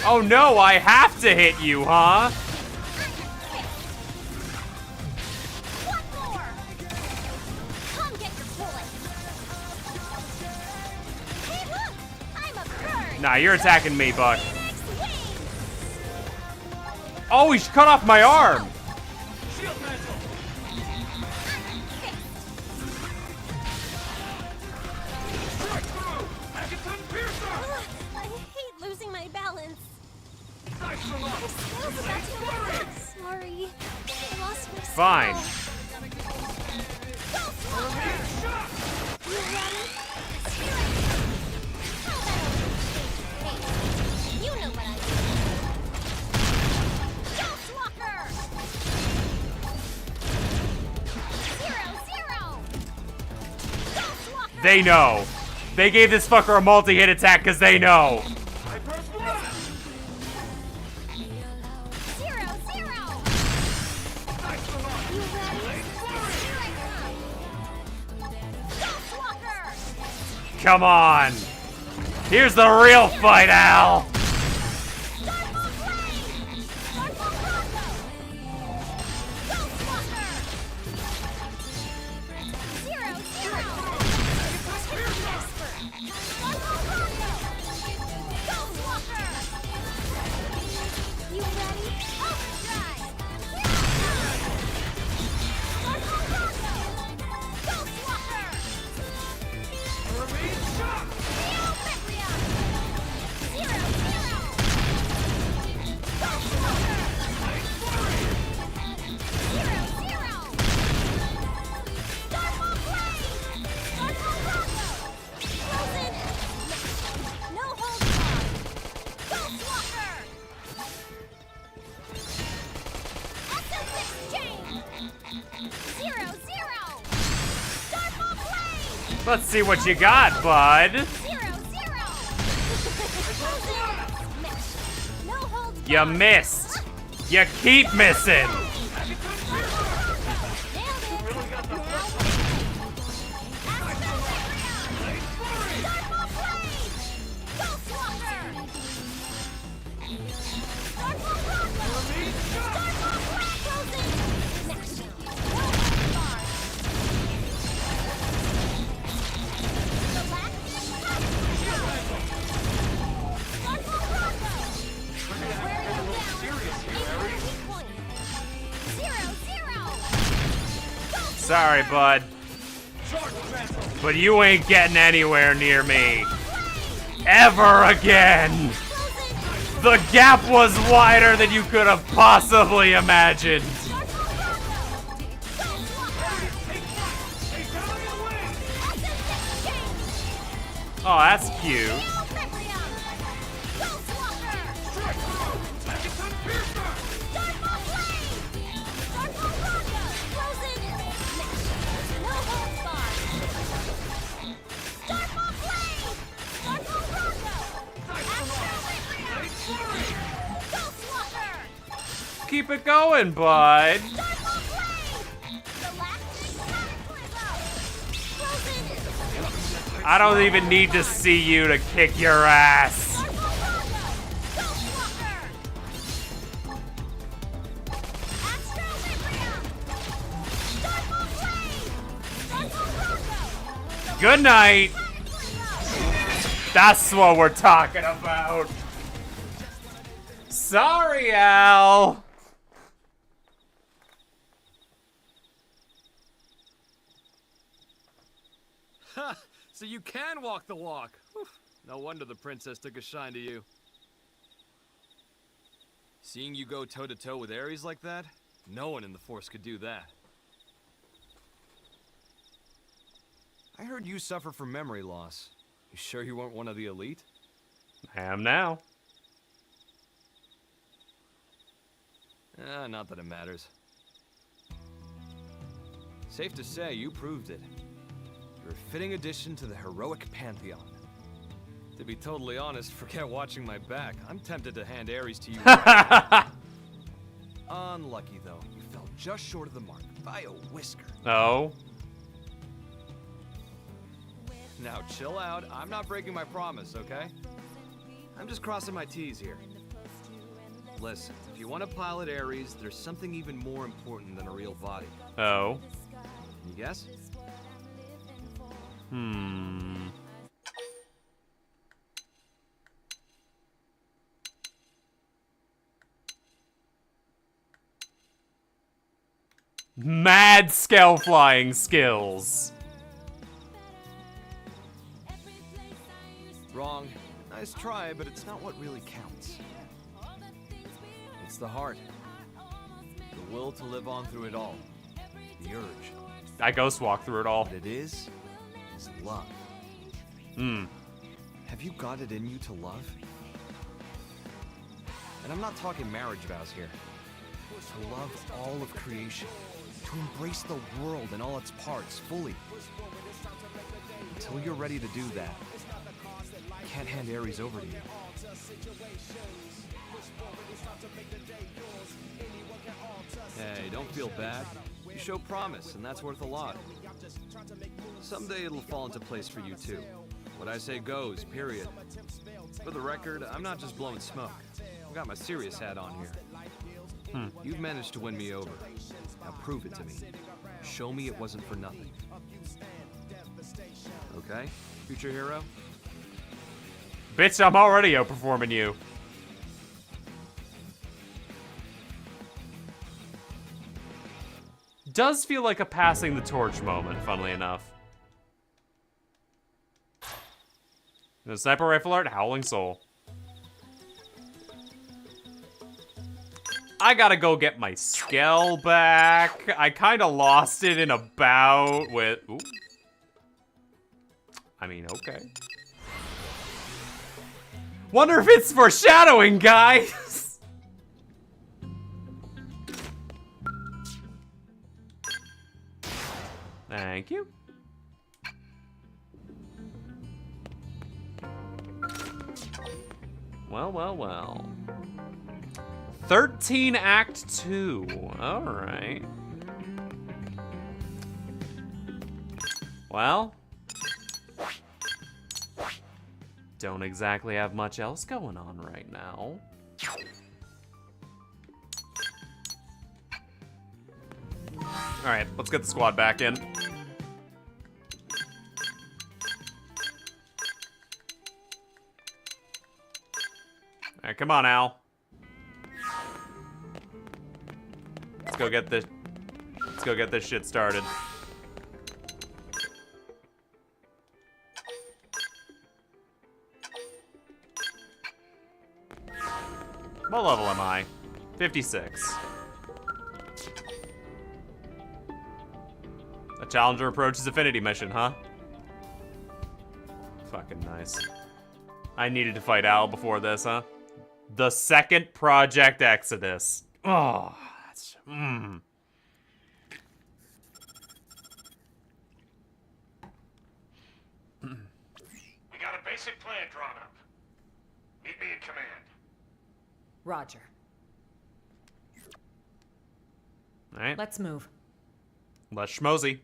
Oh no, I have to hit you, huh? Come get your bullet! Hey, look! I'm a bird! Nah, you're attacking me, Buck. Oh, he cut off my arm. I hate losing my balance. Sorry. I lost my Fine. You know what I do. They know. They gave this fucker a multi-hit attack because they know. Come on. Here's the real fight, Al. Let's see what you got, bud. You missed. You keep missing. Sorry, bud. But you ain't getting anywhere near me. Ever again. The gap was wider than you could have possibly imagined. Oh, that's cute. Keep it going, bud. I don't even need to see you to kick your ass. Good night. That's what we're talking about. Sorry, Al. Ha! So you can walk the walk. Whew. No wonder the princess took a shine to you. Seeing you go toe-to-toe with Ares like that, no one in the Force could do that. I heard you suffer from memory loss. You sure you weren't one of the elite? I am now. Not that it matters. Safe to say, you proved it. You're a fitting addition to the heroic pantheon. To be totally honest, forget watching my back. I'm tempted to hand Ares to you. Unlucky, though. You fell just short of the mark by a whisker. Oh. Now, chill out. I'm not breaking my promise, okay? I'm just crossing my T's here. Listen, if you want to pilot Ares, there's something even more important than a real body. Oh. Can you guess? Mad scale flying skills. Wrong. Nice try, but it's not what really counts. It's the heart. The will to live on through it all. The urge. I ghost walk through it all. What it is love. Have you got it in you to love? And I'm not talking marriage vows here. To love all of creation. To embrace the world and all its parts fully. Until you're ready to do that, I can't hand Ares over to you. Hey, don't feel bad. You show promise, and that's worth a lot. Someday it'll fall into place for you too. What I say goes, period. For the record, I'm not just blowing smoke. I've got my serious hat on here. You've managed to win me over. Now prove it to me. Show me it wasn't for nothing. Okay, future hero? Bitch, I'm already outperforming you. Does feel like a passing the torch moment, funnily enough. The sniper rifle art, Howling Soul. I gotta go get my scale back. I kinda lost it in a bout with... Ooh. I mean, okay. Wonder if it's foreshadowing, guys! Thank you. Well, well, well. 13 Act 2. Alright. Well. Don't exactly have much else going on right now. Alright, let's get the squad back in. Alright, come on, Al. Let's go get this shit started. What level am I? 56. A challenger approaches affinity mission, huh? Fucking nice. I needed to fight Al before this, huh? The second Project Exodus. Oh, that's... We got a basic plan drawn up. Meet me in command. Roger. Alright. Let's move. Let's schmosy.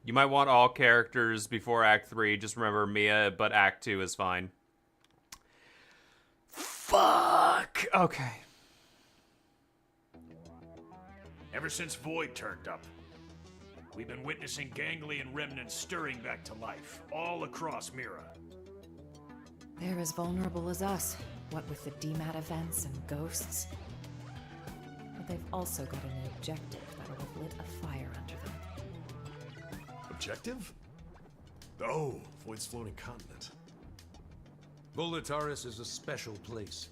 You might want all characters before Act 3. Just remember Mia, but Act 2 is fine. Fuck! Okay. Ever since Void turned up, we've been witnessing ganglion remnants stirring back to life, all across Mira. They're as vulnerable as us, what with the DMAT events and ghosts. But they've also got a new objective that'll have lit a fire under them. Objective? Oh, Void's floating continent. Volataris is a special place.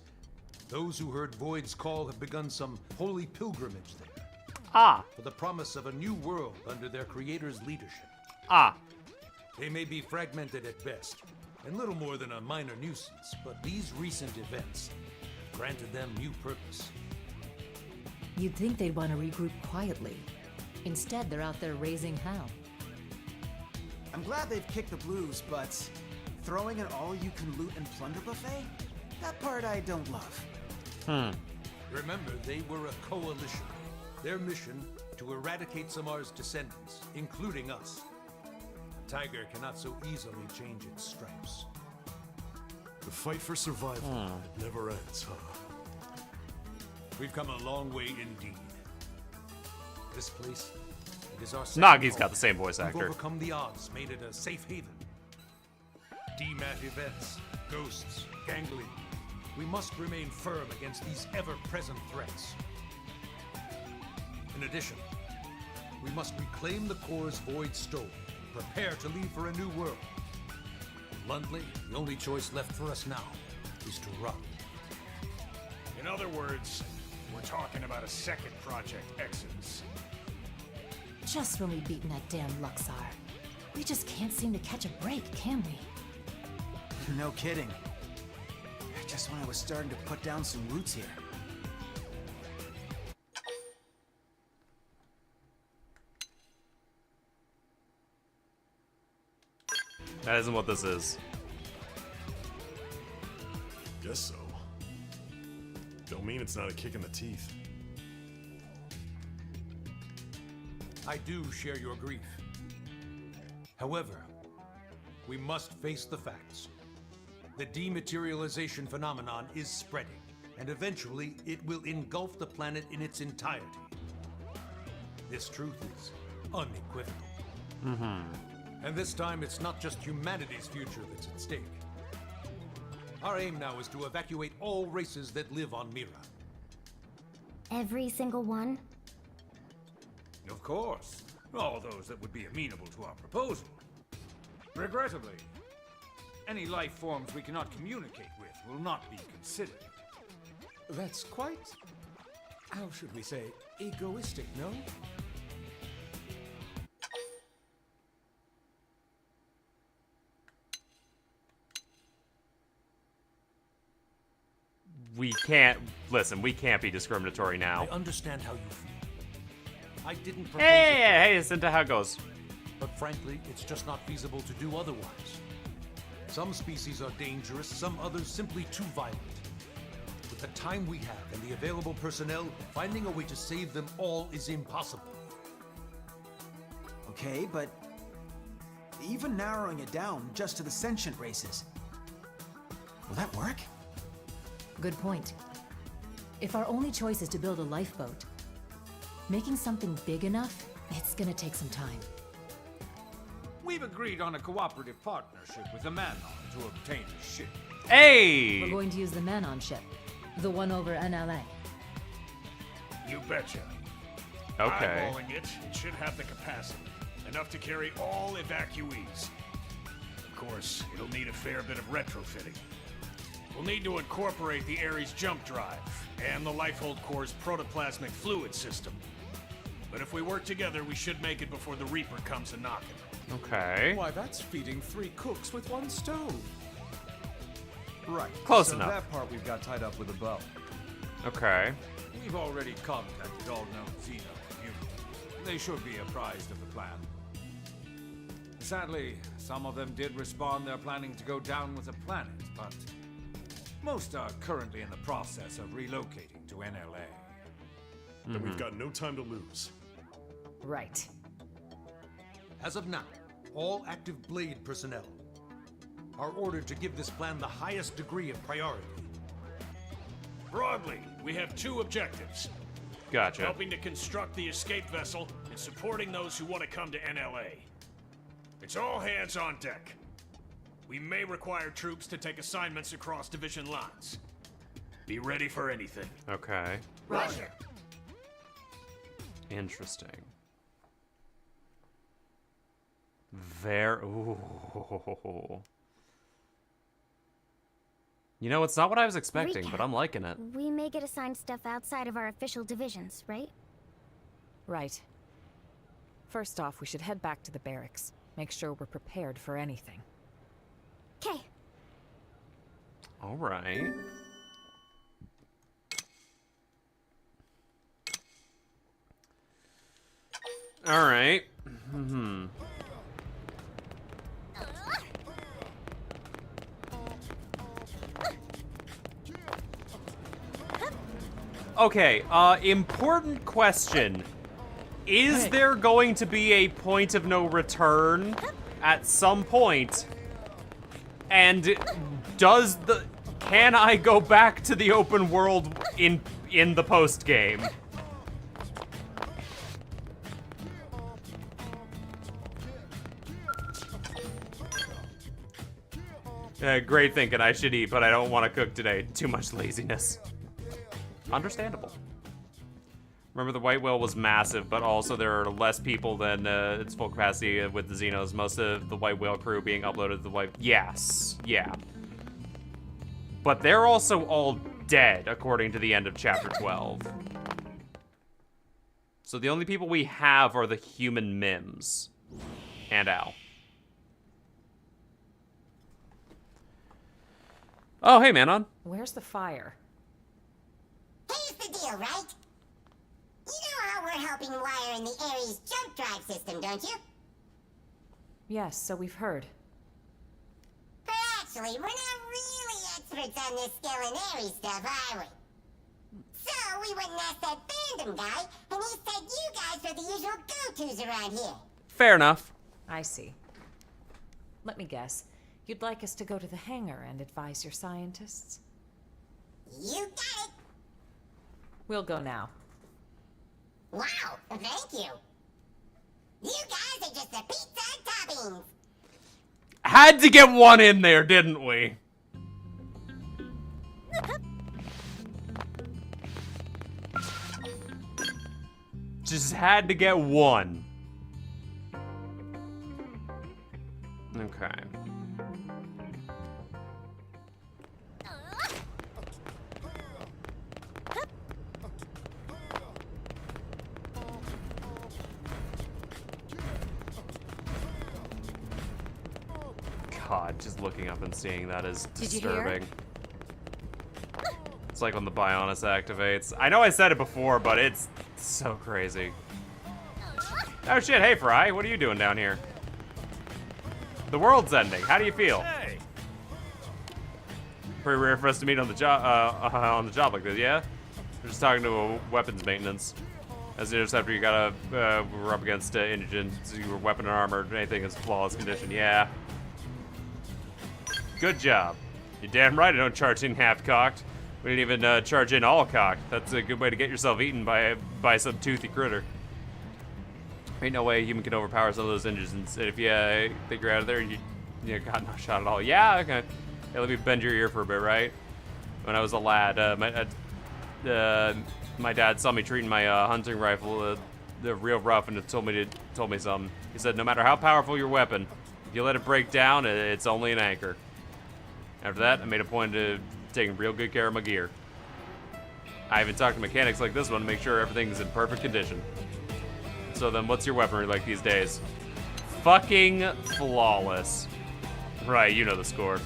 Those who heard Void's call have begun some holy pilgrimage there. Ah. For the promise of a new world under their creator's leadership. Ah. They may be fragmented at best, and little more than a minor nuisance, but these recent events granted them new purpose. You'd think they'd want to regroup quietly. Instead, they're out there raising hell. I'm glad they've kicked the blues, but throwing an all-you-can-loot and plunder buffet? That part I don't love. Remember, they were a coalition. Their mission, to eradicate Samar's descendants, including us. A tiger cannot so easily change its stripes. The fight for survival it never ends, huh? We've come a long way indeed. This place, it is our Nagi's got the same voice actor. We've overcome the odds, made it a safe haven. DMAT events, ghosts, ganglion. We must remain firm against these ever-present threats. In addition, we must reclaim the cores Void stole, prepare to leave for a new world. Bluntly, the only choice left for us now is to run. In other words, we're talking about a second Project Exodus. Just when we've beaten that damn Luxar. We just can't seem to catch a break, can we? No kidding. Just when I was starting to put down some roots here. That isn't what this is. Guess so. Don't mean it's not a kick in the teeth. I do share your grief. However, we must face the facts. The dematerialization phenomenon is spreading, and eventually it will engulf the planet in its entirety. This truth is unequivocal. And this time, it's not just humanity's future that's at stake. Our aim now is to evacuate all races that live on Mira. Every single one? Of course. All those that would be amenable to our proposal. Regrettably, any life forms we cannot communicate with will not be considered. That's quite, how should we say, egoistic, no? We can't... Listen, we can't be discriminatory now. I understand how you feel. I didn't propose Hey, it's into how it goes. But frankly, it's just not feasible to do otherwise. Some species are dangerous, some others simply too violent. With the time we have and the available personnel, finding a way to save them all is impossible. Okay, but even narrowing it down just to the sentient races, will that work? Good point. If our only choice is to build a lifeboat, making something big enough, it's gonna take some time. We've agreed on a cooperative partnership with the Manon to obtain a ship. Hey! We're going to use the Manon ship, the one over NLA. You betcha. Okay. Eyeballing it, it should have the capacity. Enough to carry all evacuees. course, it'll need a fair bit of retrofitting. We'll need to incorporate the Ares jump drive and the Lifehold Core's protoplasmic fluid system. But if we work together, we should make it before the Reaper comes a knocking. Okay. Why, that's feeding 3 cooks with 1 stove. Right. Close so enough. That part we've got tied up with a bow. Okay. We've already contacted all known Xeno community. They should be apprised of the plan. Sadly, some of them did respond they're planning to go down with the planet, but most are currently in the process of relocating to NLA. Then we've got no time to lose. Right. As of now, all active Blade personnel are ordered to give this plan the highest degree of priority. Broadly, we have 2 objectives. Gotcha. Helping to construct the escape vessel and supporting those who want to come to NLA. It's all hands on deck. We may require troops to take assignments across division lines. Be ready for anything. Okay. Roger. Interesting. Ooh. You know, it's not what I was expecting, but I'm liking it. We may get assigned stuff outside of our official divisions, right? Right. First off, we should head back to the barracks. Make sure we're prepared for anything. Okay. All right. All right. Okay, important question. Is there going to be a point of no return at some point? And can I go back to the open world in the post game? Great thinking. I should eat, but I don't want to cook today. Too much laziness. Understandable. Remember, the White Whale was massive, but also there are less people than its full capacity with the Xenos. Most of the White Whale crew being uploaded to the White... Yes. Yeah. But they're also all dead, according to the end of Chapter 12. So the only people we have are the human Mims. And Al. Oh, hey, Manon. Where's the fire? Here's the deal, right? You know how we're helping wire in the Ares jump drive system, don't you? Yes, so we've heard. But actually, we're not really experts on this scale and Ares stuff, are we? So we went and asked that fandom guy, and he said you guys are the usual go-tos around here. Fair enough. I see. Let me guess. You'd like us to go to the hangar and advise your scientists? You got it! We'll go now. Wow, thank you. You guys are just the pizza toppings. Had to get one in there, didn't we? Just had to get one. Okay. God, just looking up and seeing that is disturbing. It's like when the Bionis activates. I know I said it before, but it's so crazy. Oh shit, hey Fry, what are you doing down here? The world's ending. How do you feel? Hey. Pretty rare for us to meet on the job like this, yeah? We're just talking to a weapons maintenance. As an interceptor, you gotta we're up against indigent. So your weapon and armor, anything is flawless condition. Yeah. Good job. You're damn right I don't charge in half-cocked. We didn't even charge in all-cocked. That's a good way to get yourself eaten by some toothy critter. Ain't no way a human can overpower some of those engines. And if you think you're out of there, you got no shot at all. Yeah, okay. Hey, let me bend your ear for a bit, right? When I was a lad, my dad saw me treating my hunting rifle the real rough, and it told me something. He said, no matter how powerful your weapon, If you let it break down, it's only an anchor. After that, I made a point of taking real good care of my gear. I even talked to mechanics like this one to make sure everything's in perfect condition. So then, what's your weaponry like these days? Fucking flawless. Right, you know the score.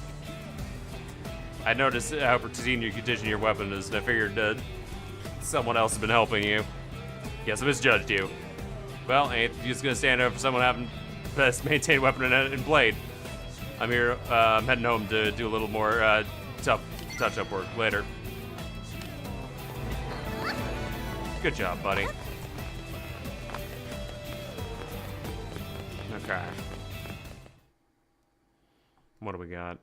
I noticed how pristine you condition your weapon is, and I figured someone else has been helping you. Guess I misjudged you. Well, ain't just gonna stand over for someone having best maintained weapon and blade. I'm here, I'm heading home to do a little more tough touch-up work later. Good job, buddy. Okay. What do we got?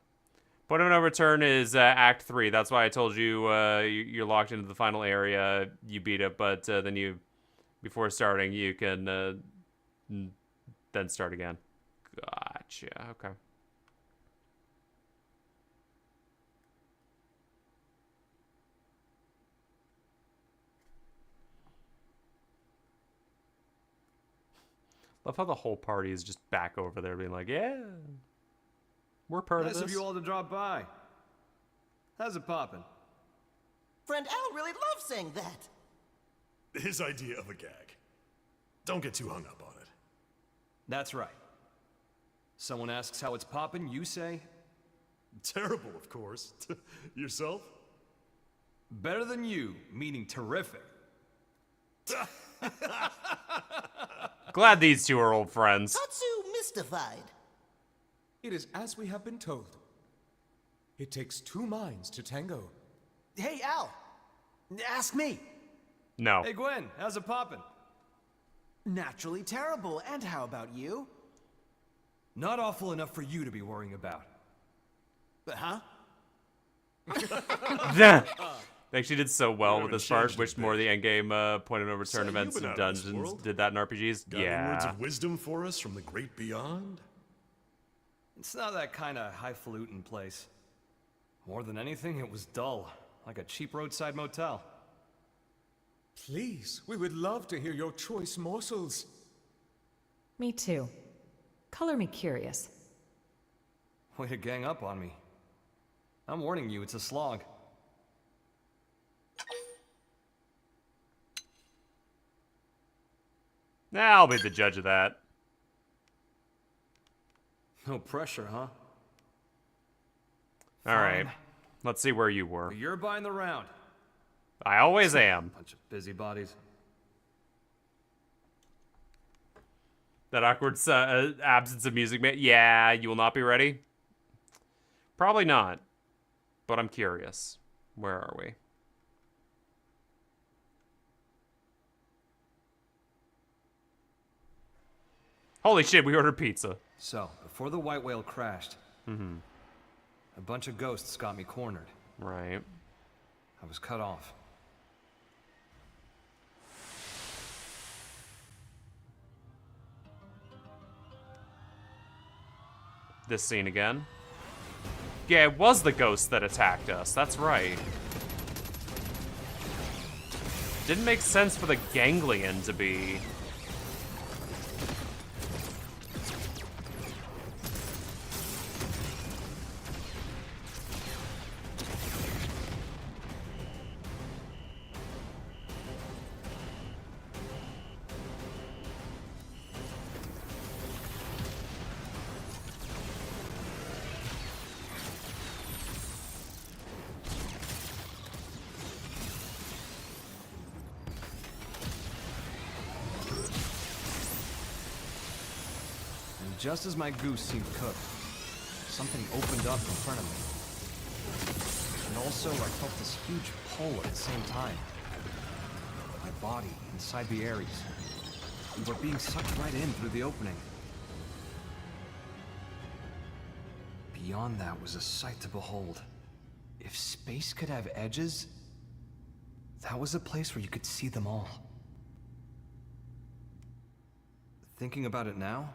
Point of no return is Act 3. That's why I told you you're locked into the final area. You beat it, but then you, before starting, you can then start again. Gotcha. Okay. Love how the whole party is just back over there being like, yeah, we're part of this. Nice of you all to drop by. How's it poppin'? Friend Al really loves saying that. His idea of a gag. Don't get too hung up on it. That's right. Someone asks how it's poppin', you say? Terrible, of course. Yourself? Better than you, meaning terrific. Glad these two are old friends. Tatsu mystified. It is as we have been told. It takes two minds to tango. Hey, Al. Ask me. No. Hey, Gwen, how's it poppin'? Naturally terrible. And how about you? Not awful enough for you to be worrying about. But huh? They actually did so well with this part. Wished more of the endgame point of no return So events you've been and out of this dungeons world? did that in RPGs. Got any Yeah. words of wisdom for us from the great beyond? It's not that kind of highfalutin place. More than anything, it was dull, like a cheap roadside motel. Please, we would love to hear your choice morsels. Me too. Color me curious. Way to gang up on me. I'm warning you, it's a slog. I'll be the judge of that. No pressure, huh? All right. Let's see where you were. But you're buying the round. I always am. Bunch of busybodies. That awkward absence of music, man. Yeah, you will not be ready? Probably not. But I'm curious. Where are we? Holy shit, we ordered pizza. So, before the white whale crashed, a bunch of ghosts got me cornered. Right. I was cut off. This scene again. Yeah, it was the ghost that attacked us. That's right. Didn't make sense for the ganglion to be... Just as my goose seemed cooked, something opened up in front of me. And also, I felt this huge pull at the same time. My body inside the Ares. We were being sucked right in through the opening. Beyond that was a sight to behold. If space could have edges, that was a place where you could see them all. Thinking about it now,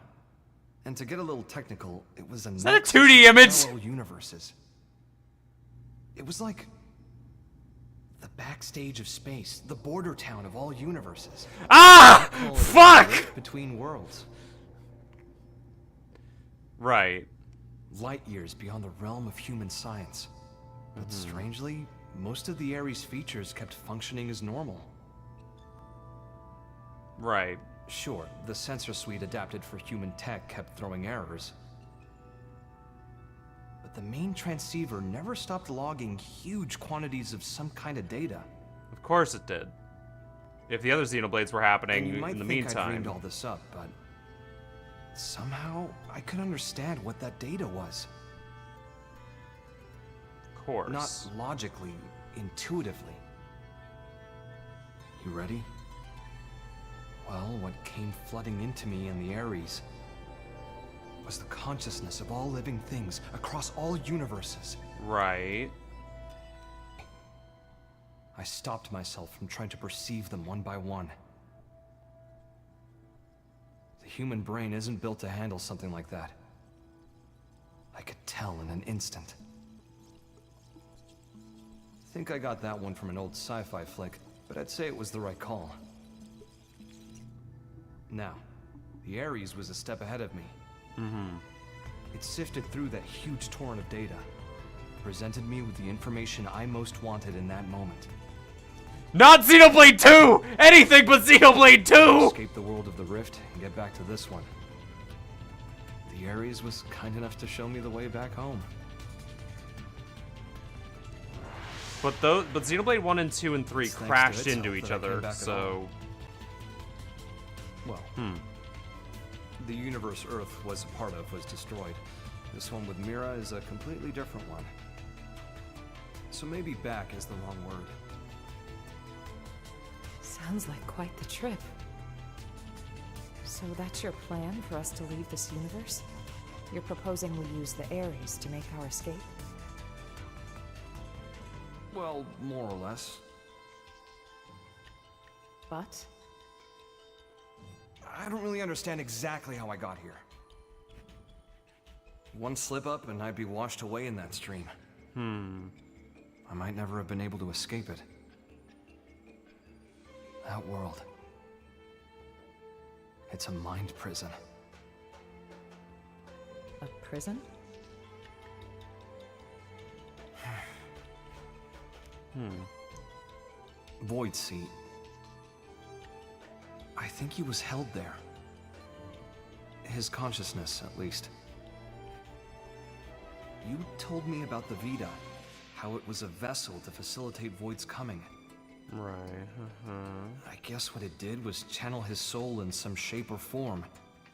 and to get a little technical, it was a Is that a 2D image? parallel universes. It was like the backstage of space, the border town of all universes. Ah! Call it Fuck! a rift between worlds. Right. Light years beyond the realm of human science. But strangely, most of the Ares features kept functioning as normal. Right. Sure, the sensor suite adapted for human tech kept throwing errors. But the main transceiver never stopped logging huge quantities of some kind of data. Of course it did. If the other Xenoblades were happening And you might in the think I meantime. dreamed all this up, but somehow I could understand what that data was. Of course. Not logically, intuitively. You ready? Well, what came flooding into me in the Ares was the consciousness of all living things across all universes. Right. I stopped myself from trying to perceive them one by one. The human brain isn't built to handle something like that. I could tell in an instant. I think I got that one from an old sci-fi flick, but I'd say it was the right call. Now, the Ares was a step ahead of me. It sifted through that huge torrent of data, presented me with the information I most wanted in that moment. Not Xenoblade 2! Anything but Xenoblade 2! Escape the world of the Rift and get back to this one. The Ares was kind enough to show me the way back home. But Xenoblade 1 and 2 and 3 It's thanks to crashed its into help each that I came other, back at so... Well, the universe Earth was a part of was destroyed. This one with Mira is a completely different one. So maybe back is the wrong word. Sounds like quite the trip. So that's your plan for us to leave this universe? You're proposing we use the Ares to make our escape? Well, more or less. But? I don't really understand exactly how I got here. One slip up and I'd be washed away in that stream. I might never have been able to escape it. That world. It's a mind prison. A prison? Void Seat. I think he was held there. His consciousness, at least. You told me about the Vita, how it was a vessel to facilitate Void's coming. Right, I guess what it did was channel his soul in some shape or form,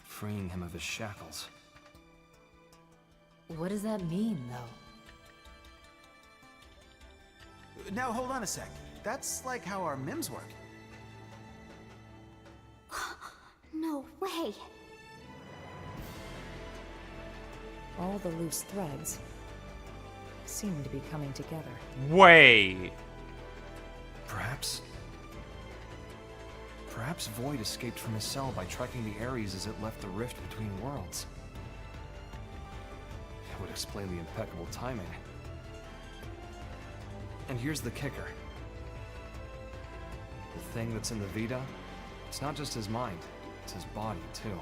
freeing him of his shackles. What does that mean, though? Now, hold on a sec. That's like how our MIMs work. No way. All the loose threads seem to be coming together. Way! Perhaps Void escaped from his cell by tracking the Ares as it left the rift between worlds. It would explain the impeccable timing. And here's the kicker. The thing that's in the Vita, it's not just his mind, it's his body, too.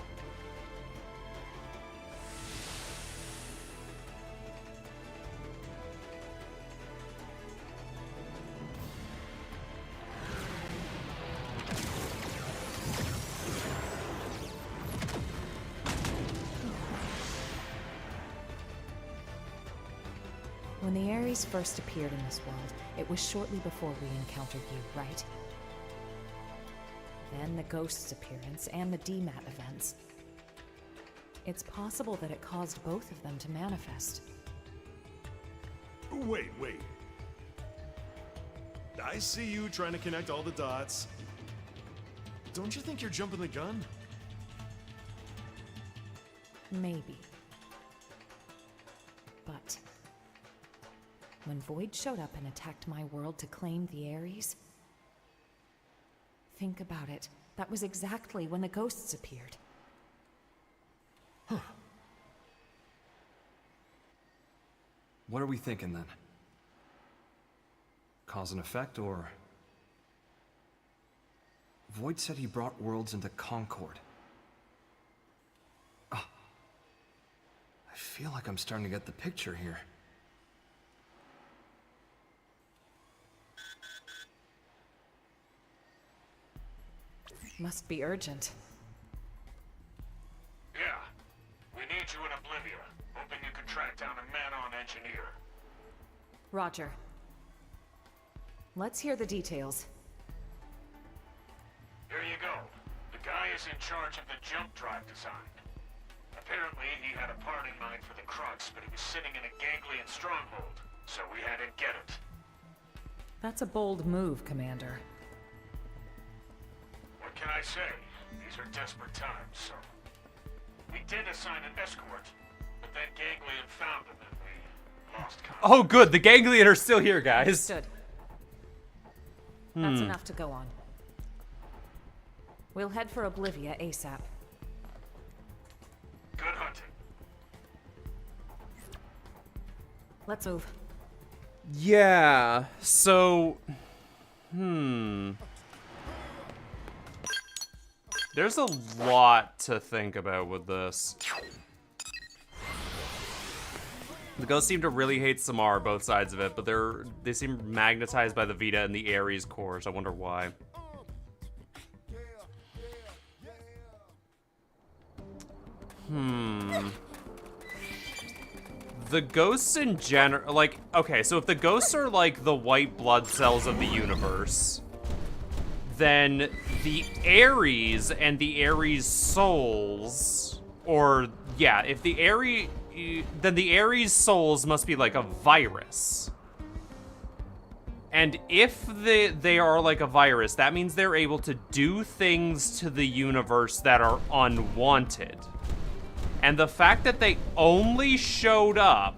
When the Ares first appeared in this world, it was shortly before we encountered you, right? Then the Ghost's appearance and the DMAT events. It's possible that it caused both of them to manifest. Wait. I see you trying to connect all the dots. Don't you think you're jumping the gun? Maybe. But when Void showed up and attacked my world to claim the Ares, think about it. That was exactly when the Ghosts appeared. What are we thinking then? Cause and effect, or... Void said he brought worlds into concord. feel like I'm starting to get the picture here. Must be urgent. Yeah. We need you in Oblivia. Hoping you can track down a man-on engineer. Roger. Let's hear the details. Here you go. The guy is in charge of the jump drive design. Apparently, he had a part in mind for the Crux, but he was sitting in a ganglion stronghold, so we had him get it. That's a bold move, Commander. What can I say? These are desperate times, so... We did assign an escort, but then Ganglion found him and we lost contact. Oh, good. The Ganglion are still here, guys. Understood. That's enough to go on. We'll head for Oblivia ASAP. Good hunting. Let's move. Yeah, so... There's a lot to think about with this. The ghosts seem to really hate Samar, both sides of it, but they seem magnetized by the Vita and the Ares cores. I wonder why. The ghosts in general, like, okay, so if the ghosts are like the white blood cells of the universe, then the Ares and the Ares souls, or yeah, if the Ares, then the Ares souls must be like a virus. And if they are like a virus, that means they're able to do things to the universe that are unwanted. And the fact that they only showed up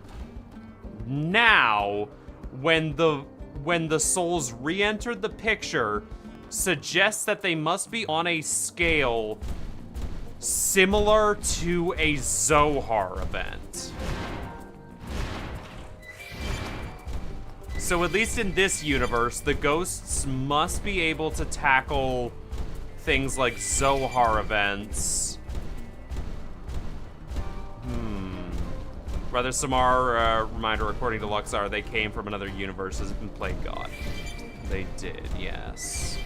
now when the souls re-entered the picture suggests that they must be on a scale similar to a Zohar event. So at least in this universe, the ghosts must be able to tackle things like Zohar events. Rather, Samar, reminder, according to Luxar, they came from another universe and played God. They did, yes.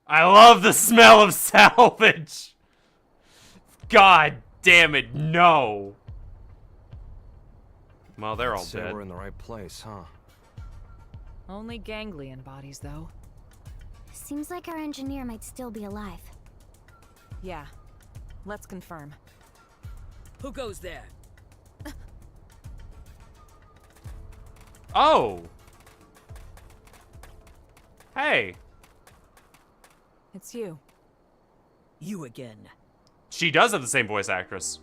I love the smell of salvage! God damn it, no! Well, they're all dead. We're in the right place, huh? Only ganglion bodies, though. Seems like our engineer might still be alive. Yeah. Let's confirm. Who goes there? Oh! Hey! It's you. You again. She does have the same voice actress.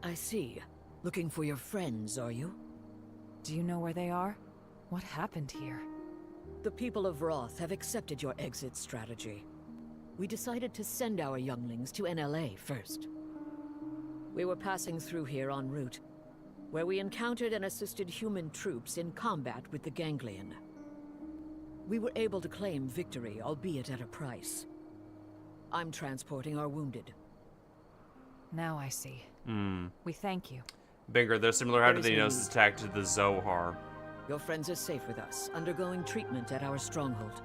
I see. Looking for your friends, are you? Do you know where they are? What happened here? The people of Roth have accepted your exit strategy. We decided to send our younglings to NLA first. We were passing through here en route, where we encountered and assisted human troops in combat with the Ganglion. We were able to claim victory, albeit at a price. I'm transporting our wounded. Now I see. We thank you. Binger, they're similar. How There did is they no know need. this attack to the Zohar? Your friends are safe with us, undergoing treatment at our stronghold.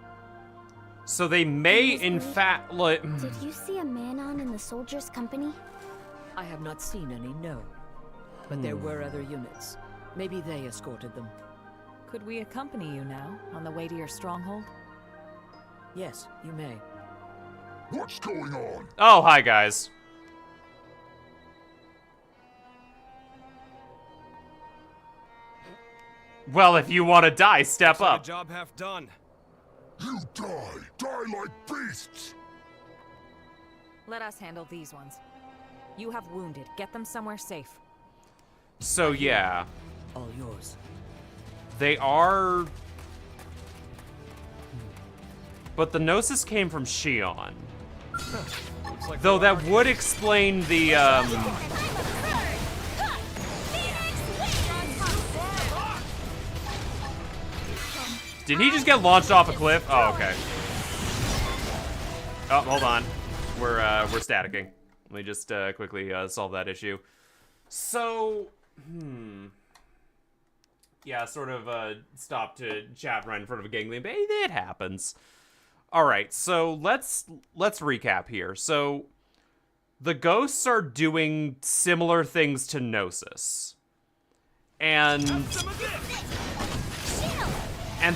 So they may, in fact, like... Did you see a man-on in the soldiers' company? I have not seen any, no. But there were other units. Maybe they escorted them. Could we accompany you now, on the way to your stronghold? Yes, you may. What's going on? Oh, hi, guys. Well, if you want to die, step up. Job half done. You die like beasts. Let us handle these ones. You have wounded. Get them somewhere safe. So, yeah. All yours. They are... But the Gnosis came from Shion. Though that would explain the, Did he just get launched off a cliff? Oh, okay. Oh, hold on. We're staticking. Let me just quickly solve that issue. So, yeah, sort of stopped to chat right in front of a ganglion, but it happens. All right, so let's recap here. So, the ghosts are doing similar things to Gnosis, and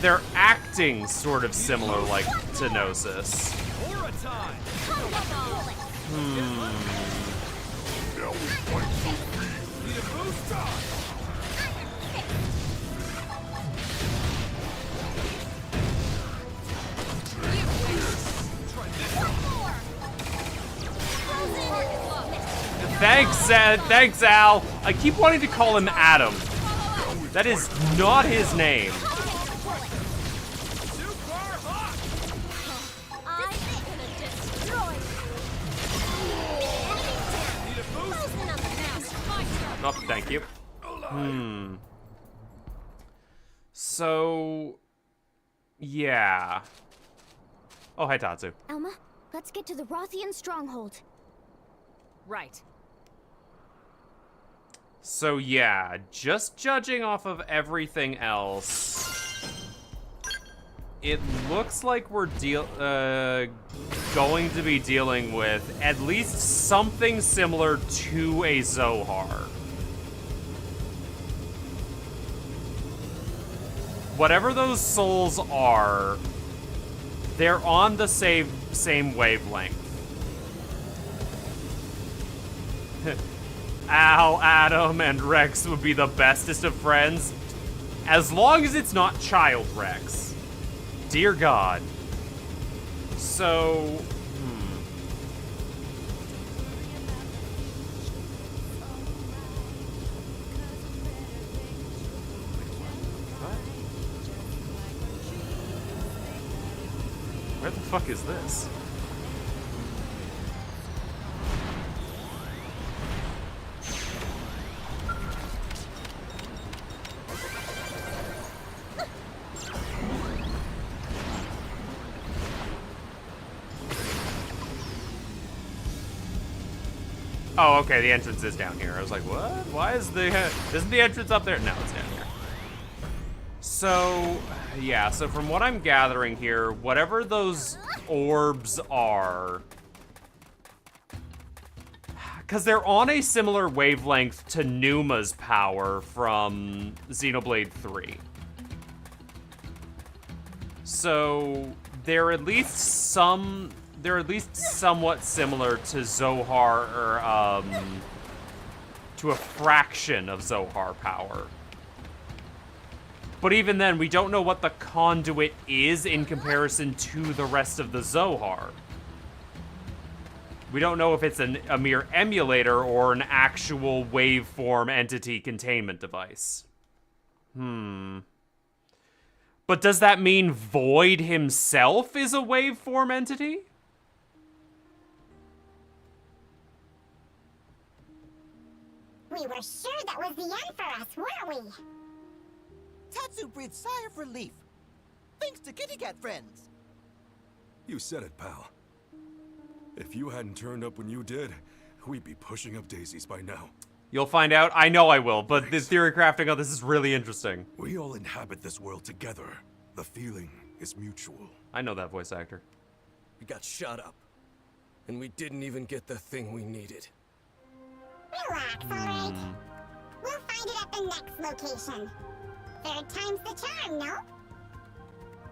they're acting sort of similar like to Gnosis. Thanks, Al. I keep wanting to call him Adam. That is not his name. Oh, thank you. So, yeah. Oh, hi, Tatsu. Elma, let's get to the Rothian stronghold. Right. So, yeah, just judging off of everything else, it looks like we're going to be dealing with at least something similar to a Zohar. Whatever those souls are, they're on the same wavelength. Al, Adam, and Rex would be the bestest of friends, as long as it's not Child Rex. Dear God. So, where the fuck is this? Oh, okay, the entrance is down here. I was like, what? Why is isn't the entrance up there? No, it's down here. So, yeah, so from what I'm gathering here, whatever those orbs are, because they're on a similar wavelength to Numa's power from Xenoblade 3. So, they're at least somewhat similar to Zohar, or to a fraction of Zohar power. But even then, we don't know what the conduit is in comparison to the rest of the Zohar. We don't know if it's a mere emulator or an actual waveform entity containment device. But does that mean Void himself is a waveform entity? We were sure that was the end for us, weren't we? Tatsu breathed sigh of relief. Thanks to kitty cat friends. You said it, pal. If you hadn't turned up when you did, we'd be pushing up daisies by now. You'll find out. I know I will, but the theory crafting on this is really interesting. We all inhabit this world together. The feeling is mutual. I know that voice actor. We got shot up, and we didn't even get the thing we needed. Relax, alright? We'll find it at the next location. Third time's the charm, no?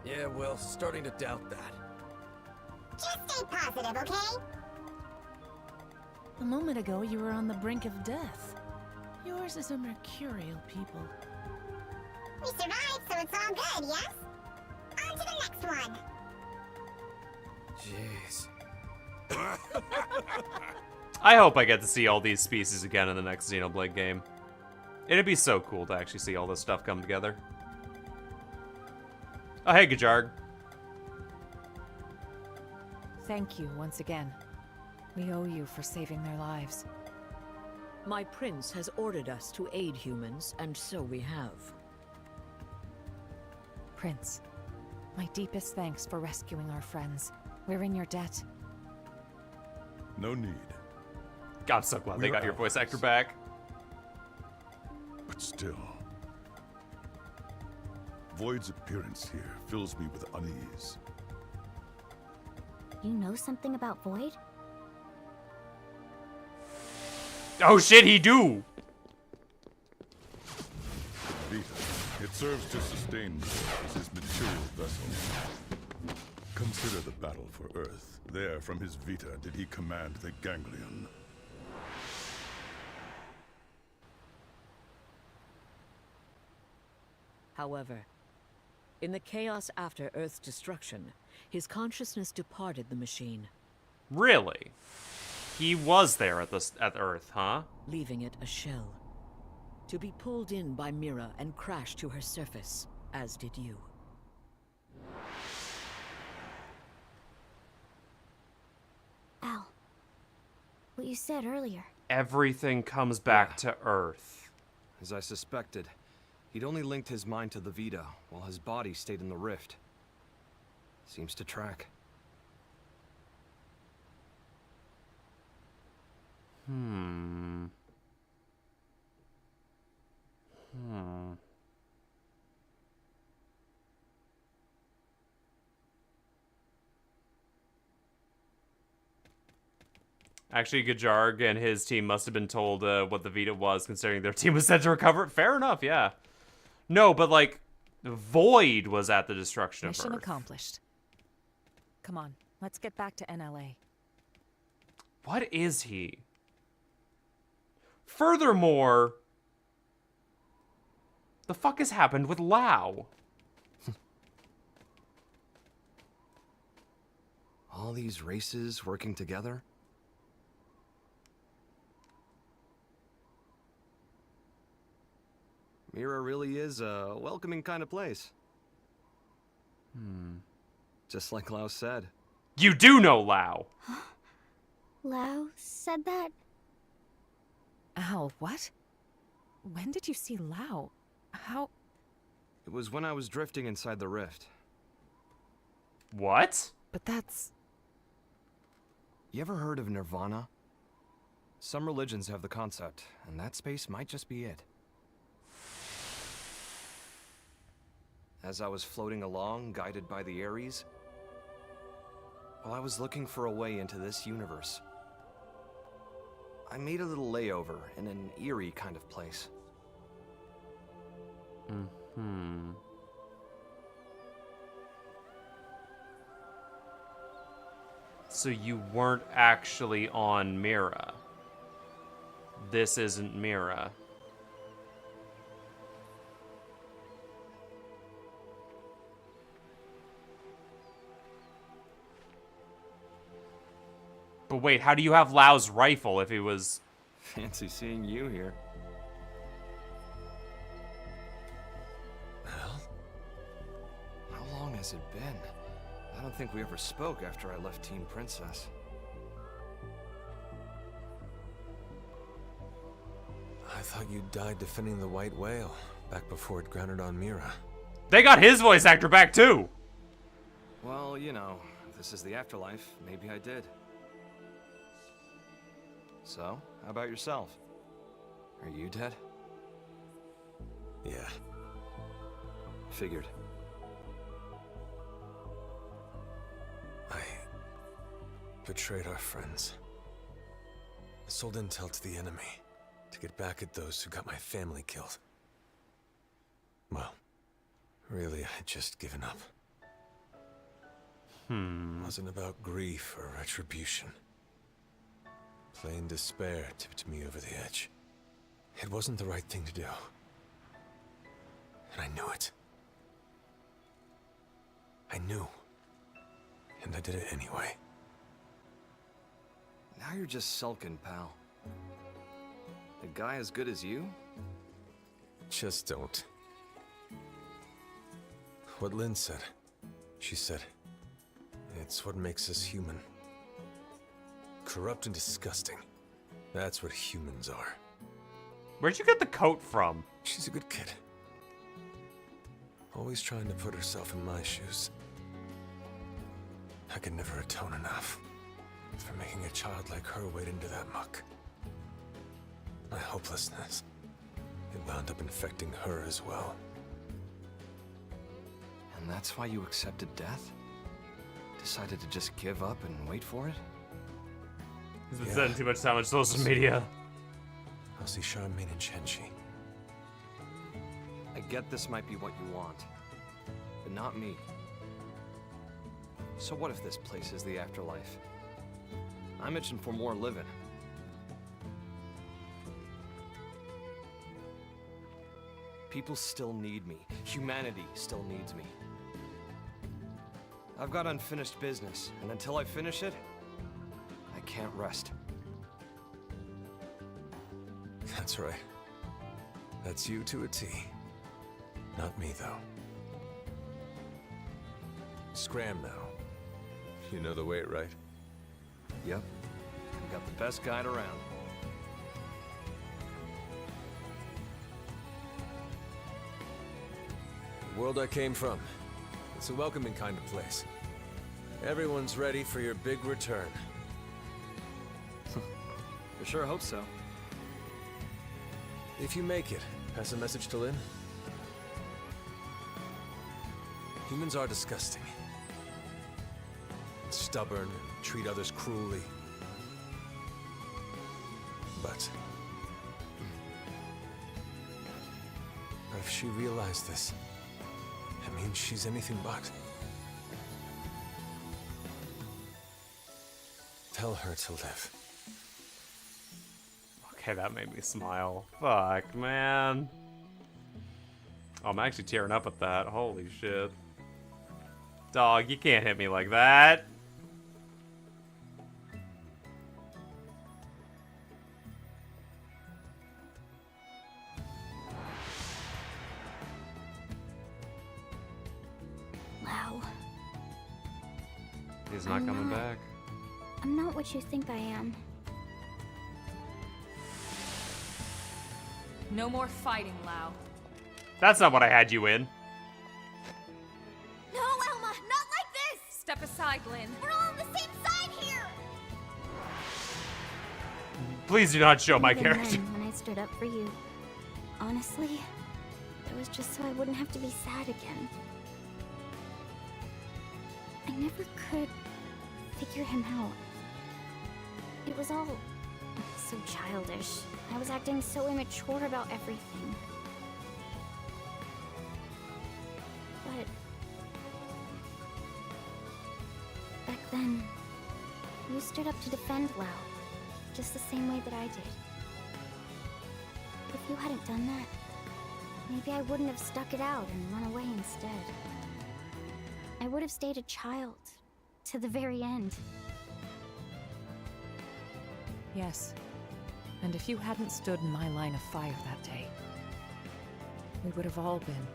Yeah, well, starting to doubt that. Just stay positive, okay? A moment ago, you were on the brink of death. Yours is a mercurial people. We survived, so it's all good, yes? On to the next one. Jeez. I hope I get to see all these species again in the next Xenoblade game. It'd be so cool to actually see all this stuff come together. Oh, hey, Gajarg. Thank you once again. We owe you for saving their lives. My prince has ordered us to aid humans, and so we have. Prince, my deepest thanks for rescuing our friends. We're in your debt. No need. I'm so glad they got your voice actor back. But still, Void's appearance here fills me with unease. You know something about Void? Oh shit, he do! Vita. It serves to sustain me as his material vessel. Consider the battle for Earth. There, from his Vita, did he command the Ganglion. However, in the chaos after Earth's destruction, his consciousness departed the machine. Really? He was there at Earth, huh? Leaving it a shell. To be pulled in by Mira and crash to her surface, as did you. Al, what you said earlier. Everything comes back to Earth. As I suspected, he'd only linked his mind to the Vita, while his body stayed in the rift. Seems to track. Actually, Gajarg and his team must have been told what the Vita was, considering their team was sent to recover it. Fair enough, yeah. No, but like, Void was at the destruction of Earth. Mission accomplished. Come on, let's get back to NLA. What is he? Furthermore, the fuck has happened with Lao? All these races working together? Mira really is a welcoming kind of place. Just like Lao said. You do know Lao. Lao said that? Al, what? When did you see Lao? How? It was when I was drifting inside the rift. What? But that's... You ever heard of Nirvana? Some religions have the concept, and that space might just be it. As I was floating along, guided by the Ares, while I was looking for a way into this universe, I made a little layover in an eerie kind of place. So you weren't actually on Mira. This isn't Mira. But wait, how do you have Lao's rifle if he was... Fancy seeing you here. Well? How long has it been? I don't think we ever spoke after I left Team Princess. I thought you died defending the White Whale, back before it grounded on Mira. They got his voice actor back too! Well, you know, if this is the afterlife, maybe I did. So, how about yourself? Are you dead? Yeah. Figured. I betrayed our friends. I sold intel to the enemy to get back at those who got my family killed. Well, really, I had just given up. It wasn't about grief or retribution. Plain despair tipped me over the edge. It wasn't the right thing to do. And I knew it. I knew. And I did it anyway. Now you're just sulking, pal. A guy as good as you? Just don't. What Lynn said. She said, it's what makes us human. Corrupt and disgusting. That's what humans are. Where'd you get the coat from? She's a good kid. Always trying to put herself in my shoes. I could never atone enough for making a child like her wade into that muck. My hopelessness. It wound up infecting her as well. And that's why you accepted death? Decided to just give up and wait for it? He's been spending too much time on social media. I'll see Charmaine and Shenchi. I get this might be what you want, but not me. So what if this place is the afterlife? I'm itching for more living. People still need me. Humanity still needs me. I've got unfinished business, and until I finish it, I can't rest. That's right. That's you to a T. Not me, though. Scram now. You know the way, right? Yep. We got the best guide around. The world I came from. It's a welcoming kind of place. Everyone's ready for your big return. I sure hope so. If you make it, pass a message to Lynn. Humans are disgusting. Stubborn, treat others cruelly. But if she realized this, it means she's anything but. Tell her to live. Okay, that made me smile. Fuck, man. Oh, I'm actually tearing up at that. Holy shit. Dog, you can't hit me like that. Wow. He's not coming back. I'm not what you think I am. No more fighting, Lau. That's not what I had you in. No, Elma, not like this! Step aside, Lynn. We're all on the same side here! Please do not show my Even character. then, when I stood up for you, honestly, it was just so I wouldn't have to be sad again. I never could figure him out. It was all so childish. I was acting so immature about everything. But back then, you stood up to defend Lau, just the same way that I did. If you hadn't done that, maybe I wouldn't have stuck it out and run away instead. I would have stayed a child to the very end. Yes. And if you hadn't stood in my line of fire that day, we would have all been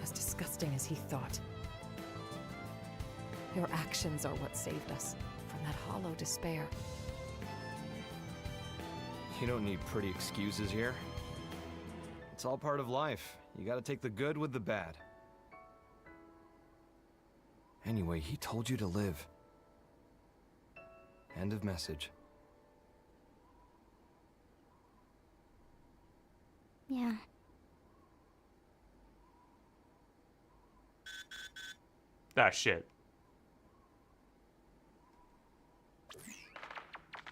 as disgusting as he thought. Your actions are what saved us from that hollow despair. You don't need pretty excuses here. It's all part of life. You gotta take the good with the bad. Anyway, he told you to live. End of message. Yeah. Ah, shit.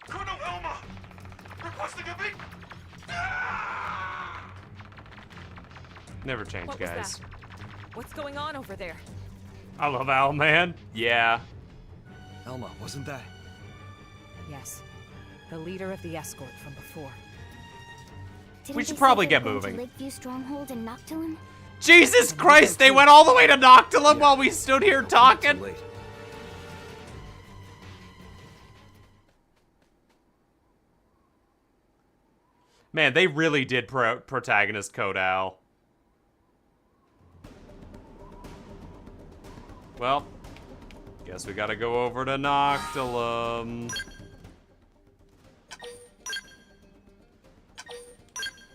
Colonel Elma! Requesting a beat! Never change, What was guys. that? What's going on over there? I love Al, man. Yeah. Elma, wasn't that? Yes. The leader of the escort from before. Didn't We they should say probably they were get going moving. To Lakeview Stronghold in Noctilum? Jesus Christ, they went all the way to Noctilum while we stood here talking? Man, they really did protagonist code Al. Well, guess we gotta go over to Noctilum.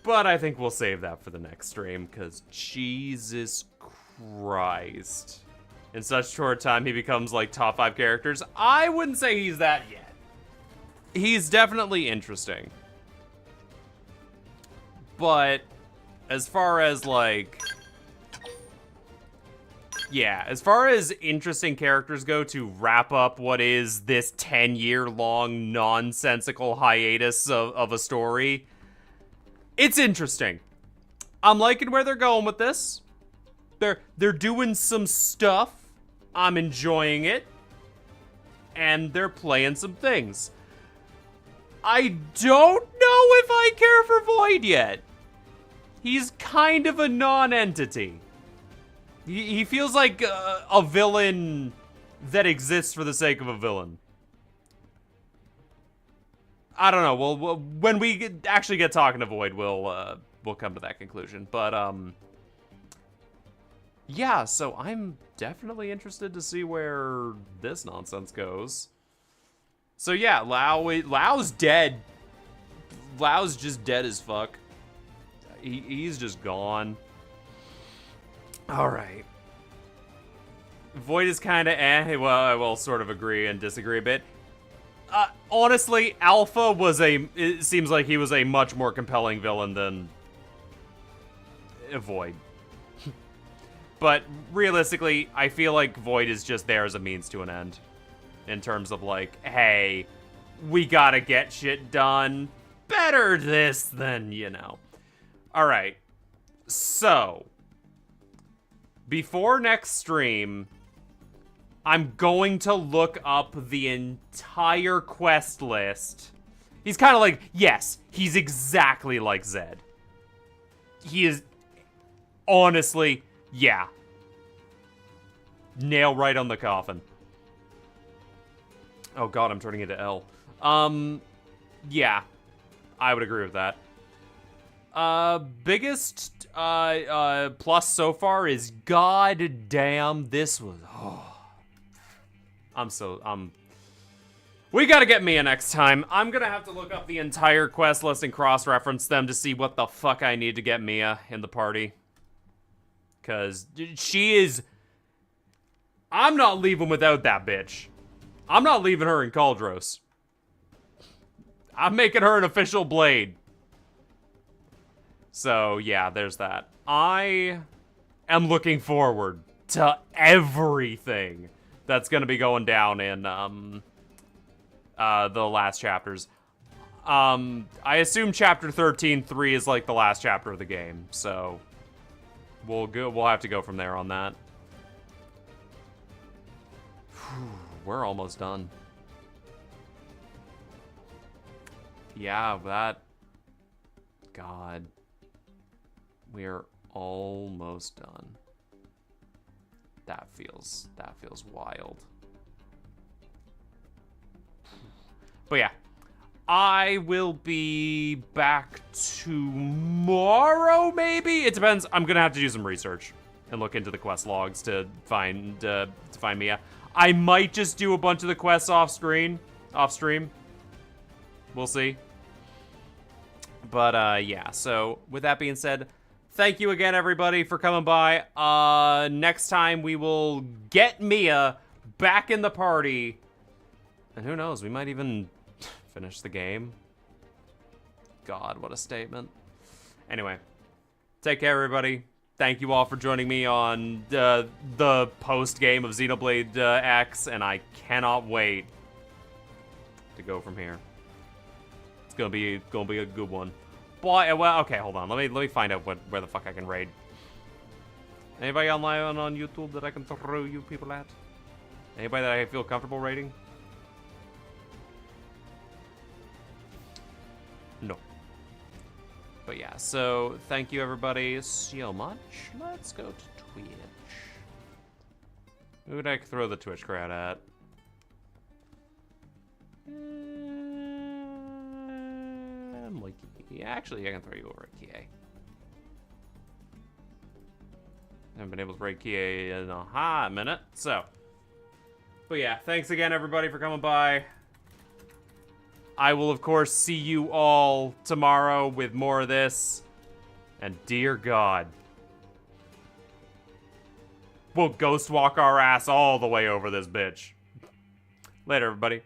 But I think we'll save that for the next stream, because Jesus Christ. In such short time, he becomes like top 5 characters. I wouldn't say he's that yet. He's definitely interesting. But as far as, like... Yeah, as far as interesting characters go to wrap up what is this 10-year-long nonsensical hiatus of a story, it's interesting. I'm liking where they're going with this. They're doing some stuff. I'm enjoying it. And they're playing some things. I don't know if I care for Void yet. He's kind of a non-entity. He feels like a villain that exists for the sake of a villain. I don't know. Well, when we actually get talking to Void, we'll come to that conclusion. But yeah. So I'm definitely interested to see where this nonsense goes. So yeah, Lau's dead. Lau's just dead as fuck. He's just gone. All right. Void is kind of well, I will sort of agree and disagree a bit. Honestly, Alpha was it seems like he was a much more compelling villain than Void. But realistically, I feel like Void is just there as a means to an end. In terms of like, hey, we gotta get shit done. Better this than, you know. All right. So... before next stream, I'm going to look up the entire quest list. He's kind of like, yes, he's exactly like Zed. He is, honestly, yeah. Nail right on the coffin. Oh god, I'm turning into L. Yeah, I would agree with that. Biggest plus so far is god damn this was we gotta get Mia next time. I'm gonna have to look up the entire quest list and cross-reference them to see what the fuck I need to get Mia in the party. Cause she is... I'm not leaving without that bitch. I'm not leaving her in Cauldros. I'm making her an official blade. So, yeah, there's that. I am looking forward to everything that's going to be going down in the last chapters. I assume chapter 13-3 is like the last chapter of the game, so we'll have to go from there on that. We're almost done. Yeah, that... God... we're almost done. That feels wild. But yeah, I will be back tomorrow, maybe? It depends. I'm gonna have to do some research and look into the quest logs to find Mia. I might just do a bunch of the quests off stream. We'll see. But yeah, so with that being said, thank you again, everybody, for coming by. Next time, we will get Mia back in the party. And who knows, we might even finish the game. God, what a statement. Anyway, take care, everybody. Thank you all for joining me on the post-game of Xenoblade X, and I cannot wait to go from here. It's gonna be a good one. Boy, well, okay, hold on. Let me find out where the fuck I can raid. Anybody online on YouTube that I can throw you people at? Anybody that I feel comfortable raiding? No. But yeah, so thank you everybody so much. Let's go to Twitch. Who would I throw the Twitch crowd at? Like, yeah, actually, I can throw you over at Kie. Haven't been able to break Kie in a hot minute, so. But yeah, thanks again, everybody, for coming by. I will, of course, see you all tomorrow with more of this. And dear God, we'll ghost walk our ass all the way over this bitch. Later, everybody.